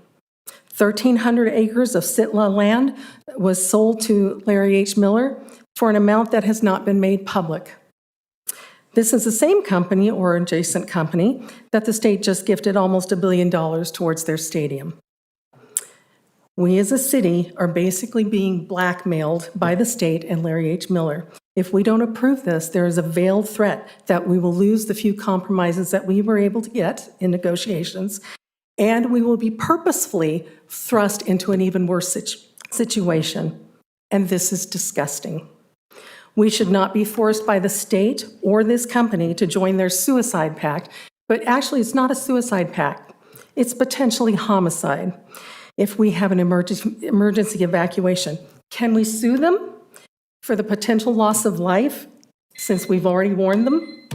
S18: 1,300 acres of Sitla land was sold to Larry H. Miller for an amount that has not been made public. This is the same company or adjacent company that the state just gifted almost $1 billion towards their stadium. We as a city are basically being blackmailed by the state and Larry H. Miller. If we don't approve this, there is a veiled threat that we will lose the few compromises that we were able to get in negotiations, and we will be purposefully thrust into an even worse situation. And this is disgusting. We should not be forced by the state or this company to join their suicide pact, but actually it's not a suicide pact. It's potentially homicide. If we have an emergency evacuation, can we sue them for the potential loss of life since we've already warned them?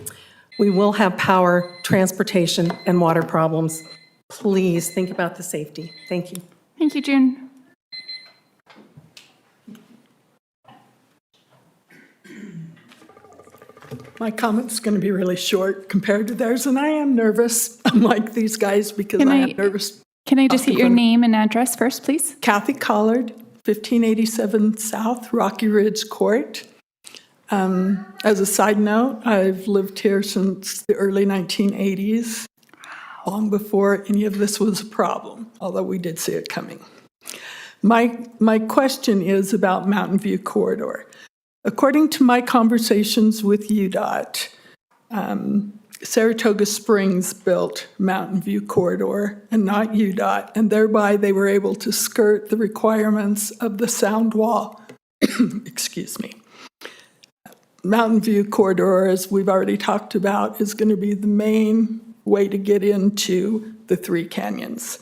S18: We will have power, transportation, and water problems. Please think about the safety. Thank you.
S1: Thank you, June.
S19: My comment's going to be really short compared to theirs, and I am nervous, unlike these guys, because I am nervous.
S1: Can I just get your name and address first, please?
S19: Kathy Collard, 1587 South Rocky Ridge Court. As a side note, I've lived here since the early 1980s, long before any of this was a problem, although we did see it coming. My question is about Mountain View Corridor. According to my conversations with UDOT, Saratoga Springs built Mountain View Corridor and not UDOT, and thereby they were able to skirt the requirements of the sound wall. Excuse me. Mountain View Corridor, as we've already talked about, is going to be the main way to get into the Three Canyons.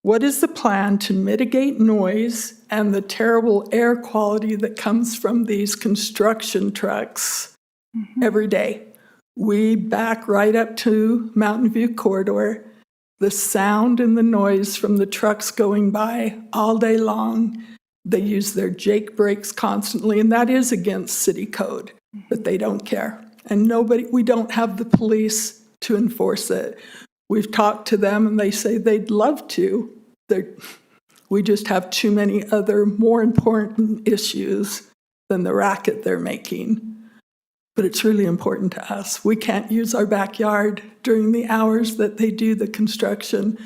S19: What is the plan to mitigate noise and the terrible air quality that comes from these construction trucks every day? We back right up to Mountain View Corridor. The sound and the noise from the trucks going by all day long. They use their Jake brakes constantly, and that is against city code, but they don't care. And we don't have the police to enforce it. We've talked to them and they say they'd love to. We just have too many other more important issues than the racket they're making. But it's really important to us. We can't use our backyard during the hours that they do the construction.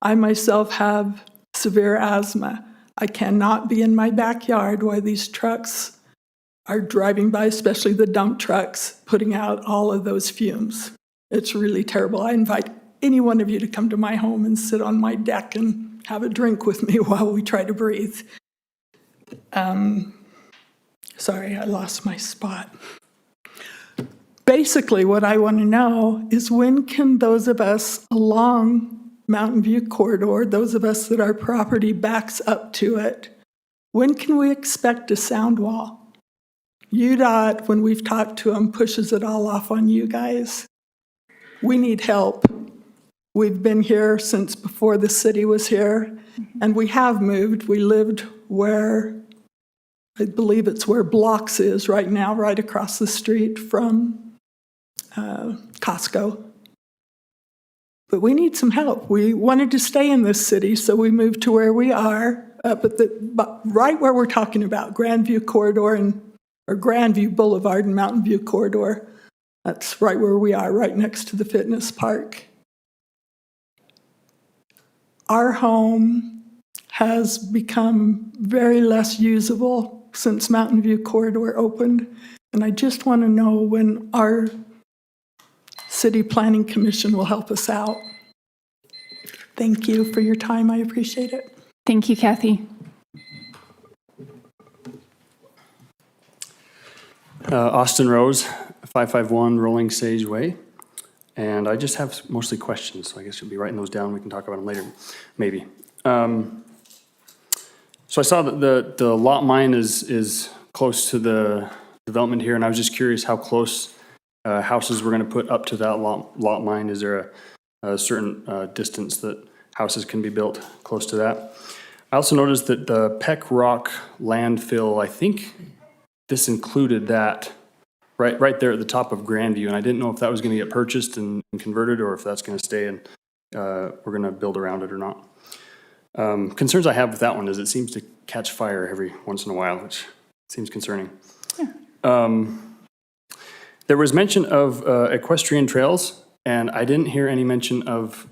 S19: I myself have severe asthma. I cannot be in my backyard while these trucks are driving by, especially the dump trucks, putting out all of those fumes. It's really terrible. I invite any one of you to come to my home and sit on my deck and have a drink with me while we try to breathe. Sorry, I lost my spot. Basically, what I want to know is when can those of us along Mountain View Corridor, those of us that our property backs up to it, when can we expect a sound wall? UDOT, when we've talked to them, pushes it all off on you guys. We need help. We've been here since before the city was here, and we have moved. We lived where, I believe it's where Blocks is right now, right across the street from Costco. But we need some help. We wanted to stay in this city, so we moved to where we are, but right where we're talking about, Grandview Corridor or Grandview Boulevard and Mountain View Corridor. That's right where we are, right next to the fitness park. Our home has become very less usable since Mountain View Corridor opened, and I just want to know when our City Planning Commission will help us out. Thank you for your time. I appreciate it.
S1: Thank you, Kathy.
S20: Austin Rose, 551 Rolling Sage Way. And I just have mostly questions, so I guess you'll be writing those down. We can talk about them later, maybe. So I saw that the lot line is close to the development here, and I was just curious how close houses we're going to put up to that lot line. Is there a certain distance that houses can be built close to that? I also noticed that the Peck Rock landfill, I think this included that right there at the top of Grandview, and I didn't know if that was going to get purchased and converted or if that's going to stay and we're going to build around it or not. Concerns I have with that one is it seems to catch fire every once in a while, which seems concerning. Yeah. There was mention of equestrian trails, and I didn't hear any mention of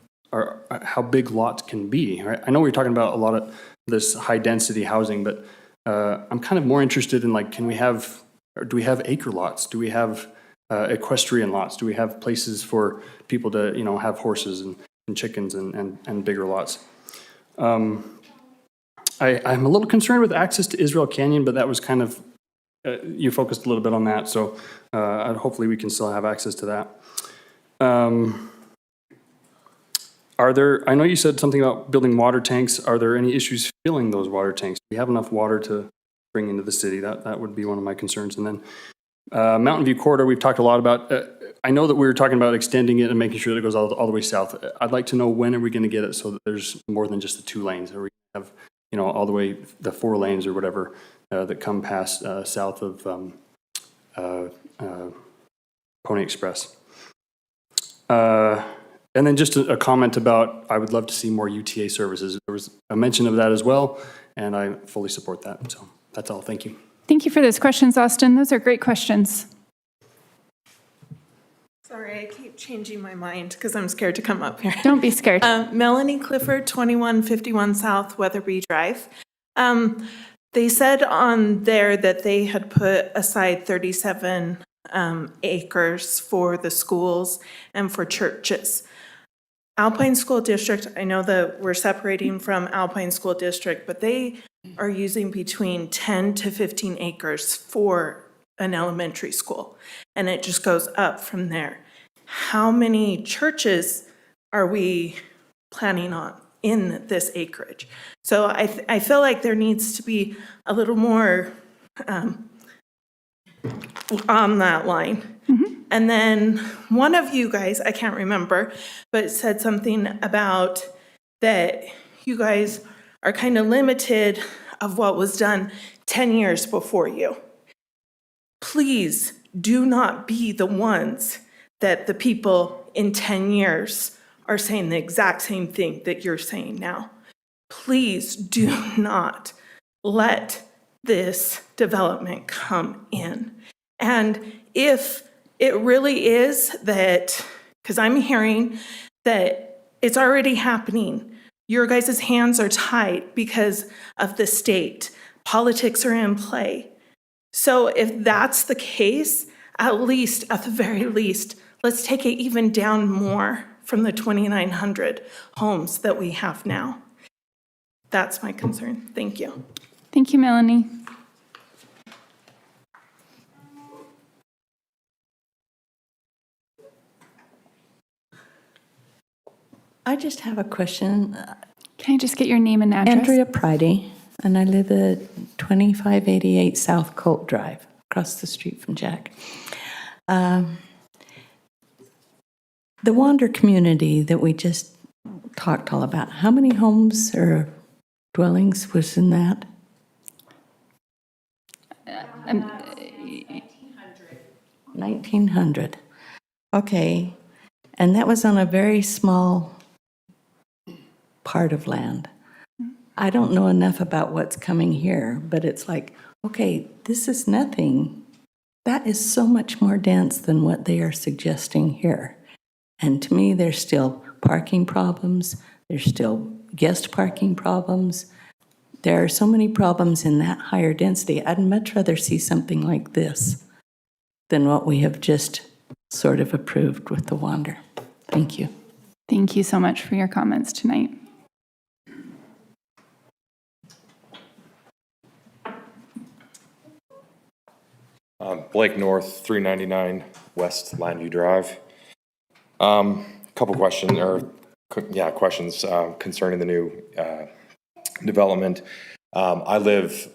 S20: how big lots can be. Right? I know we're talking about a lot of this high-density housing, but I'm kind of more interested in, like, do we have acre lots? Do we have equestrian lots? Do we have places for people to, have horses and chickens and bigger lots? I'm a little concerned with access to Israel Canyon, but that was kind of, you focused a little bit on that, so hopefully we can still have access to that. I know you said something about building water tanks. Are there any issues filling those water tanks? Do we have enough water to bring into the city? That would be one of my concerns. And then Mountain View Corridor, we've talked a lot about. I know that we were talking about extending it and making sure that it goes all the way south. I'd like to know, when are we going to get it so that there's more than just the 2 lanes? Are we going to have, all the way the 4 lanes or whatever that come past south of Pony Express? And then just a comment about, I would love to see more UTA services. There was a mention of that as well, and I fully support that. So that's all. Thank you.
S1: Thank you for those questions, Austin. Those are great questions.
S21: Sorry, I keep changing my mind because I'm scared to come up here.
S1: Don't be scared.
S21: Melanie Clifford, 2151 South Weatherby Drive. They said on there that they had put aside 37 acres for the schools and for churches. Alpine School District, I know that we're separating from Alpine School District, but they are using between 10 to 15 acres for an elementary school, and it just goes up from there. How many churches are we planning on in this acreage? So I feel like there needs to be a little more on that line. And then one of you guys, I can't remember, but said something about that you guys are kind of limited of what was done 10 years before you. Please do not be the ones that the people in 10 years are saying the exact same thing that you're saying now. Please do not let this development come in. And if it really is that, because I'm hearing that it's already happening, your guys' hands are tied because of the state. Politics are in play. So if that's the case, at the very least, let's take it even down more from the 2,900 homes that we have now. That's my concern. Thank you.
S1: Thank you, Melanie.
S7: I just have a question.
S1: Can I just get your name and address?
S7: Andrea Pridey, and I live at 2588 South Colt Drive, across the street from Jack. The Wander community that we just talked all about, how many homes or dwellings was in that? 1,900. Okay, and that was on a very small part of land. I don't know enough about what's coming here, but it's like, okay, this is nothing. That is so much more dense than what they are suggesting here. And to me, there's still parking problems. There's still guest parking problems. There are so many problems in that higher density. I'd much rather see something like this than what we have just sort of approved with the Wander. Thank you.
S1: Thank you so much for your comments tonight.
S13: Blake North, 399 West Landview Drive. Couple questions concerning the new development. I live,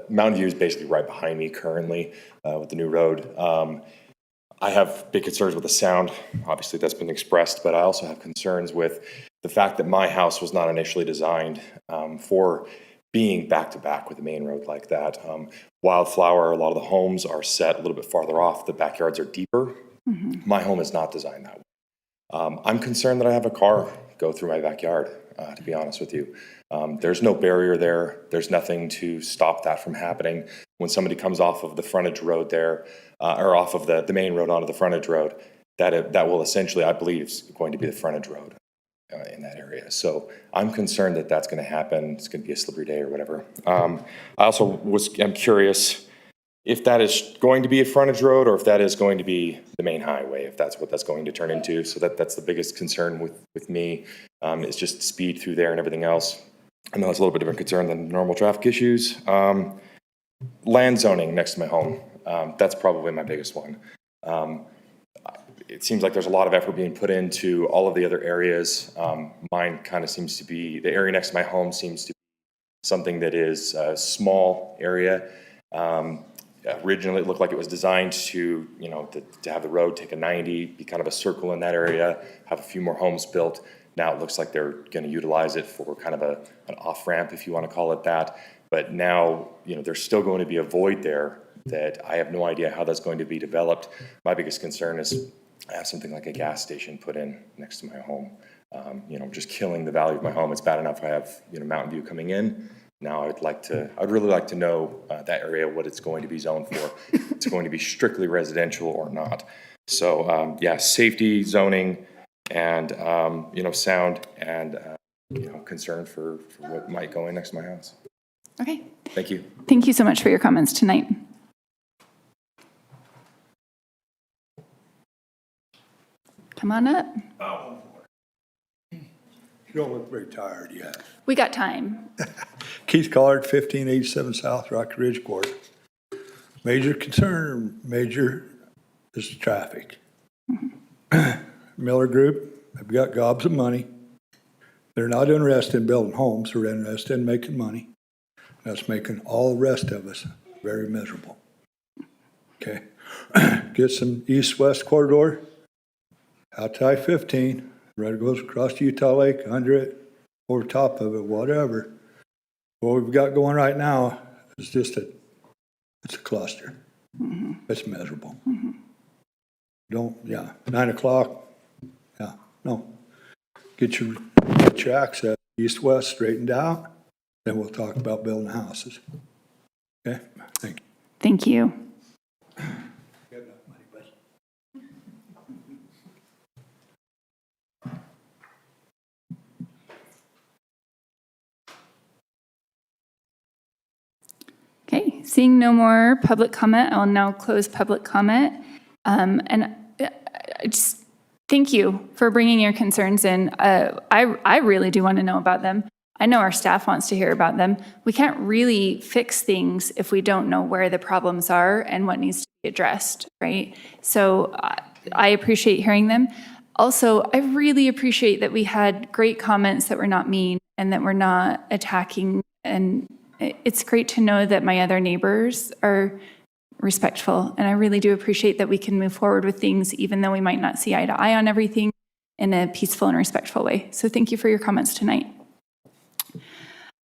S13: Mountain View is basically right behind me currently with the new road. I have big concerns with the sound. Obviously, that's been expressed, but I also have concerns with the fact that my house was not initially designed for being back-to-back with the main road like that. Wildflower, a lot of the homes are set a little bit farther off. The backyards are deeper. My home is not designed that way. I'm concerned that I have a car go through my backyard, to be honest with you. There's no barrier there. There's nothing to stop that from happening. When somebody comes off of the frontage road there, or off of the main road onto the frontage road, that will essentially, I believe, is going to be the frontage road in that area. So I'm concerned that that's going to happen. It's going to be a slippery day or whatever. I also am curious if that is going to be a frontage road or if that is going to be the main highway, if that's what that's going to turn into. So that's the biggest concern with me, is just speed through there and everything else. I know it's a little bit different concern than normal traffic issues. Land zoning next to my home, that's probably my biggest one. It seems like there's a lot of effort being put into all of the other areas. Mine kind of seems to be, the area next to my home seems to be something that is a small area. Originally, it looked like it was designed to, to have the road take a 90, be kind of a circle in that area, have a few more homes built. Now it looks like they're going to utilize it for kind of an off-ramp, if you want to call it that. But now, there's still going to be a void there that I have no idea how that's going to be developed. My biggest concern is I have something like a gas station put in next to my home. Just killing the value of my home. It's bad enough I have, Mountain View coming in. Now I'd really like to know that area, what it's going to be zoned for. It's going to be strictly residential or not. So safety, zoning, and sound, and concern for what might go in next to my house.
S1: Okay.
S13: Thank you.
S1: Thank you so much for your comments tonight. Come on up.
S6: You don't look very tired yet.
S1: We got time.
S6: Keith Collard, 1587 South Rock Ridge Court. Major concern, is traffic. Miller Group, they've got gobs of money. They're not interested in building homes, they're interested in making money. That's making all the rest of us very miserable. Okay, get some east-west corridor out to I-15, right, it goes across to Utah Lake, under it, over top of it, whatever. What we've got going right now is just it's a cluster. It's miserable. 9 o'clock, no. Get your access east-west straightened out, then we'll talk about building houses. Okay, thank you.
S1: Thank you. Okay, seeing no more public comment, I'll now close public comment. And I just thank you for bringing your concerns in. I really do want to know about them. I know our staff wants to hear about them. We can't really fix things if we don't know where the problems are and what needs to be addressed, right? So I appreciate hearing them. Also, I really appreciate that we had great comments that were not mean and that were not attacking. And it's great to know that my other neighbors are respectful. And I really do appreciate that we can move forward with things even though we might not see eye to eye on everything in a peaceful and respectful way. So thank you for your comments tonight.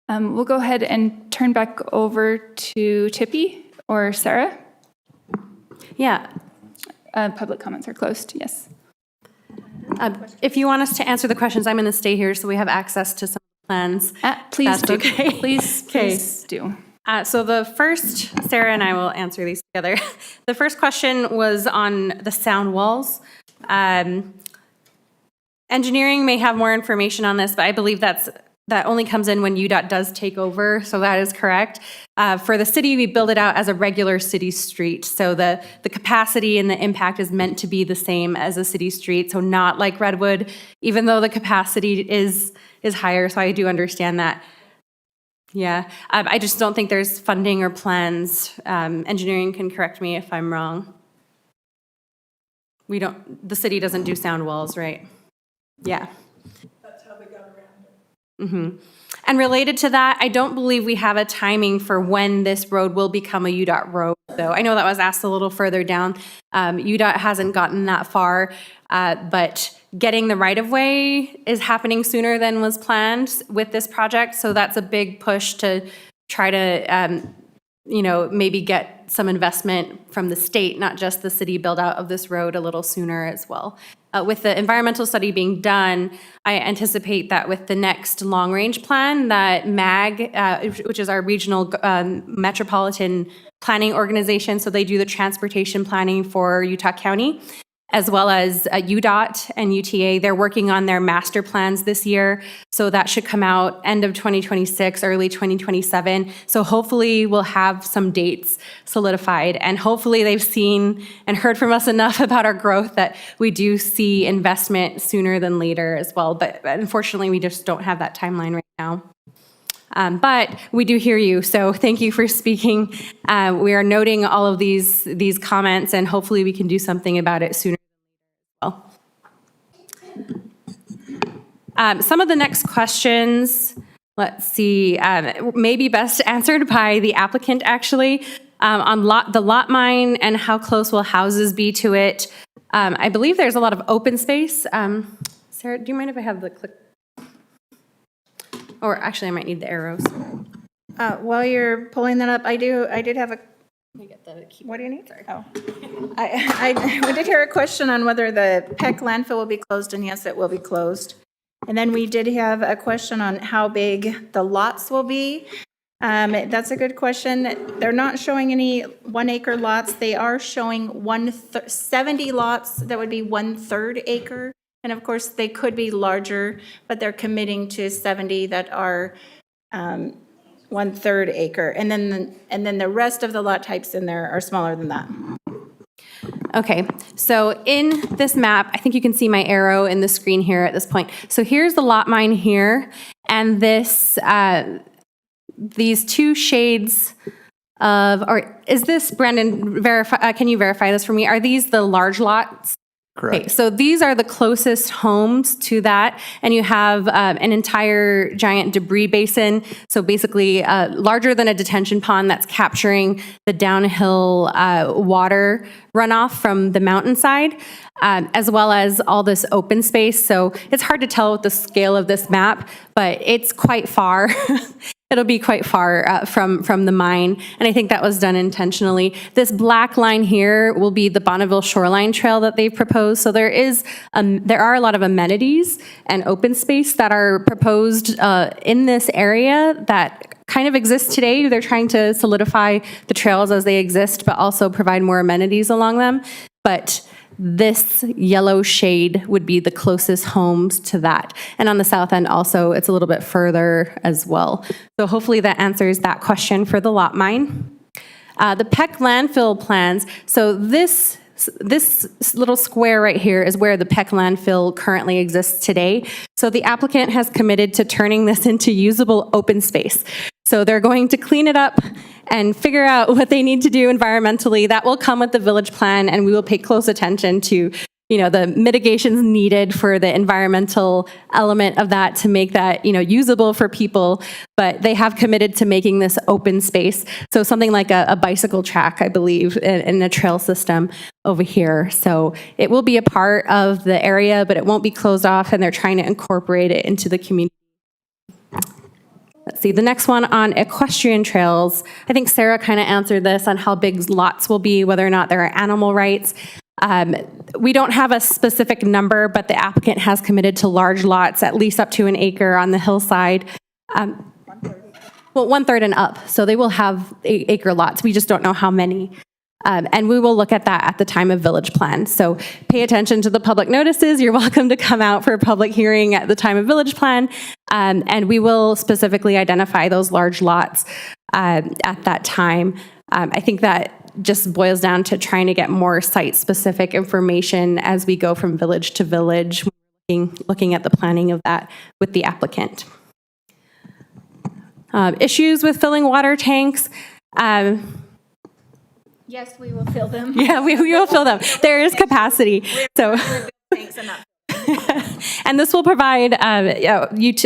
S1: We'll go ahead and turn back over to Tippy or Sarah.
S16: Yeah.
S1: Public comments are closed, yes.
S16: If you want us to answer the questions, I'm going to stay here so we have access to some plans.
S1: Please
S16: That's
S1: do.
S16: okay.
S1: Please do.
S16: So the first, Sarah and I will answer these together. The first question was on the sound walls. Engineering may have more information on this, but I believe that only comes in when UDOT does take over, so that is correct. For the city, we build it out as a regular city street, so the capacity and the impact is meant to be the same as a city street, so not like Redwood, even though the capacity is higher, so I do understand that. Yeah, I just don't think there's funding or plans. Engineering can correct me if I'm wrong. The city doesn't do sound walls, right? Yeah. Mm-hmm. And related to that, I don't believe we have a timing for when this road will become a UDOT road, though. I know that was asked a little further down. UDOT hasn't gotten that far, but getting the right-of-way is happening sooner than was planned with this project, so that's a big push to try to maybe get some investment from the state, not just the city build out of this road a little sooner as well. With the environmental study being done, I anticipate that with the next long-range plan, that MAG, which is our regional metropolitan planning organization, so they do the transportation planning for Utah County, as well as UDOT and UTA. They're working on their master plans this year, so that should come out end of 2026, early 2027. So hopefully we'll have some dates solidified, and hopefully they've seen and heard from us enough about our growth that we do see investment sooner than later as well. But unfortunately, we just don't have that timeline right now. But we do hear you, so thank you for speaking. We are noting all of these comments, and hopefully we can do something about it sooner than later as well. Some of the next questions, let's see, may be best answered by the applicant, actually. On the lot mine and how close will houses be to it. I believe there's a lot of open space. Sarah, do you mind if I have the click? Or actually, I might need the arrows.
S2: While you're pulling that up, I did have a, what do you need? Oh. We did hear a question on whether the Peck landfill will be closed, and yes, it will be closed. And then we did have a question on how big the lots will be. That's a good question. They're not showing any 1 acre lots. They are showing 70 lots that would be 1/3 acre. And of course, they could be larger, but they're committing to 70 that are 1/3 acre. And then the rest of the lot types in there are smaller than that.
S16: Okay, so in this map, I think you can see my arrow in the screen here at this point. So here's the lot line here, and this, these two shades of, or is this, Brandon, can you verify this for me? Are these the large lots?
S8: Correct.
S16: Okay, so these are the closest homes to that, and you have an entire giant debris basin, so basically larger than a detention pond that's capturing the downhill water runoff from the mountainside, as well as all this open space. So it's hard to tell with the scale of this map, but it's quite far. It'll be quite far from the mine, and I think that was done intentionally. This black line here will be the Bonneville Shoreline Trail that they've proposed. So there are a lot of amenities and open space that are proposed in this area that kind of exist today. They're trying to solidify the trails as they exist, but also provide more amenities along them. But this yellow shade would be the closest homes to that. And on the south end also, it's a little bit further as well. So hopefully that answers that question for the lot mine. The Peck landfill plans, so this little square right here is where the Peck landfill currently exists today. So the applicant has committed to turning this into usable open space. So they're going to clean it up and figure out what they need to do environmentally. That will come with the village plan, and we will pay close attention to, the mitigations needed for the environmental element of that to make that, usable for people. But they have committed to making this open space. So something like a bicycle track, I believe, in a trail system over here. So it will be a part of the area, but it won't be closed off, and they're trying to incorporate it into the community. Let's see, the next one on equestrian trails. I think Sarah kind of answered this on how big lots will be, whether or not there are animal rights. We don't have a specific number, but the applicant has committed to large lots, at least up to an acre on the hillside. Well, 1/3 and up. So they will have acre lots. We just don't know how many. And we will look at that at the time of village plan. So pay attention to the public notices. You're welcome to come out for a public hearing at the time of village plan. And we will specifically identify those large lots at that time. I think that just boils down to trying to get more site-specific information as we go from village to village, looking at the planning of that with the applicant. Issues with filling water tanks.
S1: Yes, we will fill them.
S16: Yeah, we will fill them. There is capacity. So, and this will provide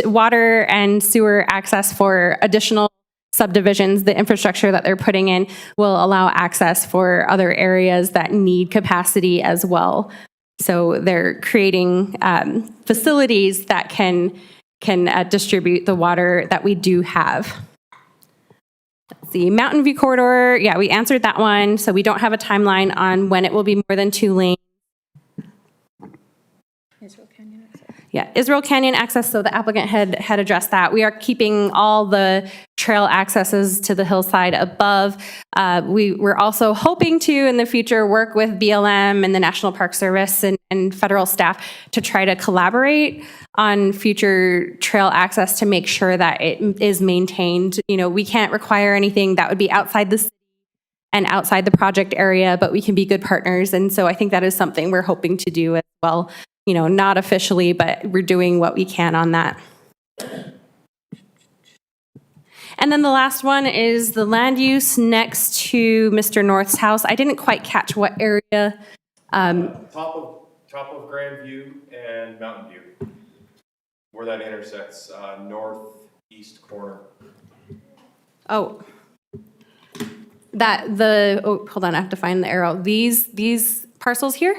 S16: water and sewer access for additional subdivisions. The infrastructure that they're putting in will allow access for other areas that need capacity as well. So they're creating facilities that can distribute the water that we do have. Let's see, Mountain View Corridor, yeah, we answered that one. So we don't have a timeline on when it will be more than 2 lanes. Yeah, Israel Canyon access, so the applicant had addressed that. We are keeping all the trail accesses to the hillside above. We're also hoping to, in the future, work with BLM and the National Park Service and federal staff to try to collaborate on future trail access to make sure that it is maintained. We can't require anything that would be outside the city and outside the project area, but we can be good partners. And so I think that is something we're hoping to do as well. Not officially, but we're doing what we can on that. And then the last one is the land use next to Mr. North's house. I didn't quite catch what area.
S13: Top of Grand View and Mountain View, where that intersects, northeast corner.
S16: Oh, hold on, I have to find the arrow. These parcels here?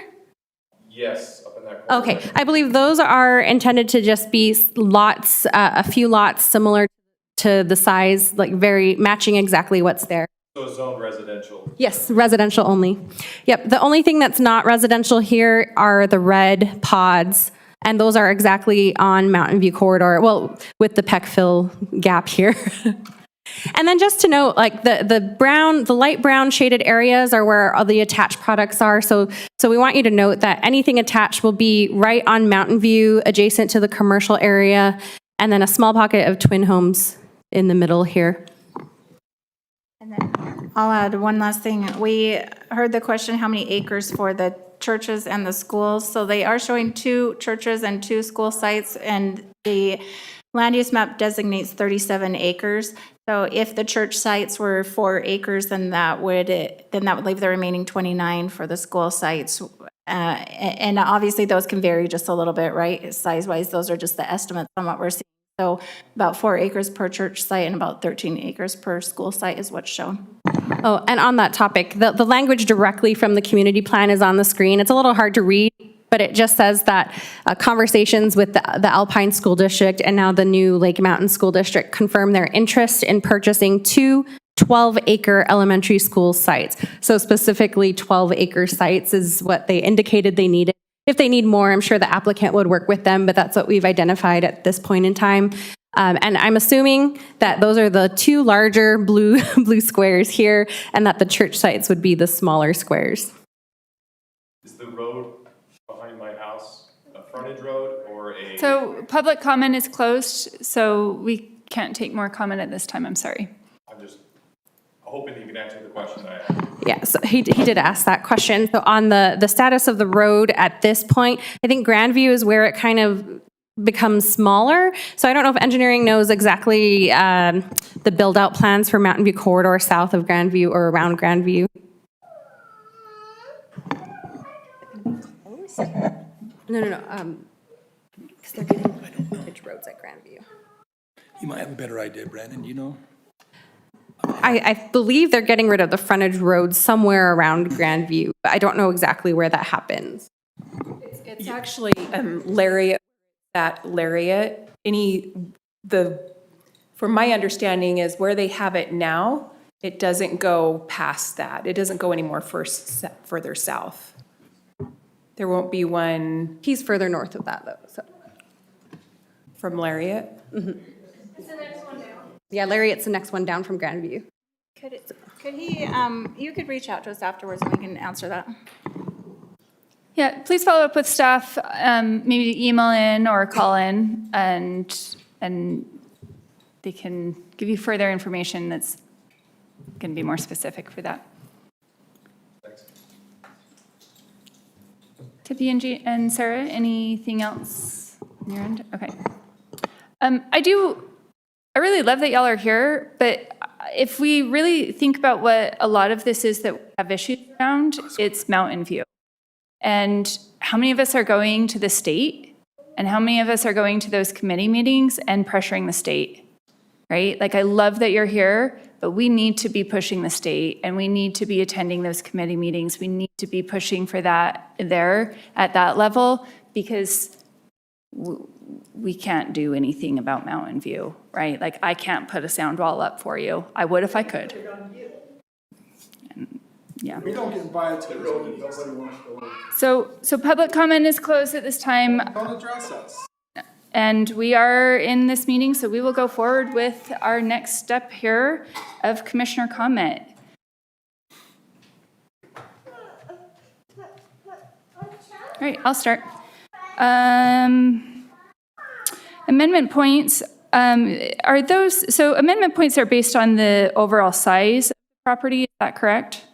S13: Yes, up in that corner.
S16: Okay, I believe those are intended to just be lots, a few lots similar to the size, like very matching exactly what's there.
S13: So zoned residential.
S16: Yes, residential only. Yep, the only thing that's not residential here are the red pods, and those are exactly on Mountain View Corridor, well, with the Peckville gap here. And then just to note, like the light brown shaded areas are where all the attached products are. So we want you to note that anything attached will be right on Mountain View, adjacent to the commercial area, and then a small pocket of twin homes in the middle here.
S2: I'll add one last thing. We heard the question, how many acres for the churches and the schools? So they are showing 2 churches and 2 school sites, and the land use map designates 37 acres. So if the church sites were 4 acres, then that would leave the remaining 29 for the school sites. And obviously those can vary just a little bit, right? Size-wise, those are just the estimates on what we're seeing. So about 4 acres per church site and about 13 acres per school site is what's shown.
S16: Oh, and on that topic, the language directly from the community plan is on the screen. It's a little hard to read, but it just says that conversations with the Alpine School District and now the new Lake Mountain School District confirm their interest in purchasing 2 12-acre elementary school sites. So specifically 12-acre sites is what they indicated they needed. If they need more, I'm sure the applicant would work with them, but that's what we've identified at this point in time. And I'm assuming that those are the 2 larger blue squares here, and that the church sites would be the smaller squares.
S13: Is the road behind my house a frontage road or a?
S1: So public comment is closed, so we can't take more comment at this time. I'm sorry.
S13: I'm just hoping that you can answer the question I asked.
S16: Yeah, so he did ask that question. So on the status of the road at this point, I think Grandview is where it kind of becomes smaller. So I don't know if engineering knows exactly the build-out plans for Mountain View Corridor south of Grandview or around Grandview. No. Because they're getting frontage roads at Grandview.
S3: You might have a better idea, Brandon, you know?
S16: I believe they're getting rid of the frontage road somewhere around Grandview, but I don't know exactly where that happens.
S5: It's actually Lariat, from my understanding is where they have it now, it doesn't go past that. It doesn't go any more further south. There won't be one.
S16: He's further north of that, though. So.
S5: From Lariat?
S16: Mm-hmm. Yeah, Lariat's the next one down from Grandview.
S2: Could he, you could reach out to us afterwards and we can answer that.
S1: Yeah, please follow up with staff, maybe email in or call in, and they can give you further information that's going to be more specific for that.
S13: Thanks.
S1: Tippy and Sarah, anything else on your end? Okay. I really love that y'all are here, but if we really think about what a lot of this is that we have issues around, it's Mountain View. And how many of us are going to the state? And how many of us are going to those committee meetings and pressuring the state, right? Like, I love that you're here, but we need to be pushing the state, and we need to be attending those committee meetings. We need to be pushing for that there at that level, because we can't do anything about Mountain View, right? Like, I can't put a sound wall up for you. I would if I could. And, yeah.
S17: We don't get invited to the road, nobody wants to go.
S1: So public comment is closed at this time.
S17: Don't address us.
S1: And we are in this meeting, so we will go forward with our next step here of commissioner comment. All right, I'll start. Amendment points, are those, so amendment points are based on the overall size of the property, is that correct?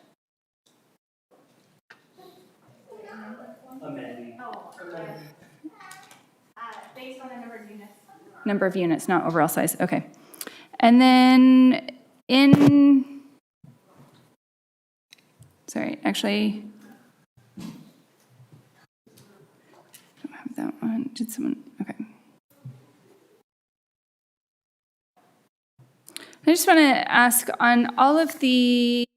S2: Based on the number of units.
S1: Number of units, not overall size, okay. And then sorry, actually, I don't have that one. Did someone, okay. I just want to ask on all of the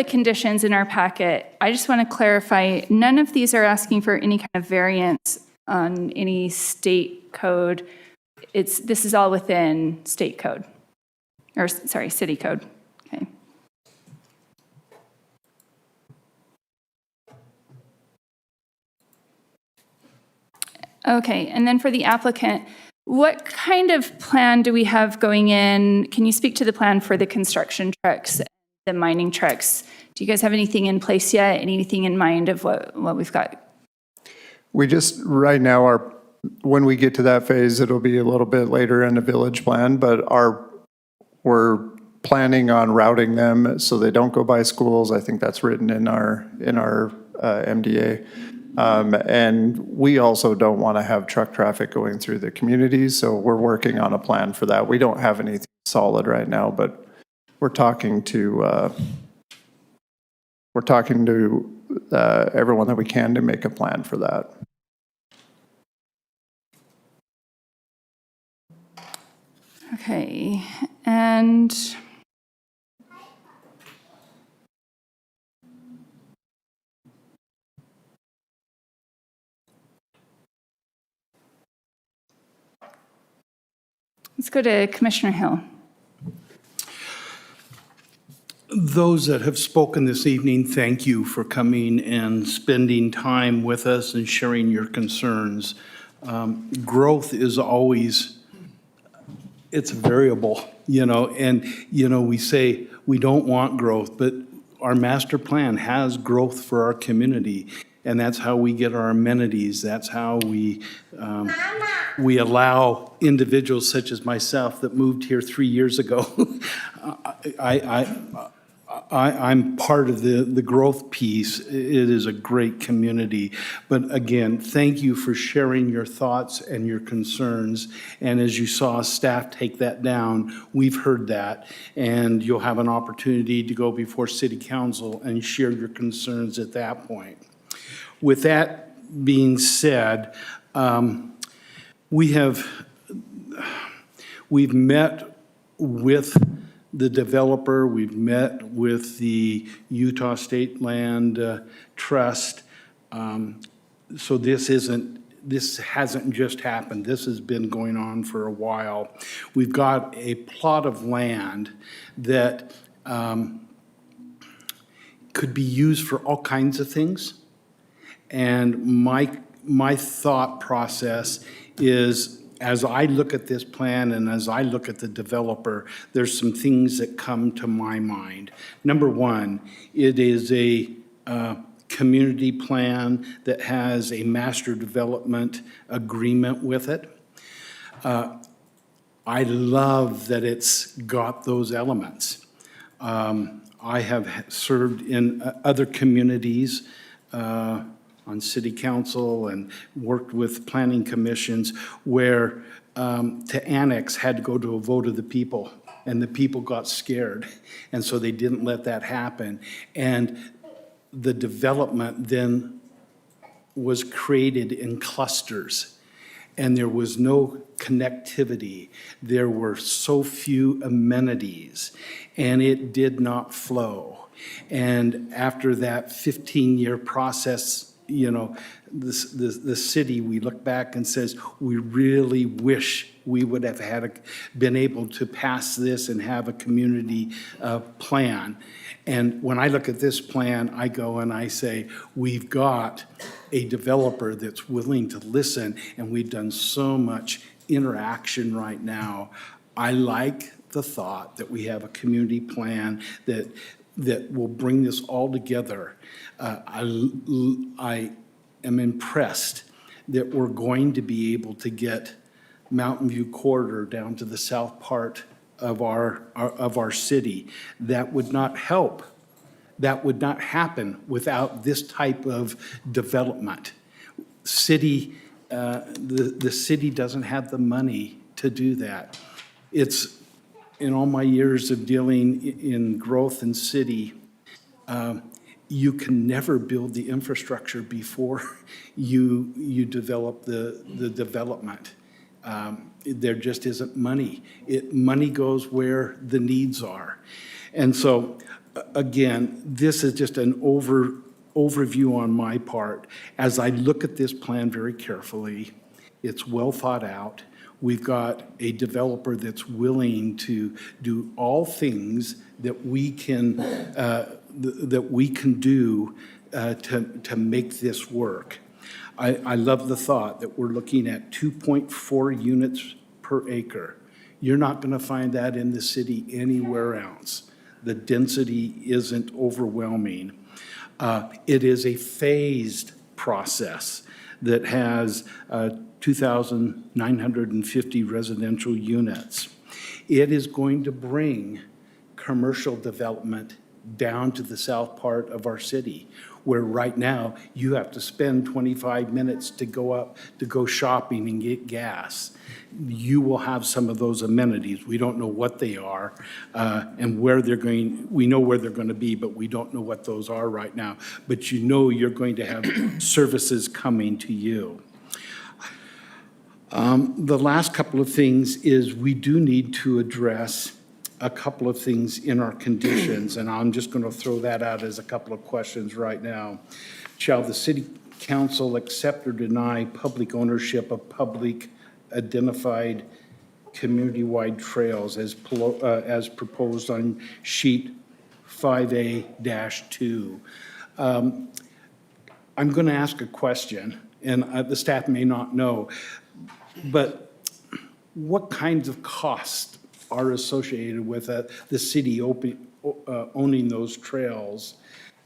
S1: conditions in our packet, I just want to clarify, none of these are asking for any kind of variance on any state code. This is all within state code, or sorry, city code. Okay. Okay, and then for the applicant, what kind of plan do we have going in? Can you speak to the plan for the construction trucks, the mining trucks? Do you guys have anything in place yet? Anything in mind of what we've got?
S8: We just, right now, when we get to that phase, it'll be a little bit later in the village plan, but
S10: We're planning on routing them so they don't go by schools. I think that's written in our MDA. And we also don't want to have truck traffic going through the communities, so we're working on a plan for that. We don't have anything solid right now, but we're talking to everyone that we can to make a plan for that.
S1: Okay, and let's go to Commissioner Hill.
S9: Those that have spoken this evening, thank you for coming and spending time with us and sharing your concerns. Growth is always, it's variable, and, we say we don't want growth, but our master plan has growth for our community, and that's how we get our amenities. That's how we allow individuals such as myself that moved here 3 years ago. I'm part of the growth piece. It is a great community. But again, thank you for sharing your thoughts and your concerns. And as you saw staff take that down, we've heard that. And you'll have an opportunity to go before City Council and share your concerns at that point. With that being said, we've met with the developer, we've met with the Utah State Land Trust. So this hasn't just happened. This has been going on for a while. We've got a plot of land that could be used for all kinds of things. And my thought process is, as I look at this plan and as I look at the developer, there's some things that come to my mind. Number one, it is a community plan that has a master development agreement with it. I love that it's got those elements. I have served in other communities on city council and worked with planning commissions where to annex had to go to a vote of the people, and the people got scared, and so they didn't let that happen. And the development then was created in clusters, and there was no connectivity. There were so few amenities, and it did not flow. And after that 15-year process, the city, we look back and says, we really wish we would have been able to pass this and have a community plan. And when I look at this plan, I go and I say, we've got a developer that's willing to listen, and we've done so much interaction right now. I like the thought that we have a community plan that will bring this all together. I am impressed that we're going to be able to get Mountain View Corridor down to the south part of our city. That would not help. That would not happen without this type of development. The city doesn't have the money to do that. It's, in all my years of dealing in growth and city, you can never build the infrastructure before you develop the development. There just isn't money. Money goes where the needs are. And so, again, this is just an overview on my part. As I look at this plan very carefully, it's well thought out. We've got a developer that's willing to do all things that we can do to make this work. I love the thought that we're looking at 2.4 units per acre. You're not going to find that in the city anywhere else. The density isn't overwhelming. It is a phased process that has 2,950 residential units. It is going to bring commercial development down to the south part of our city, where right now you have to spend 25 minutes to go shopping and get gas. You will have some of those amenities. We don't know what they are and where they're going. We know where they're going to be, but we don't know what those are right now. But you know you're going to have services coming to you. The last couple of things is we do need to address a couple of things in our conditions, and I'm just going to throw that out as a couple of questions right now. Shall the city council accept or deny public ownership of public identified community-wide trails as proposed on sheet 5A-2? I'm going to ask a question, and the staff may not know, but what kinds of costs are associated with the city owning those trails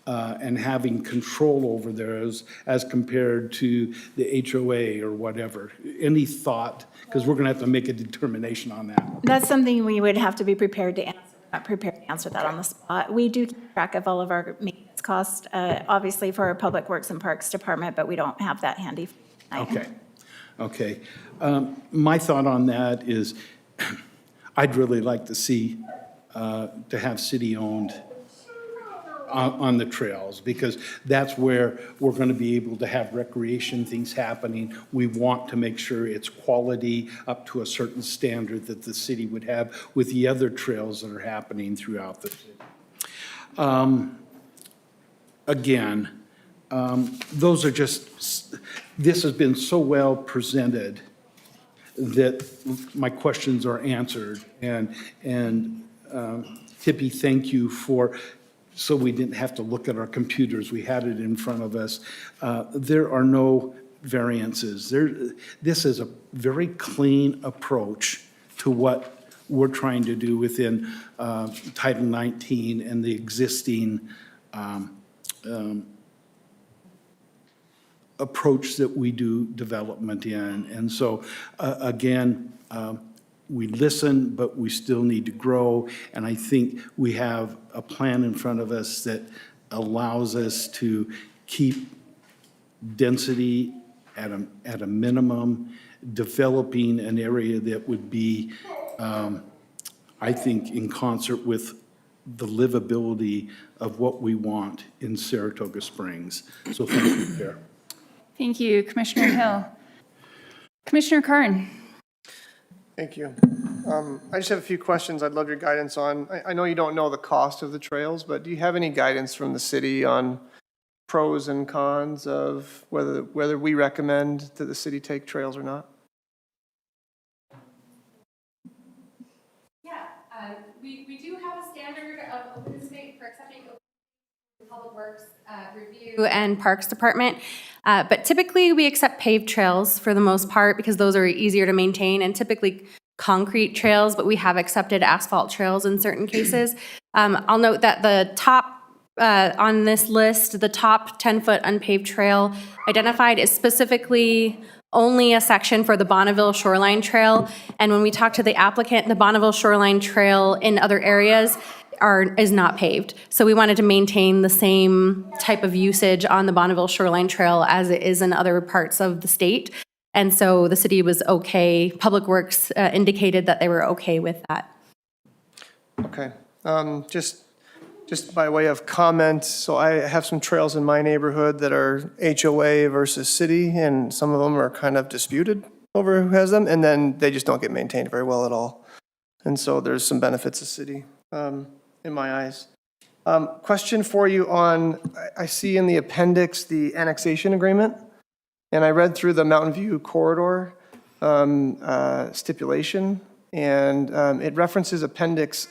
S9: and having control over those as compared to the HOA or whatever? Any thought? Because we're going to have to make a determination on that.
S2: That's something we would have to be prepared to answer. Not prepared to answer that on the spot. We do keep track of all of our maintenance costs, obviously for our Public Works and Parks Department, but we don't have that handy.
S9: Okay. My thought on that is I'd really like to see to have city-owned on the trails, because that's where we're going to be able to have recreation things happening. We want to make sure it's quality up to a certain standard that the city would have with the other trails that are happening throughout the city. Again, those are just, this has been so well presented that my questions are answered. And Tippy, thank you so we didn't have to look at our computers. We had it in front of us. There are no variances. This is a very clean approach to what we're trying to do within Title 19 and the existing approach that we do development in. And so, again, we listen, but we still need to grow. And I think we have a plan in front of us that allows us to keep density at a minimum, developing an area that would be, I think, in concert with the livability of what we want in Saratoga Springs. So thank you, Chair.
S1: Thank you, Commissioner Hill. Commissioner Carn.
S8: Thank you. I just have a few questions I'd love your guidance on. I know you don't know the cost of the trails, but do you have any guidance from the city on pros and cons of whether we recommend that the city take trails or not?
S16: Yeah, we do have a standard of open space for accepting open space, Public Works Review and Parks Department. But typically we accept paved trails for the most part because those are easier to maintain, and typically concrete trails, but we have accepted asphalt trails in certain cases. I'll note that the top on this list, the top 10-foot unpaved trail identified is specifically only a section for the Bonneville Shoreline Trail. And when we talk to the applicant, the Bonneville Shoreline Trail in other areas is not paved. So we wanted to maintain the same type of usage on the Bonneville Shoreline Trail as it is in other parts of the state. And so the city was okay, Public Works indicated that they were okay with that.
S8: Okay. Just by way of comment, so I have some trails in my neighborhood that are HOA versus city, and some of them are kind of disputed over who has them, and then they just don't get maintained very well at all. And so there's some benefits to city in my eyes. Question for you on, I see in the appendix the annexation agreement, and I read through the Mountain View corridor stipulation, and it references Appendix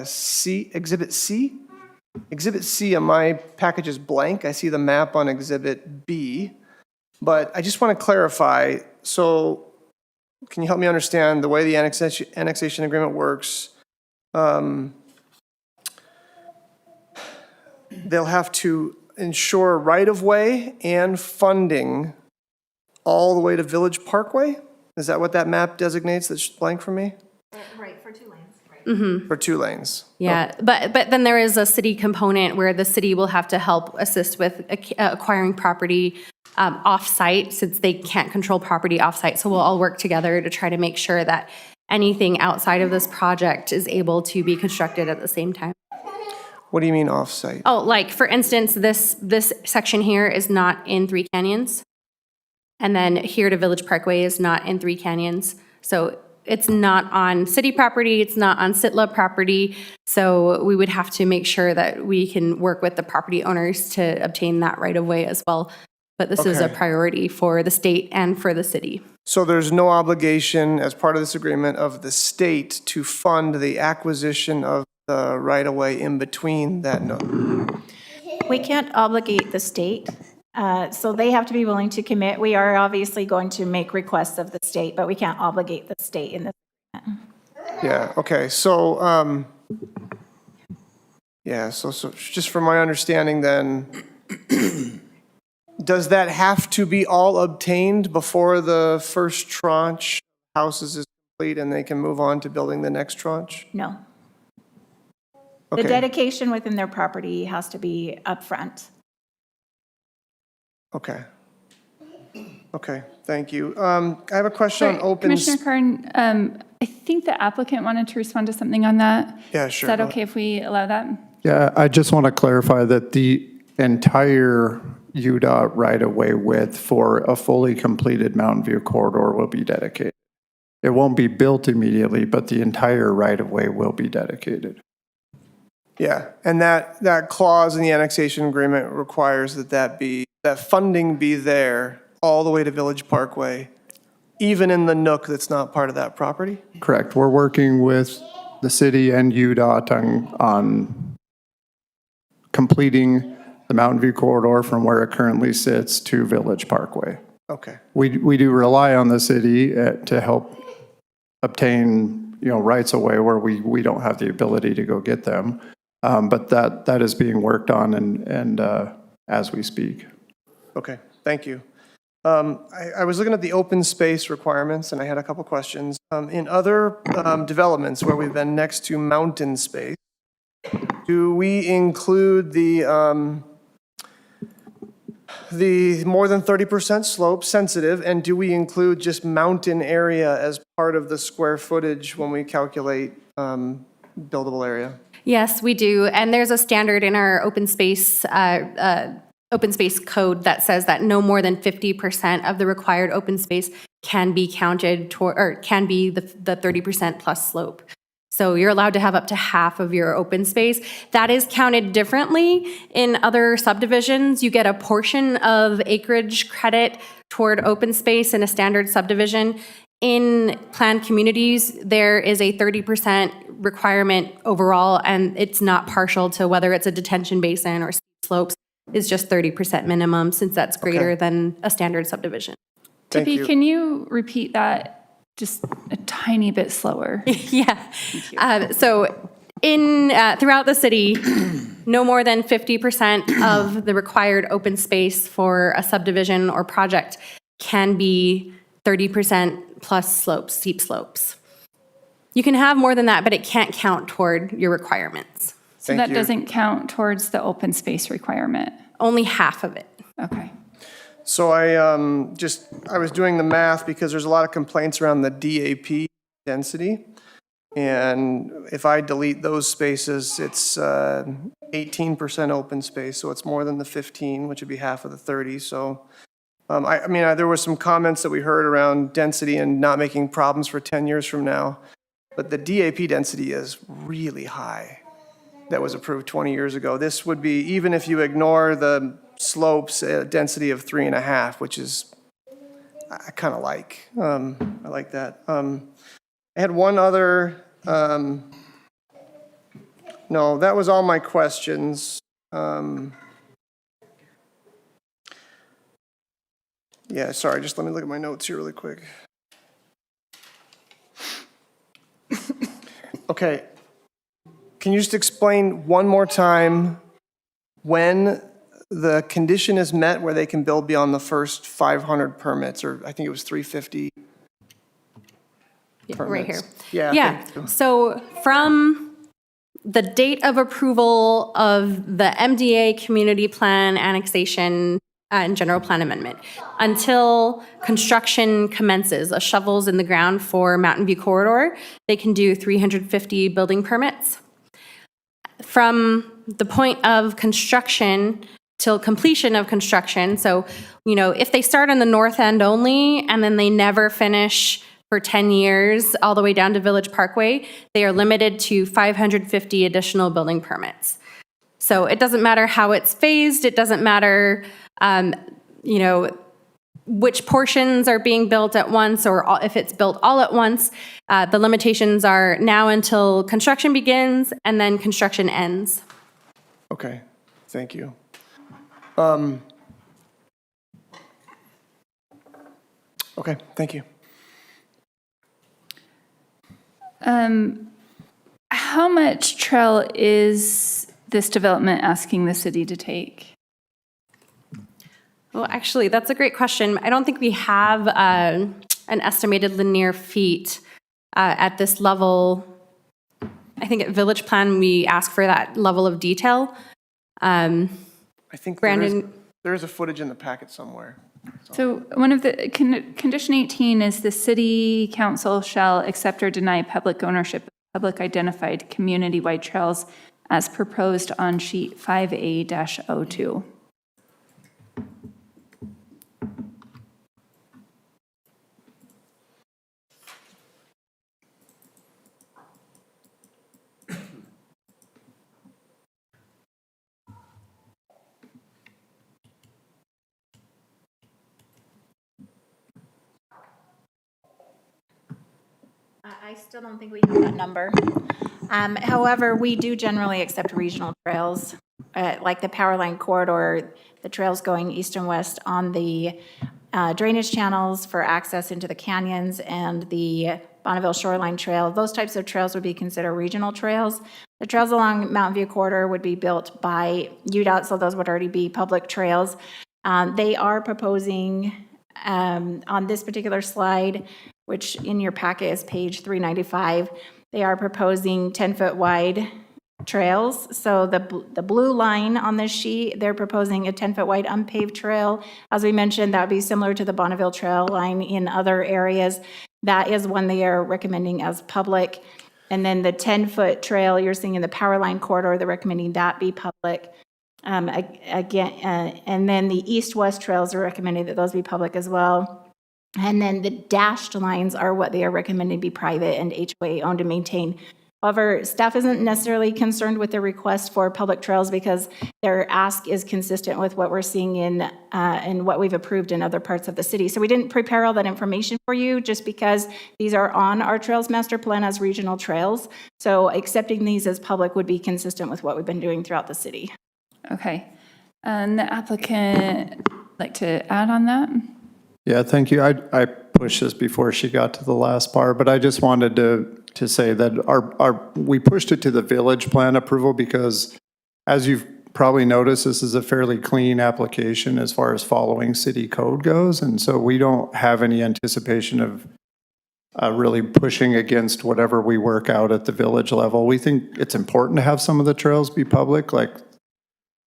S8: C, Exhibit C. Exhibit C on my package is blank. I see the map on Exhibit B, but I just want to clarify. So can you help me understand the way the annexation agreement works? They'll have to ensure right-of-way and funding all the way to Village Parkway? Is that what that map designates that's blank for me?
S16: Right, for two lanes.
S8: for 2 lanes.
S16: Yeah, but then there is a city component where the city will have to help assist with acquiring property off-site, since they can't control property off-site. So we'll all work together to try to make sure that anything outside of this project is able to be constructed at the same time.
S8: What do you mean off-site?
S16: Oh, like, for instance, this section here is not in Three Canyons. And then here to Village Parkway is not in Three Canyons. So it's not on city property, it's not on Sitla property. So we would have to make sure that we can work with the property owners to obtain that right of way as well. But this is a
S8: Okay.
S16: priority for the state and for the city.
S8: So there's no obligation as part of this agreement of the state to fund the acquisition of the right-of-way in between that note?
S2: We can't obligate the state, so they have to be willing to commit. We are obviously going to make requests of the state, but we can't obligate the state in this.
S8: Yeah, okay, so, so just from my understanding then, does that have to be all obtained before the first tranche of houses is complete and they can move on to building the next tranche?
S2: No. The
S8: Okay.
S2: dedication within their property has to be upfront.
S8: Okay. Okay, thank you. I have a question on
S1: Sorry,
S8: open.
S1: Commissioner Carn, I think the applicant wanted to respond to something on that.
S8: Yeah, sure.
S1: Is that
S8: go
S1: okay if we allow that?
S10: Yeah, I just want to clarify that the entire UDOT right-of-way width for a fully completed Mountain View corridor will be dedicated. It won't be built immediately, but the entire right-of-way will be dedicated.
S8: Yeah, and that clause in the annexation agreement requires that funding be there all the way to Village Parkway, even in the nook that's not part of that property?
S10: Correct. We're working with the city and UDOT on completing the Mountain View corridor from where it currently sits to Village Parkway.
S8: Okay.
S10: We do rely on the city to help obtain, rights of way where we don't have the ability to go get them. But that is being worked on and as we speak.
S8: Okay, thank you. I was looking at the open space requirements, and I had a couple questions. In other developments where we've been next to mountain space, do we include the more than 30% slope sensitive, and do we include just mountain area as part of the square footage when we calculate buildable area?
S16: Yes, we do. And there's a standard in our open space code that says that no more than 50% of the required open space can be counted toward, or can be the 30% plus slope. So you're allowed to have up to half of your open space. That is counted differently in other subdivisions. You get a portion of acreage credit toward open space in a standard subdivision. In planned communities, there is a 30% requirement overall, and it's not partial to whether it's a detention basin or steep slopes. It's just 30% minimum, since that's greater than a standard subdivision.
S8: Thank
S1: Tippy,
S8: you.
S1: can you repeat that just a tiny bit slower?
S16: Yeah. So throughout the city, no more than 50% of the required open space for a subdivision or project can be 30% plus slopes, steep slopes. You can have more than that, but it can't count toward your requirements.
S1: So
S8: Thank
S1: that
S8: you.
S1: doesn't count towards the open space requirement?
S16: Only half of it.
S1: Okay.
S8: So I was doing the math because there's a lot of complaints around the DAP density. And if I delete those spaces, it's 18% open space, so it's more than the 15, which would be half of the 30. So, there were some comments that we heard around density and not making problems for 10 years from now. But the DAP density is really high. That was approved 20 years ago. This would be, even if you ignore the slopes, a density of 3.5, which is, I kind of like. I like that. I had one other, no, that was all my questions. Yeah, sorry, just let me look at my notes here really quick. Okay. Can you just explain one more time when the condition is met where they can build beyond the first 500 permits, or I think it was 350?
S16: Right here.
S8: Yeah,
S16: Yeah,
S8: thank you.
S16: so from the date of approval of the MDA Community Plan Annexation and General Plan Amendment until construction commences, a shovel's in the ground for Mountain View Corridor, they can do 350 building permits. From the point of construction till completion of construction, so, you know, if they start on the north end only and then they never finish for 10 years all the way down to Village Parkway, they are limited to 550 additional building permits. So it doesn't matter how it's phased, it doesn't matter, you know, which portions are being built at once or if it's built all at once. The limitations are now until construction begins and then construction ends.
S8: Okay, thank you. Okay, thank you.
S1: How much trail is this development asking the city to take?
S16: Well, actually, that's a great question. I don't think we have an estimated linear feet at this level. I think at Village Plan, we ask for that level of detail.
S8: I think
S16: Brandon?
S8: there is a footage in the packet somewhere.
S1: So one of the, condition 18 is the city council shall accept or deny public ownership of public identified community-wide trails as proposed on sheet 5A-02.
S2: I still don't think we have that number. However, we do generally accept regional trails, like the Power Line Corridor, the trails going east and west on the drainage channels for access into the canyons, and the Bonneville Shoreline Trail. Those types of trails would be considered regional trails. The trails along Mountain View Corridor would be built by UDOT, so those would already be public trails. They are proposing on this particular slide, which in your packet is page 395, they are proposing 10-foot wide trails. So the blue line on this sheet, they're proposing a 10-foot wide unpaved trail. As we mentioned, that would be similar to the Bonneville Trail line in other areas. That is one they are recommending as public. And then the 10-foot trail you're seeing in the Power Line Corridor, they're recommending that be public. And then the east-west trails are recommending that those be public as well. And then the dashed lines are what they are recommending be private and HOA owned and maintained. However, staff isn't necessarily concerned with the request for public trails because their ask is consistent with what we're seeing in what we've approved in other parts of the city. So we didn't prepare all that information for you just because these are on our Trails Master Plan as regional trails. So accepting these as public would be consistent with what we've been doing throughout the city.
S1: Okay. And the applicant like to add on that?
S10: Yeah, thank you. I pushed this before she got to the last part, but I just wanted to say that we pushed it to the village plan approval because, as you've probably noticed, this is a fairly clean application as far as following city code goes, and so we don't have any anticipation of really pushing against whatever we work out at the village level. We think it's important to have some of the trails be public. Like,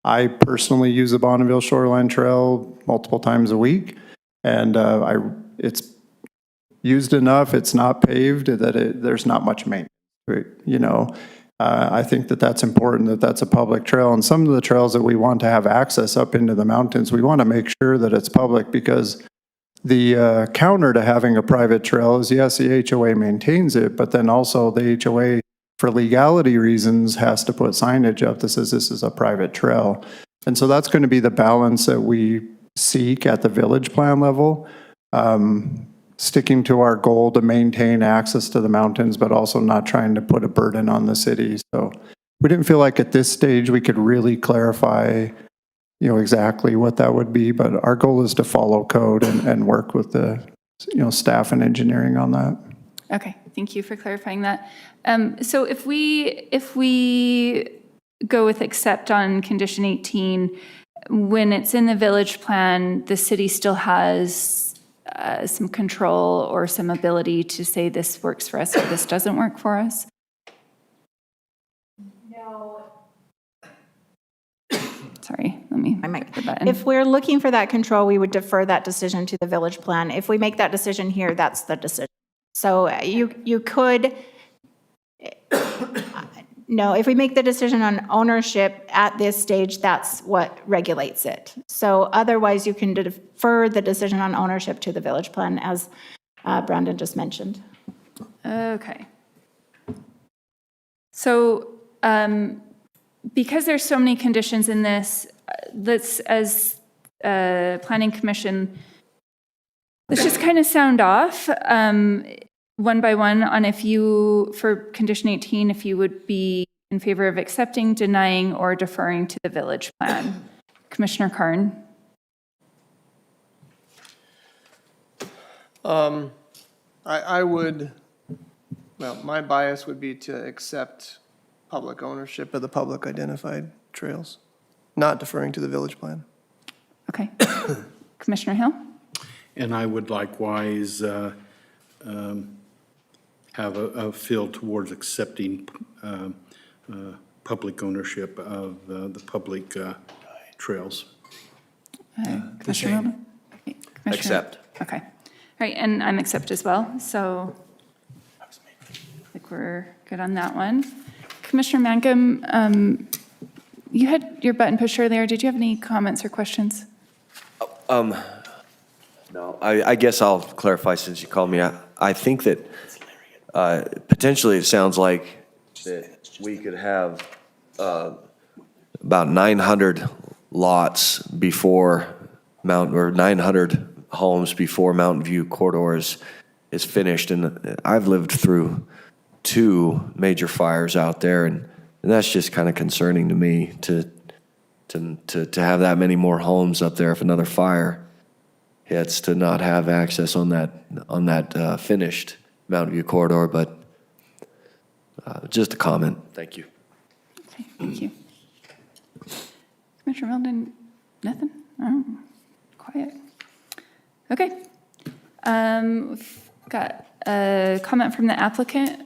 S10: I personally use the Bonneville Shoreline Trail multiple times a week. And it's used enough, it's not paved, that there's not much maintenance. You know, I think that's important, that that's a public trail. And some of the trails that we want to have access up into the mountains, we want to make sure that it's public because the counter to having a private trail is, yes, the HOA maintains it, but then also the HOA, for legality reasons, has to put signage up that says this is a private trail. And so that's going to be the balance that we seek at the village plan level, sticking to our goal to maintain access to the mountains, but also not trying to put a burden on the city. So we didn't feel like at this stage we could really clarify, you know, exactly what that would be, but our goal is to follow code and work with the, you know, staff and engineering on that.
S1: Okay, thank you for clarifying that. So if we go with accept on condition 18, when it's in the village plan, the city still has some control or some ability to say this works for us or this doesn't work for us? Sorry, let me hit the button.
S2: If we're looking for that control, we would defer that decision to the village plan. If we make that decision here, that's the decision. So you could, no, if we make the decision on ownership at this stage, that's what regulates it. So otherwise, you can defer the decision on ownership to the village plan, as Brandon just mentioned.
S1: Okay. So, because there's so many conditions in this, let's, as Planning Commission, let's just kind of sound off one by one on if you, for condition 18, if you would be in favor of accepting, denying, or deferring to the village plan. Commissioner Karn.
S8: I would, well, my bias would be to accept public ownership of the public identified trails, not deferring to the village plan.
S1: Okay. Commissioner Hill?
S9: And I would likewise have a feel towards accepting public ownership of the public trails.
S1: Commissioner Milden? Okay.
S14: Accept.
S1: Okay. All right, and I'm accept as well, so I think we're good on that one. Commissioner Mangum, you had your button pushed earlier. Did you have any comments or questions?
S14: No, I guess I'll clarify since you called me. I think that potentially it sounds like that we could have about 900 lots before or 900 homes before Mountain View Corridor is finished. And I've lived through 2 major fires out there, and that's just kind of concerning to me to have that many more homes up there if another fire hits, to not have access on that finished Mountain View Corridor. But just a comment. Thank you.
S1: Okay, thank you. Commissioner Milden, nothing? Oh, quiet. Okay. We've got a comment from the applicant.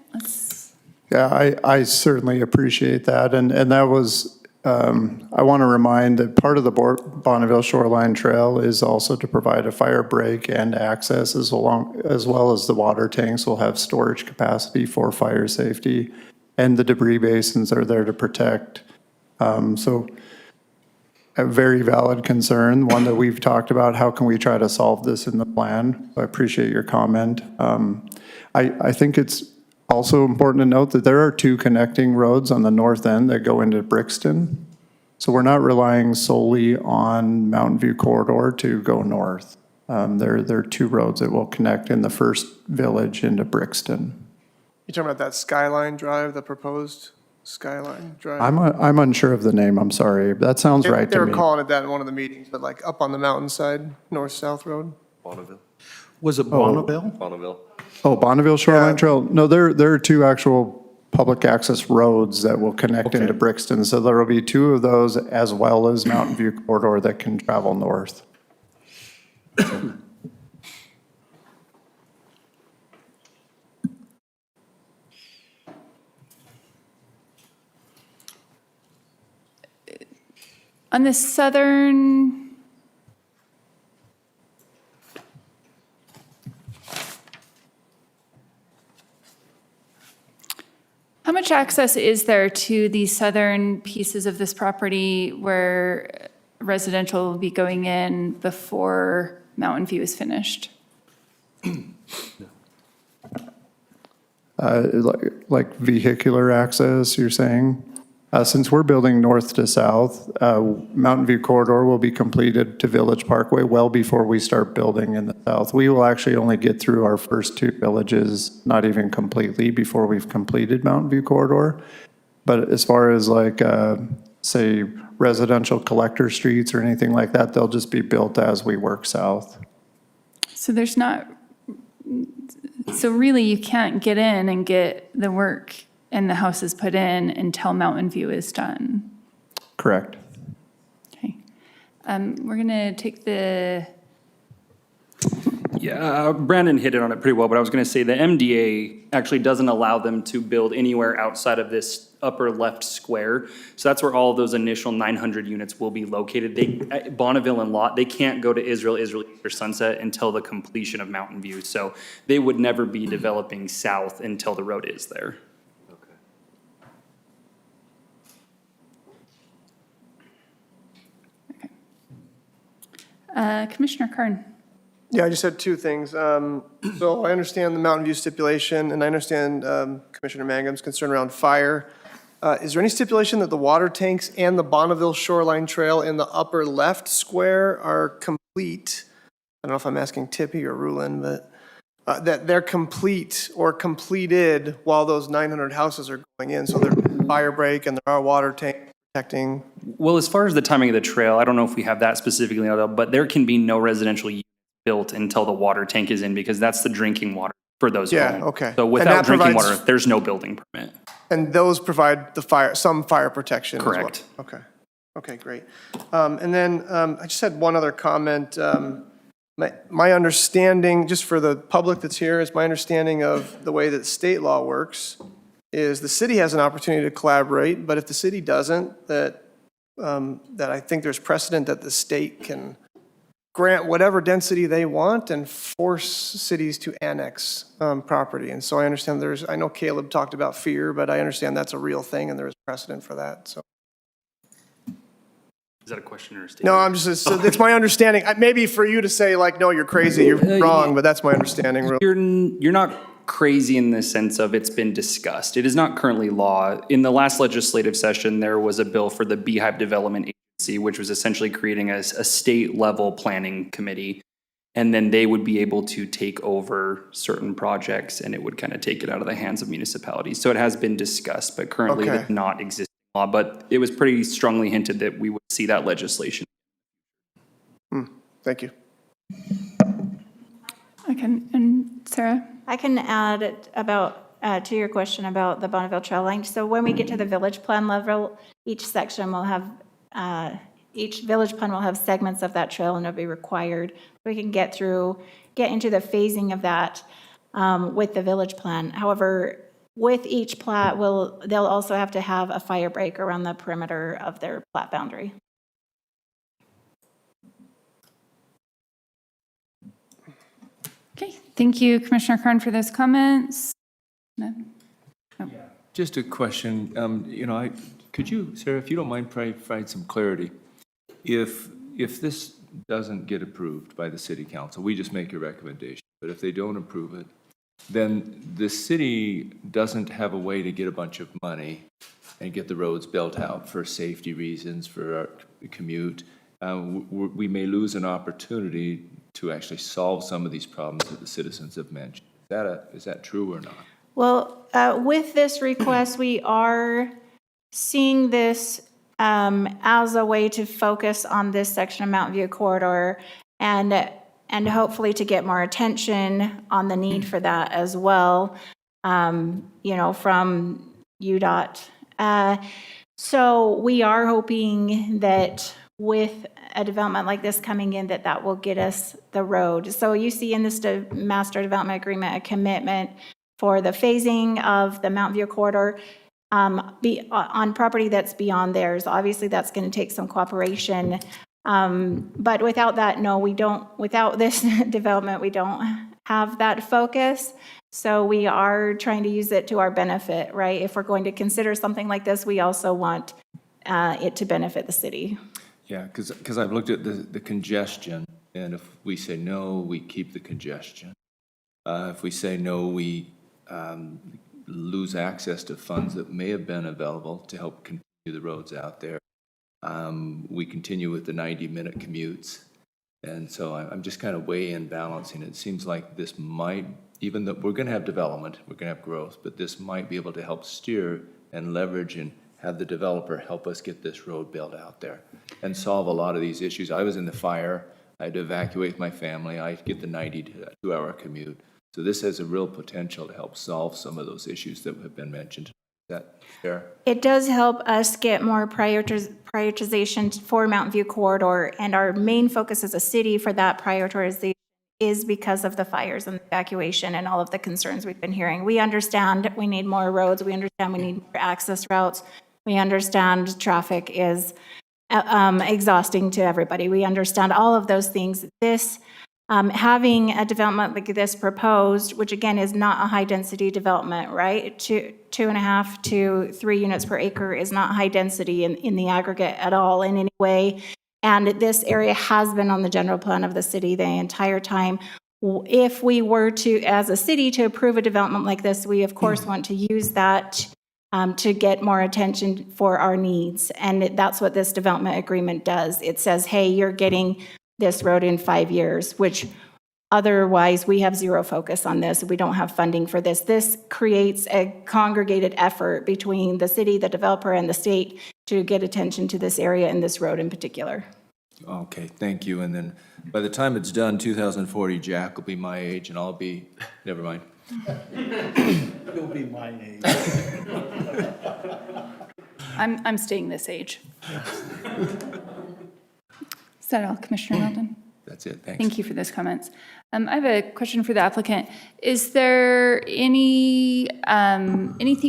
S10: Yeah, I certainly appreciate that. And that was, I want to remind that part of the Bonneville Shoreline Trail is also to provide a fire break and access, as well as the water tanks will have storage capacity for fire safety. And the debris basins are there to protect. So a very valid concern, one that we've talked about. How can we try to solve this in the plan? I appreciate your comment. I think it's also important to note that there are 2 connecting roads on the north end that go into Brixton. So we're not relying solely on Mountain View Corridor to go north. There are 2 roads that will connect in the first village into Brixton.
S8: You talking about that Skyline Drive, the proposed Skyline Drive?
S10: I'm unsure of the name, I'm sorry. That sounds right
S8: They
S10: to
S8: were
S10: me.
S8: calling it that in one of the meetings, but like up on the mountainside, north-south road.
S14: Bonneville.
S9: Was it Bonneville?
S14: Bonneville.
S10: Oh, Bonneville Shoreline Trail? No, there are 2 actual public access roads that will connect into Brixton. So there will be 2 of those, as well as Mountain View Corridor, that can travel north.
S1: On the southern, how much access is there to the southern pieces of this property where residential will be going in before Mountain View is finished?
S10: Like vehicular access, you're saying? Since we're building north to south, Mountain View Corridor will be completed to Village Parkway well before we start building in the south. We will actually only get through our first 2 villages, not even completely, before we've completed Mountain View Corridor. But as far as like, say, residential collector streets or anything like that, they'll just be built as we work south.
S1: So there's not, so really you can't get in and get the work and the houses put in until Mountain View is done.
S10: Correct.
S1: Okay. We're going to take the
S15: Yeah, Brandon hit it on it pretty well, but I was going to say the MDA actually doesn't allow them to build anywhere outside of this upper left square. So that's where all of those initial 900 units will be located. Bonneville and Lot, they can't go to Israel or Sunset until the completion of Mountain View. So they would never be developing south until the road is there.
S1: Commissioner Karn.
S8: Yeah, I just had two things. So I understand the Mountain View stipulation, and I understand Commissioner Mangum's concern around fire. Is there any stipulation that the water tanks and the Bonneville Shoreline Trail in the upper left square are complete? I don't know if I'm asking Tippy or Rulin, but that they're complete or completed while those 900 houses are going in, so there's fire break and there are water tank protecting.
S15: Well, as far as the timing of the trail, I don't know if we have that specifically, but there can be no residential use built until the water tank is in, because that's the drinking water for those
S8: Yeah,
S15: homes.
S8: okay.
S15: So
S8: And
S15: without
S8: that
S15: drinking
S8: provides-
S15: water, there's no building permit.
S8: And those provide the fire, some fire protection as well?
S15: Correct.
S8: Okay, okay, great. And then I just had one other comment. My understanding, just for the public that's here, is my understanding of the way that state law works is the city has an opportunity to collaborate, but if the city doesn't, that I think there's precedent that the state can grant whatever density they want and force cities to annex property. And so I understand I know Caleb talked about fear, but I understand that's a real thing and there is precedent for that, so.
S15: Is that a question or a statement?
S8: No, I'm just, it's my understanding. Maybe for you to say like, no, you're crazy, you're wrong, but that's my understanding.
S15: You're not crazy in the sense of it's been discussed. It is not currently law. In the last legislative session, there was a bill for the Beehive Development Agency, which was essentially creating a state-level planning committee. And then they would be able to take over certain projects, and it would kind of take it out of the hands of municipalities. So it has been discussed, but currently
S8: Okay.
S15: it's not existing law. But it was pretty strongly hinted that we would see that legislation.
S8: Thank you.
S1: Okay, and Sarah?
S2: I can add about, to your question about the Bonneville Trail Line. So when we get to the village plan level, each section will have, each village plan will have segments of that trail and it'll be required. We can get into the phasing of that with the village plan. However, with each plat, they'll also have to have a fire break around the perimeter of their plat boundary.
S1: Okay, thank you, Commissioner Karn, for those comments. No? No.
S11: Just a question, could you, Sarah, if you don't mind, provide some clarity? If this doesn't get approved by the city council, we just make a recommendation, but if they don't approve it, then the city doesn't have a way to get a bunch of money and get the roads built out for safety reasons, for our commute. We may lose an opportunity to actually solve some of these problems that the citizens have mentioned. Is that true or not?
S2: Well, with this request, we are seeing this as a way to focus on this section of Mountain View Corridor and hopefully to get more attention on the need for that as well, from UDOT. So we are hoping that with a development like this coming in, that will get us the road. So you see in this master development agreement a commitment for the phasing of the Mountain View Corridor on property that's beyond theirs. Obviously, that's going to take some cooperation. But without that, no, we don't, without this development, we don't have that focus. So we are trying to use it to our benefit, right? If we're going to consider something like this, we also want it to benefit the city.
S11: Yeah, because I've looked at the congestion, and if we say no, we keep the congestion. If we say no, we lose access to funds that may have been available to help continue the roads out there. We continue with the 90-minute commutes. And so I'm just kind of weighing balancing. It seems like this might, even though we're going to have development, we're going to have growth, but this might be able to help steer and leverage and have the developer help us get this road built out there and solve a lot of these issues. I was in the fire. I had to evacuate my family. I get the 92-hour commute. So this has a real potential to help solve some of those issues that have been mentioned. Is that fair?
S2: It does help us get more prioritization for Mountain View Corridor, and our main focus as a city for that prioritization is because of the fires and the evacuation and all of the concerns we've been hearing. We understand we need more roads. We understand we need more access routes. We understand traffic is exhausting to everybody. We understand all of those things. This, having a development like this proposed, which again is not a high-density development, right? 2.5 to 3 units per acre is not high density in the aggregate at all in any way. And this area has been on the general plan of the city the entire time. If we were to, as a city, to approve a development like this, we of course want to use that to get more attention for our needs. And that's what this development agreement does. It says, hey, you're getting this road in 5 years, which otherwise we have zero focus on this. We don't have funding for this. This creates a congregated effort between the city, the developer, and the state to get attention to this area and this road in particular.
S11: Okay, thank you. And then by the time it's done, 2040, Jack will be my age and I'll be, never mind.
S3: You'll be my age.
S1: I'm staying this age. Is that all, Commissioner Weldon?
S11: That's it, thanks.
S1: Thank you for those comments. I have a question for the applicant. Is there anything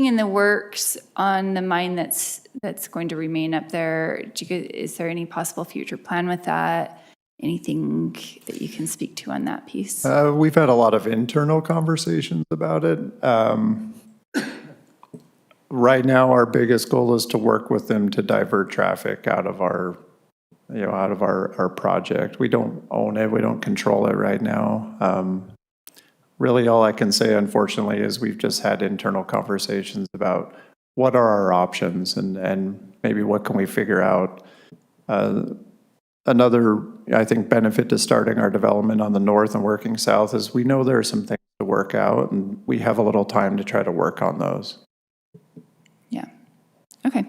S1: in the works on the mine that's going to remain up there? Is there any possible future plan with that? Anything that you can speak to on that piece?
S10: We've had a lot of internal conversations about it. Right now, our biggest goal is to work with them to divert traffic out of our project. We don't own it, we don't control it right now. Really, all I can say, unfortunately, is we've just had internal conversations about what are our options and maybe what can we figure out. Another, I think, benefit to starting our development on the north and working south is we know there are some things to work out, and we have a little time to try to work on those.
S1: Yeah. Okay.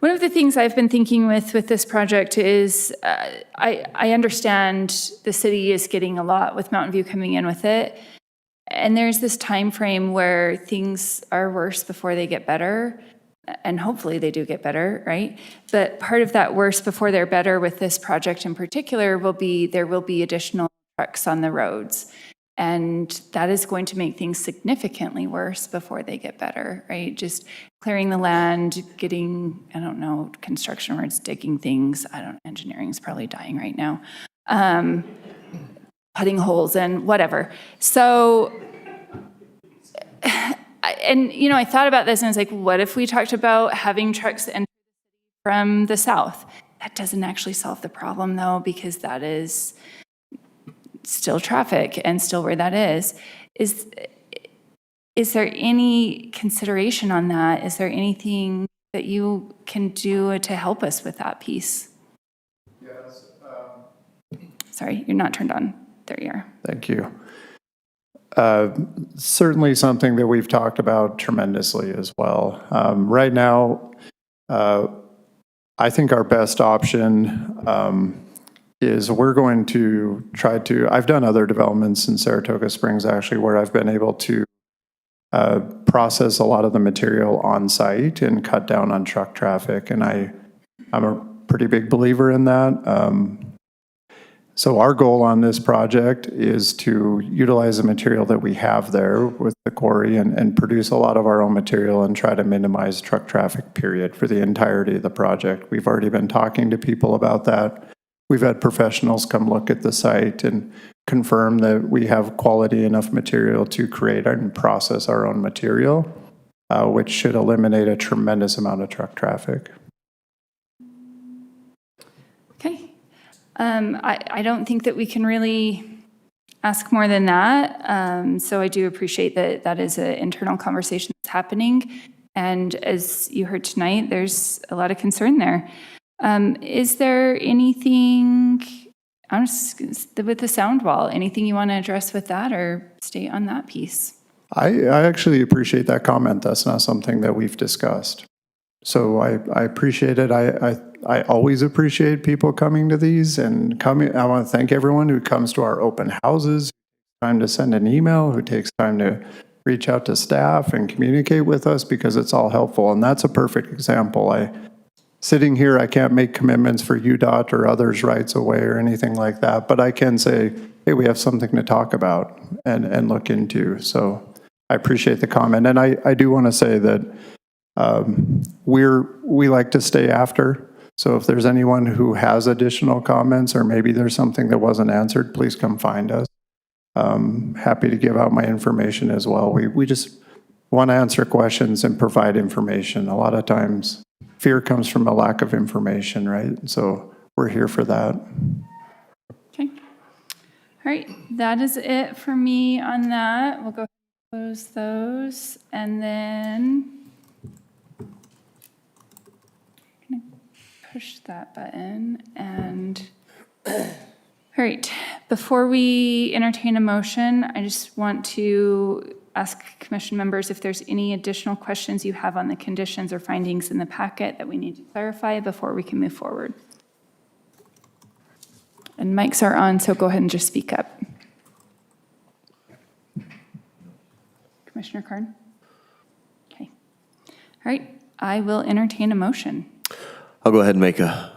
S1: One of the things I've been thinking with this project is I understand the city is getting a lot with Mountain View coming in with it. And there's this time frame where things are worse before they get better. And hopefully they do get better, right? But part of that worse before they're better with this project in particular will be there will be additional trucks on the roads. And that is going to make things significantly worse before they get better, right? Just clearing the land, getting, I don't know, construction words, digging things. Engineering is probably dying right now. Putting holes in, whatever. So, I thought about this and I was like, what if we talked about having trucks enter from the south? That doesn't actually solve the problem though, because that is still traffic and still where that is. Is there any consideration on that? Is there anything that you can do to help us with that piece?
S10: Yes.
S1: Sorry, you're not turned on. There you are.
S10: Thank you. Certainly something that we've talked about tremendously as well. Right now, I think our best option is we're going to try to, I've done other developments in Saratoga Springs actually where I've been able to process a lot of the material on site and cut down on truck traffic. And I'm a pretty big believer in that. So our goal on this project is to utilize the material that we have there with the quarry and produce a lot of our own material and try to minimize truck traffic, period, for the entirety of the project. We've already been talking to people about that. We've had professionals come look at the site and confirm that we have quality enough material to create and process our own material, which should eliminate a tremendous amount of truck traffic.
S1: Okay. I don't think that we can really ask more than that. So I do appreciate that that is an internal conversation that's happening. And as you heard tonight, there's a lot of concern there. Is there anything, with the sound wall, anything you want to address with that or stay on that piece?
S10: I actually appreciate that comment. That's not something that we've discussed. So I appreciate it. I always appreciate people coming to these and coming. I want to thank everyone who comes to our open houses, time to send an email, who takes time to reach out to staff and communicate with us because it's all helpful. And that's a perfect example. sitting here, I can't make commitments for UDOT or others rights away or anything like that, but I can say, hey, we have something to talk about and look into. So I appreciate the comment. And I do want to say that we like to stay after. So if there's anyone who has additional comments, or maybe there's something that wasn't answered, please come find us. Happy to give out my information as well. We just want to answer questions and provide information. A lot of times fear comes from a lack of information, right? So we're here for that.
S1: Okay. All right, that is it for me on that. We'll go ahead and close those, and then I'm gonna push that button. And all right, before we entertain a motion, I just want to ask commission members if there's any additional questions you have on the conditions or findings in the packet that we need to clarify before we can move forward. And mics are on, so go ahead and just speak up. Commissioner Carn? Okay. All right, I will entertain a motion.
S14: I'll go ahead and make a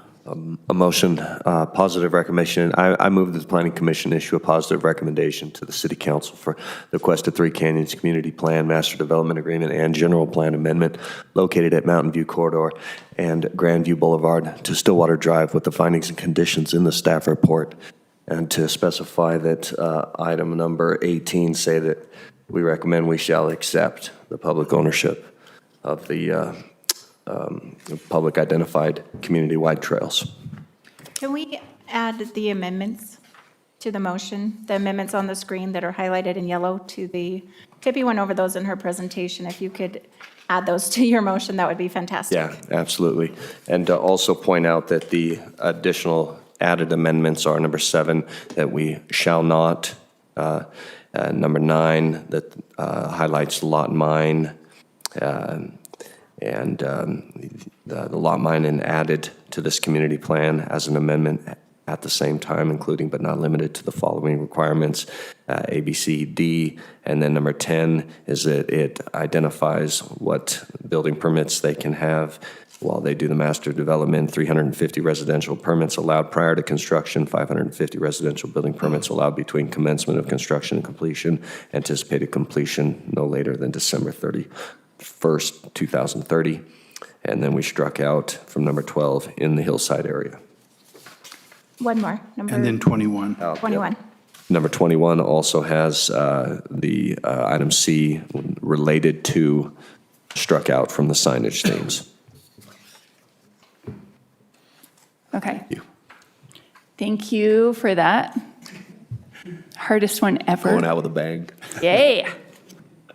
S14: motion, positive recommendation. I move that the Planning Commission issue a positive recommendation to the City Council for the requested Three Canyons Community Plan, Master Development Agreement, and General Plan Amendment located at Mountain View Corridor and Grandview Boulevard to Stillwater Drive with the findings and conditions in the staff report, and to specify that item number 18 say that we recommend we shall accept the public ownership of the public identified community-wide trails.
S2: Can we add the amendments to the motion? The amendments on the screen that are highlighted in yellow to the, Tippy went over those in her presentation. If you could add those to your motion, that would be fantastic.
S14: Yeah, absolutely. And also point out that the additional added amendments are number 7, that we shall not, number 9, that highlights lot mine, and the lot mining added to this community plan as an amendment at the same time, including but not limited to the following requirements, A, B, C, D. And then number 10 is that it identifies what building permits they can have while they do the master development. 350 residential permits allowed prior to construction, 550 residential building permits allowed between commencement of construction and completion, anticipated completion no later than December 31st, 2030. And then we struck out from number 12 in the hillside area.
S2: One more, number.
S9: And then 21.
S2: 21.
S14: Number 21 also has the item C related to, struck out from the signage themes.
S1: Okay. Thank you for that. Hardest one ever.
S14: Going out with a bang.
S1: Yay.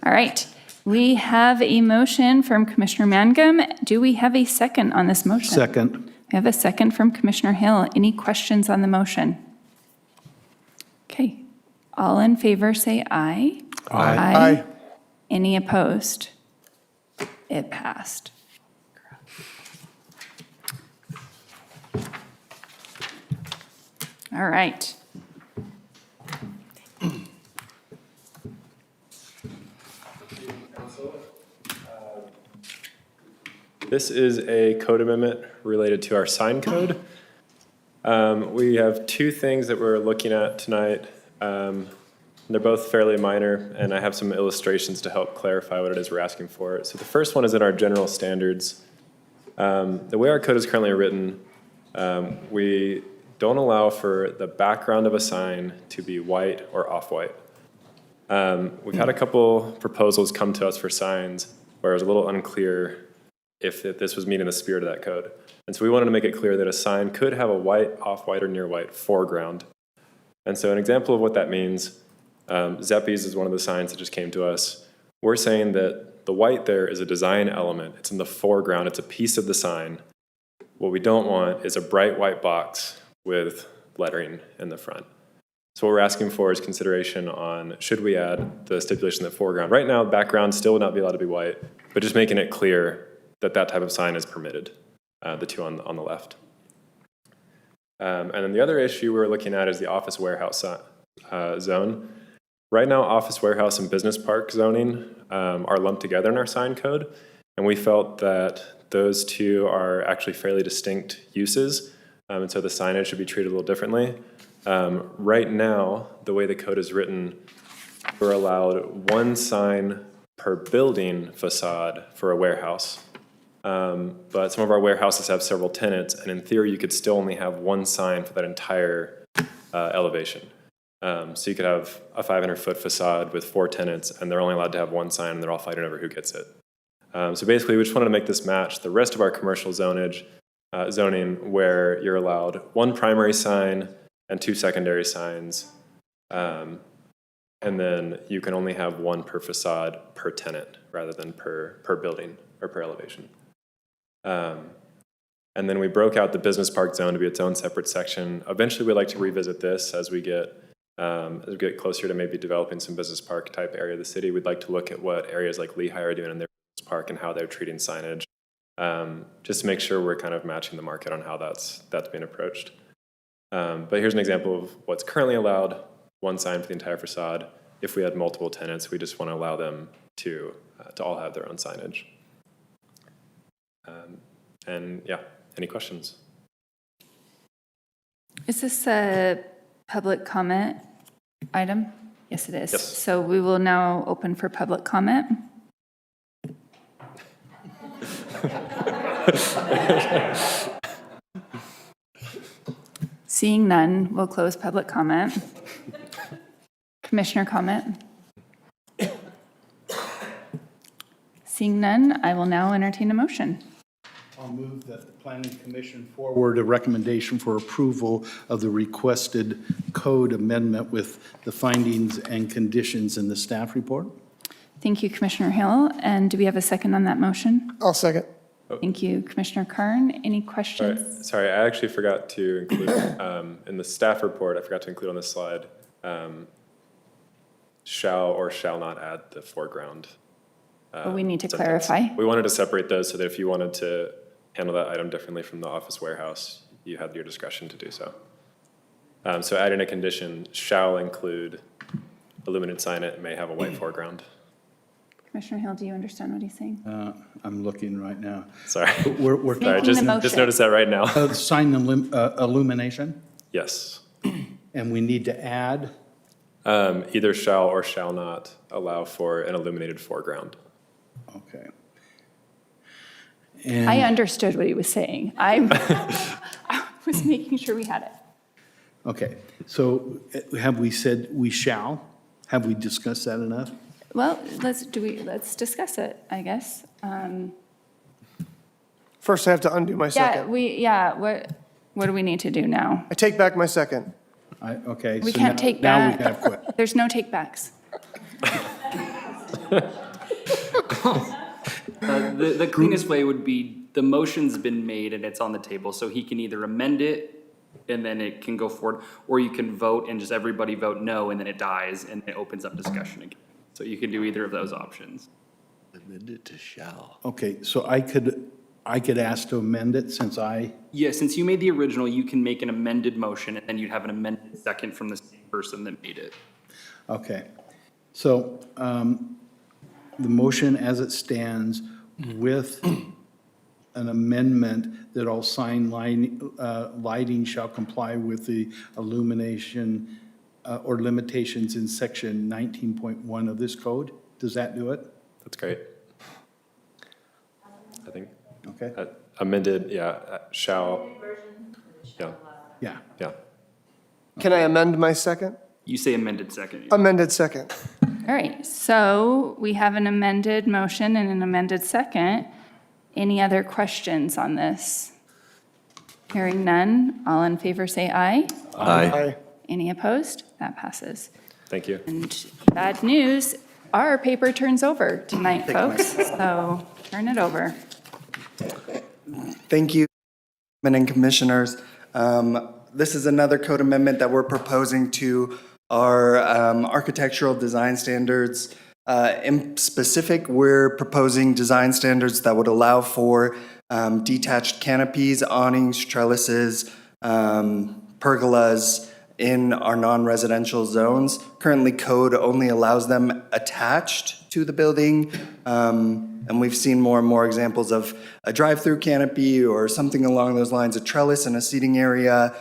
S1: All right. We have a motion from Commissioner Mangum. Do we have a second on this motion?
S9: Second.
S1: We have a second from Commissioner Hill. Any questions on the motion? Okay. All in favor say aye.
S8: Aye.
S1: Any opposed? It passed. All right.
S12: This is a code amendment related to our sign code. We have two things that we're looking at tonight. They're both fairly minor, and I have some illustrations to help clarify what it is we're asking for. So the first one is in our general standards. The way our code is currently written, we don't allow for the background of a sign to be white or off-white. We've had a couple proposals come to us for signs where it was a little unclear if this was meeting the spirit of that code. And so we wanted to make it clear that a sign could have a white, off-white, or near-white foreground. And so an example of what that means, Zeppi's is one of the signs that just came to us. We're saying that the white there is a design element. It's in the foreground. It's a piece of the sign. What we don't want is a bright white box with lettering in the front. So what we're asking for is consideration on should we add the stipulation that foreground. Right now, background still would not be allowed to be white, but just making it clear that that type of sign is permitted, the two on the left. And then the other issue we're looking at is the office warehouse zone. Right now, office warehouse and business park zoning are lumped together in our sign code. And we felt that those two are actually fairly distinct uses, and so the signage should be treated a little differently. Right now, the way the code is written, we're allowed one sign per building facade for a warehouse. But some of our warehouses have several tenants, and in theory, you could still only have one sign for that entire elevation. So you could have a 500-foot facade with 4 tenants, and they're only allowed to have one sign, and they're all fighting over who gets it. So basically, we just wanted to make this match the rest of our commercial zoning, where you're allowed one primary sign and 2 secondary signs, and then you can only have one per facade per tenant rather than per building or per elevation. And then we broke out the business park zone to be its own separate section. Eventually, we'd like to revisit this as we get closer to maybe developing some business park type area of the city. We'd like to look at what areas like Lehigh are doing in their business park and how they're treating signage, just to make sure we're kind of matching the market on how that's being approached. But here's an example of what's currently allowed: one sign for the entire facade. If we had multiple tenants, we just want to allow them to all have their own signage. And yeah, any questions?
S1: Is this a public comment item? Yes, it is.
S12: Yes.
S1: So we will now open for public comment. Seeing none, we'll close public comment. Commissioner comment? Seeing none, I will now entertain a motion.
S9: I'll move that the Planning Commission forward a recommendation for approval of the requested code amendment with the findings and conditions in the staff report.
S1: Thank you, Commissioner Hill. And do we have a second on that motion?
S8: I'll second.
S1: Thank you, Commissioner Karn. Any questions?
S12: Sorry, I actually forgot to include, in the staff report, I forgot to include on this slide, shall or shall not add the foreground.
S1: But we need to
S12: sentence.
S1: clarify.
S12: We wanted to separate those so that if you wanted to handle that item differently from the office warehouse, you had your discretion to do so. So adding a condition, shall include illuminated sign, it may have a white foreground.
S1: Commissioner Hill, do you understand what he's saying?
S9: I'm looking right now.
S12: Sorry.
S9: We're
S12: Sorry, just noticed that right now.
S9: Sign illumination,
S12: Yes.
S9: and we need to add,
S12: Either shall or shall not allow for an illuminated foreground.
S9: okay.
S1: I
S9: And,
S1: understood what he was saying. I was making sure we had it.
S9: okay, so have we said we shall? Have we discussed that enough?
S1: Well, let's discuss it, I guess.
S8: First, I have to undo my second.
S1: What do we need to do now?
S8: I take back my second.
S9: Okay.
S1: We
S9: so
S1: can't
S9: now-
S1: take
S9: Now we
S1: back.
S9: have quit.
S1: There's no take backs.
S15: The cleanest way would be, the motion's been made and it's on the table, so he can either amend it and then it can go forward, or you can vote and just everybody vote no, and then it dies and it opens up discussion again. So you can do either of those options.
S14: Amended to shall.
S9: Okay, so I could ask to amend it since
S15: Yeah, since you made the original, you can make an amended motion and then you'd have an amended second from the same person that made it.
S9: okay. So, the motion as it stands with an amendment that all sign lighting shall comply with the illumination or limitations in section 19.1 of this code. Does that do it?
S12: That's great. I think.
S9: Okay.
S12: Amended, shall.
S9: Yeah.
S12: Yeah.
S8: Can I amend my second?
S15: You say amended second.
S8: Amended second.
S1: All right, so we have an amended motion and an amended second. Any other questions on this? Hearing none, all in favor say aye.
S8: Aye.
S1: Any opposed? That passes.
S12: Thank you.
S1: And bad news, our paper turns over tonight, folks, so turn it over.
S4: Thank you, and commissioners. This is another code amendment that we're proposing to our architectural design standards. In specific, we're proposing design standards that would allow for detached canopies, awnings, trellises, pergolas in our non-residential zones. Currently, code only allows them attached to the building. And we've seen more and more examples of a drive-through canopy or something along those lines, a trellis in a seating area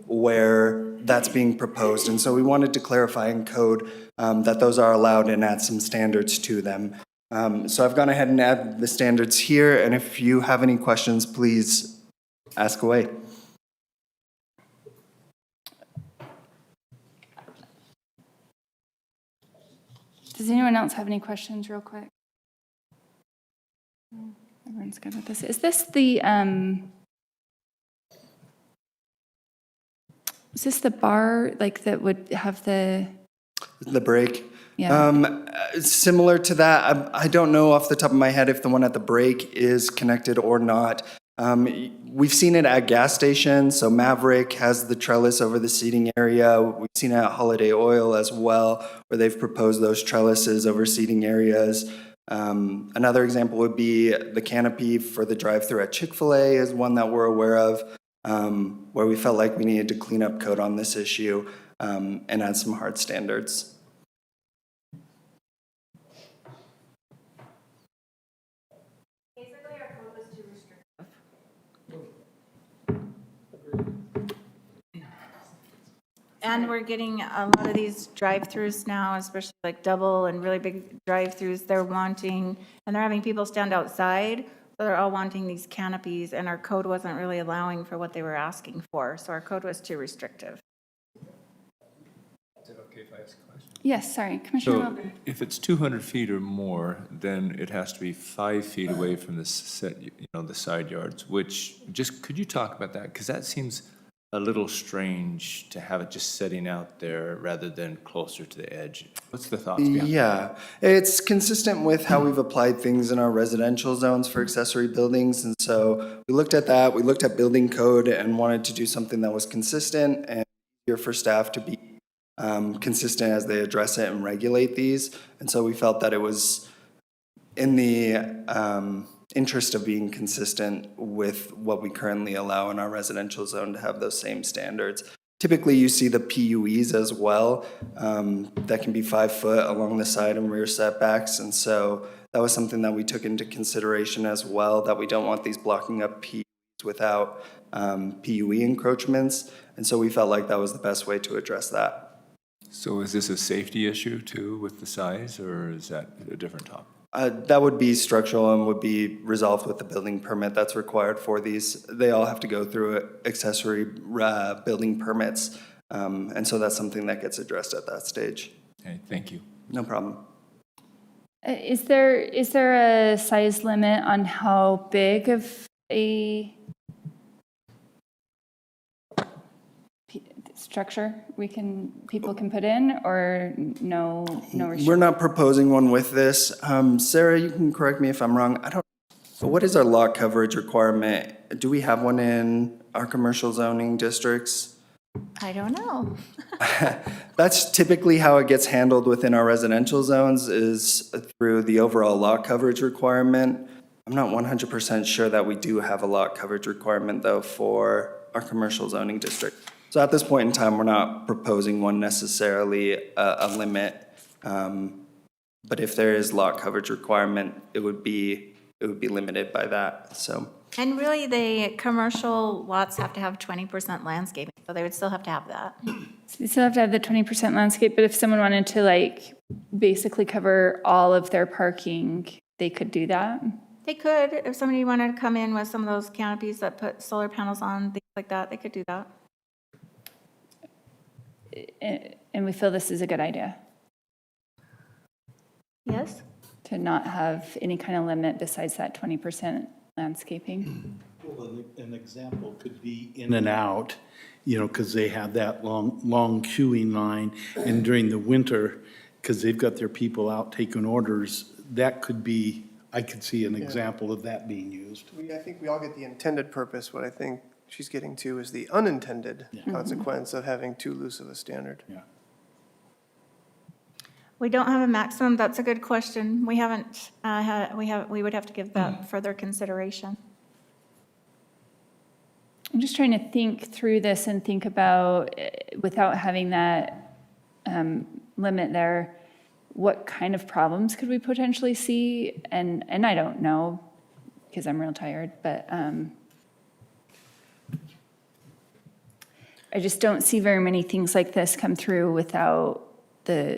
S4: where that's being proposed. And so we wanted to clarify in code that those are allowed and add some standards to them. So I've gone ahead and added the standards here, and if you have any questions, please ask away.
S1: Does anyone else have any questions real quick? No, everyone's good with this. Is this the bar like that would have the
S4: break?
S1: Yeah.
S4: Similar to that, I don't know off the top of my head if the one at the break is connected or not. We've seen it at gas stations, so Maverick has the trellis over the seating area. We've seen it at Holiday Oil as well, where they've proposed those trellises over seating areas. Another example would be the canopy for the drive-thru at Chick-fil-A is one that we're aware of, where we felt like we needed to clean up code on this issue and add some hard standards.
S2: And we're getting a lot of these drive-throughs now, especially like double and really big drive-throughs, they're wanting, and they're having people stand outside, so they're all wanting these canopies, and our code wasn't really allowing for what they were asking for, so our code was too restrictive.
S11: Is it okay if I ask a question?
S1: Yes, sorry, Commissioner
S11: So
S1: Wilbur.
S11: if it's 200 feet or more, then it has to be 5 feet away from the the side yards, which, just, could you talk about that? Because that seems a little strange to have it just setting out there rather than closer to the edge. What's the thoughts behind that?
S4: Yeah, it's consistent with how we've applied things in our residential zones for accessory buildings. And so we looked at that, we looked at building code and wanted to do something that was consistent and easier for staff to be consistent as they address it and regulate these. And so we felt that it was in the interest of being consistent with what we currently allow in our residential zone to have those same standards. Typically, you see the PUEs as well. That can be 5 foot along the side and rear setbacks. And so that was something that we took into consideration as well, that we don't want these blocking up PUEs without PUE encroachments. And so we felt like that was the best way to address that.
S11: So is this a safety issue too with the size, or is that a different topic?
S4: That would be structural and would be resolved with the building permit that's required for these. They all have to go through accessory building permits. And so that's something that gets addressed at that stage.
S11: Okay, thank you.
S4: No problem.
S1: Is there a size limit on how big of a structure people can put in, or no restriction?
S4: We're not proposing one with this. Sarah, you can correct me if I'm wrong. But what is our lot coverage requirement? Do we have one in our commercial zoning districts?
S2: I don't know.
S4: That's typically how it gets handled within our residential zones, is through the overall lot coverage requirement. I'm not 100% sure that we do have a lot coverage requirement, though, for our commercial zoning district. So at this point in time, we're not proposing one necessarily, a limit. But if there is lot coverage requirement, it would be limited by that, so.
S2: And really, the commercial lots have to have 20% landscaping, so they would still have to have that.
S1: So they still have to have the 20% landscape, but if someone wanted to basically cover all of their parking, they could do that?
S2: They could, if somebody wanted to come in with some of those canopies that put solar panels on, things like that, they could do that.
S1: And we feel this is a good idea,
S2: Yes?
S1: to not have any kind of limit besides that 20% landscaping.
S9: Well, an example could be in and out, because they have that long queuing line. And during the winter, because they've got their people out taking orders, that could be, I could see an example of that being used.
S8: I think we all get the intended purpose. What I think she's getting to is the unintended consequence of having too loose of a standard.
S9: Yeah.
S2: We don't have a maximum. That's a good question. We haven't, we would have to give that further consideration.
S1: I'm just trying to think through this and think about, without having that limit there, what kind of problems could we potentially see? And I don't know, because I'm real tired, but I just don't see very many things like this come through without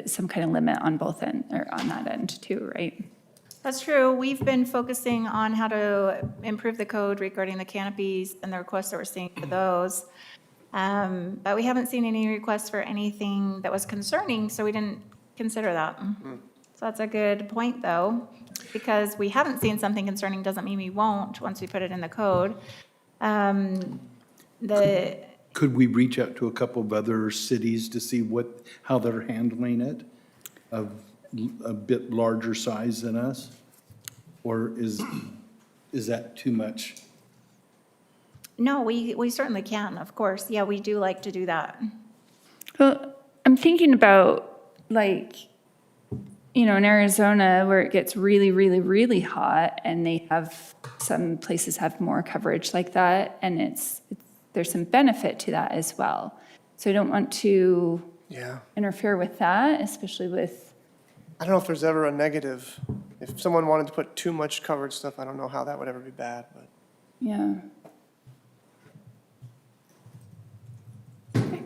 S1: some kind of limit on both end, or on that end too, right?
S2: That's true. We've been focusing on how to improve the code regarding the canopies and the requests that we're seeing for those. But we haven't seen any requests for anything that was concerning, so we didn't consider that. So that's a good point, though, because we haven't seen something concerning doesn't mean we won't once we put it in the code.
S9: Could we reach out to a couple of other cities to see how they're handling it, of a bit larger size than us? Or is that too much?
S2: No, we certainly can, of course. Yeah, we do like to do that.
S1: Well, I'm thinking about, like, in Arizona where it gets really, really, really hot, and some places have more coverage like that, and there's some benefit to that as well. So I don't want to interfere with that, especially with.
S8: I don't know if there's ever a negative. If someone wanted to put too much covered stuff, I don't know how that would ever be bad, but.
S1: Yeah. Okay.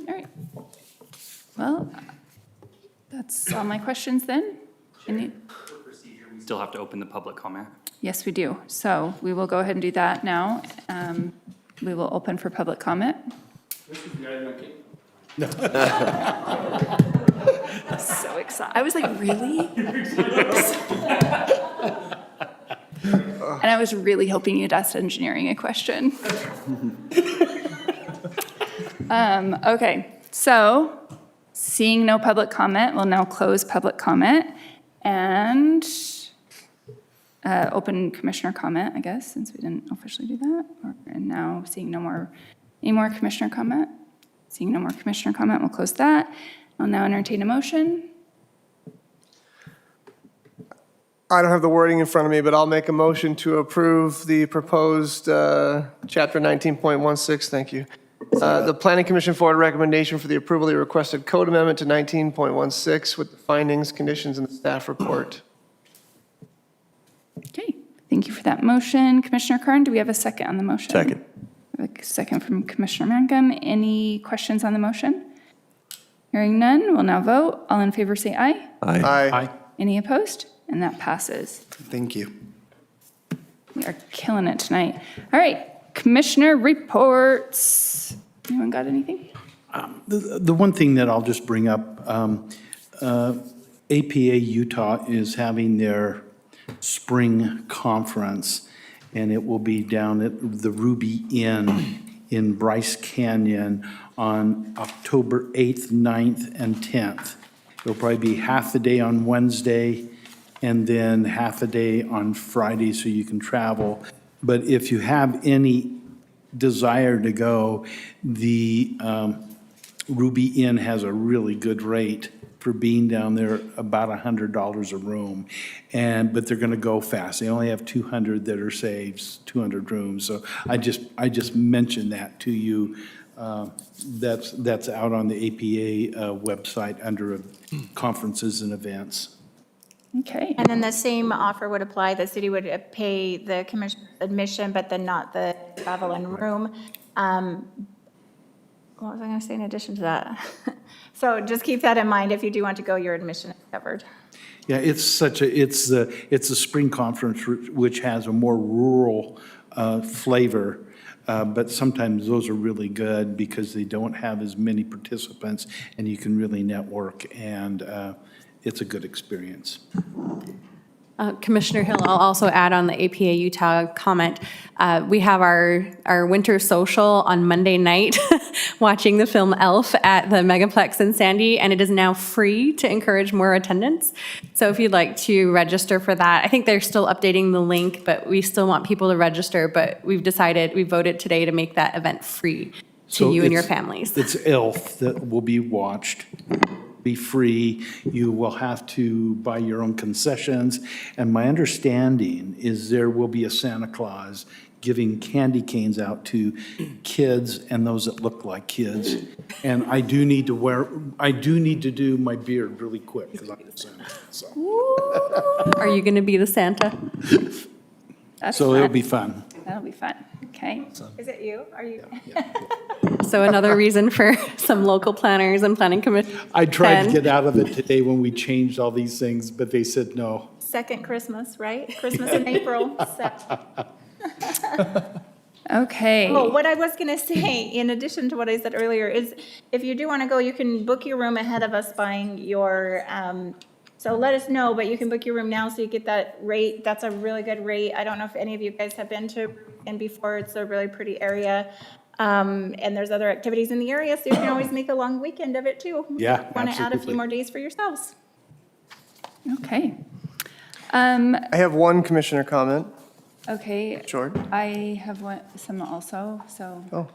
S1: All right. Well, that's all my questions then.
S15: We still have to open the public comment.
S1: Yes, we do. So we will go ahead and do that now. We will open for public comment. So excited. I was like, really? And I was really hoping you'd ask engineering a question. Okay, so seeing no public comment, we'll now close public comment and open commissioner comment, I guess, since we didn't officially do that. And now seeing any more commissioner comment? Seeing no more commissioner comment, we'll close that. I'll now entertain a motion.
S8: I don't have the wording in front of me, but I'll make a motion to approve the proposed Chapter 19.16, thank you. The Planning Commission forward recommendation for the approval of the requested code amendment to 19.16 with the findings, conditions, and the staff report.
S1: Okay, thank you for that motion. Commissioner Kern, do we have a second on the motion?
S14: Second.
S1: A second from Commissioner Mangum. Any questions on the motion? Hearing none, we'll now vote. All in favor say aye.
S8: Aye.
S1: Any opposed? And that passes.
S4: Thank you.
S1: We are killing it tonight. All right, Commissioner reports. Anyone got anything?
S9: The one thing that I'll just bring up, APA Utah is having their spring conference, and it will be down at the Ruby Inn in Bryce Canyon on October 8th, 9th, and 10th. It'll probably be half the day on Wednesday and then half a day on Friday so you can travel. But if you have any desire to go, the Ruby Inn has a really good rate for being down there, about $100 a room. But they're gonna go fast. They only have 200 that are saved, 200 rooms. So I just mentioned that to you. That's out on the APA website under conferences and events.
S1: Okay.
S2: And then the same offer would apply. The city would pay the commission admission, but then not the travel and room. What was I going to say in addition to that? So just keep that in mind. If you do want to go, your admission is covered.
S9: Yeah, it's a spring conference which has a more rural flavor, but sometimes those are really good because they don't have as many participants and you can really network, and it's a good experience.
S16: Commissioner Hill, I'll also add on the APA Utah comment. We have our winter social on Monday night, watching the film Elf at the Megaplex in Sandy, and it is now free to encourage more attendance. So if you'd like to register for that, I think they're still updating the link, but we still want people to register, but we voted today to make that event free to you and your families.
S9: It's Elf that will be watched. Be free. You will have to buy your own concessions. And my understanding is there will be a Santa Claus giving candy canes out to kids and those that look like kids. And I do need to do my beard really quick because I'm Santa. So,
S16: Are you going to be the Santa?
S1: That's
S9: so it'll
S1: fun.
S9: be fun.
S1: That'll be fun. Okay.
S2: Is it you? Are you?
S16: So another reason for some local planners and planning commission.
S9: I tried to get out of it today when we changed all these things, but they said no.
S2: Second Christmas, right? Christmas in April.
S1: Okay.
S2: Oh, what I was going to say, in addition to what I said earlier, is if you do want to go, you can book your room ahead of us buying your, so let us know, but you can book your room now so you get that rate. That's a really good rate. I don't know if any of you guys have been to and before. It's a really pretty area. And there's other activities in the area, so you can always make a long weekend of it too.
S9: Yeah,
S2: Want to add a
S9: absolutely.
S2: few more days for yourselves.
S1: Okay.
S8: I have one commissioner comment.
S1: Okay.
S8: Sure.
S1: I have some also, so
S8: Oh.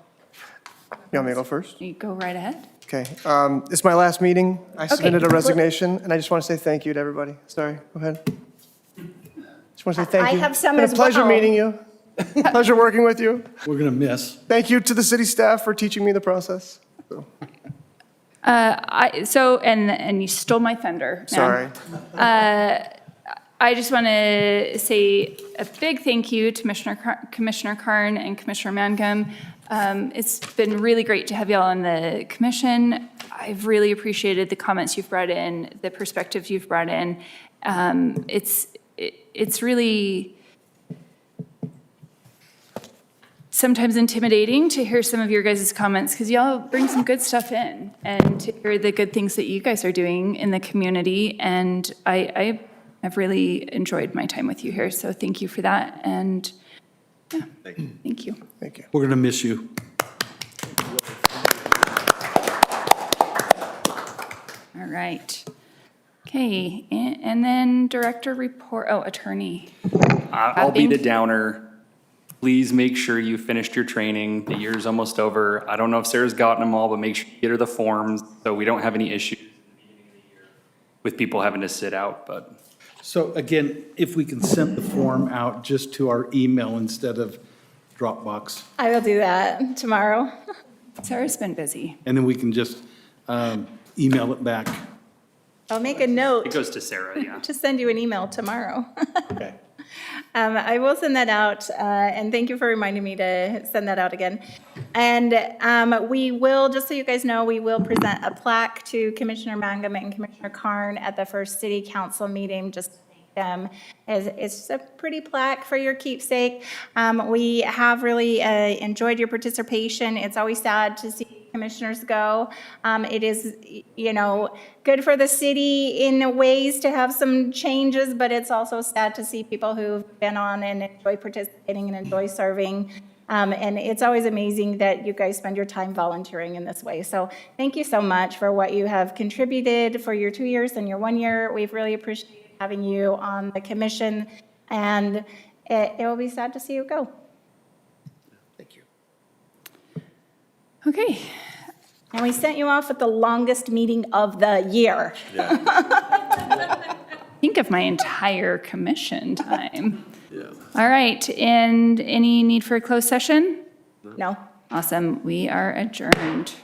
S8: You want me to go first?
S1: you go right ahead.
S8: Okay. This is my last meeting. I submitted a
S1: well-
S8: resignation, and I just want to say thank you to everybody. Sorry, go ahead. Just want to say thank
S2: I
S8: you.
S2: have some
S8: It's been
S2: as
S8: a pleasure
S2: well.
S8: meeting you. Pleasure working with you.
S9: We're going to miss.
S8: Thank you to the city staff for teaching me the process. So,
S1: And you stole my thunder. ma'am.
S8: sorry.
S1: I just want to say a big thank you to Commissioner Karn and Commissioner Mangum. It's been really great to have y'all on the commission. I've really appreciated the comments you've brought in, the perspectives you've brought in. It's really sometimes intimidating to hear some of your guys' comments because y'all bring some good stuff in and to hear the good things that you guys are doing in the community. And I've really enjoyed my time with you here, so thank you for that. And yeah, thank you.
S8: Thank you.
S9: We're going to miss you.
S1: All right. Okay, and then director report, attorney.
S15: I'll be the downer. Please make sure you finished your training. The year's almost over. I don't know if Sarah's gotten them all, but make sure you get her the forms so we don't have any issues with people having to sit out, but.
S9: So again, if we can send the form out just to our email instead of Dropbox,
S2: I will do that tomorrow.
S1: Sarah's been busy.
S9: and then we can just email it back.
S2: I'll make a note
S15: It goes to Sarah, yeah.
S2: to send you an email tomorrow.
S9: Okay.
S2: I will send that out, and thank you for reminding me to send that out again. And we will, just so you guys know, we will present a plaque to Commissioner Mangum and Commissioner Karn at the first city council meeting, just to thank them. It's a pretty plaque for your keepsake. We have really enjoyed your participation. It's always sad to see commissioners go. It is, good for the city in ways to have some changes, but it's also sad to see people who've been on and enjoy participating and enjoy serving. And it's always amazing that you guys spend your time volunteering in this way. So thank you so much for what you have contributed for your 2 years and your 1 year. We've really appreciated having you on the commission, and it will be sad to see you go.
S1: Okay.
S2: And we sent you off at the longest meeting of the year.
S1: Think of my entire commission time. All right, and any need for a closed session?
S2: No.
S1: Awesome, we are adjourned.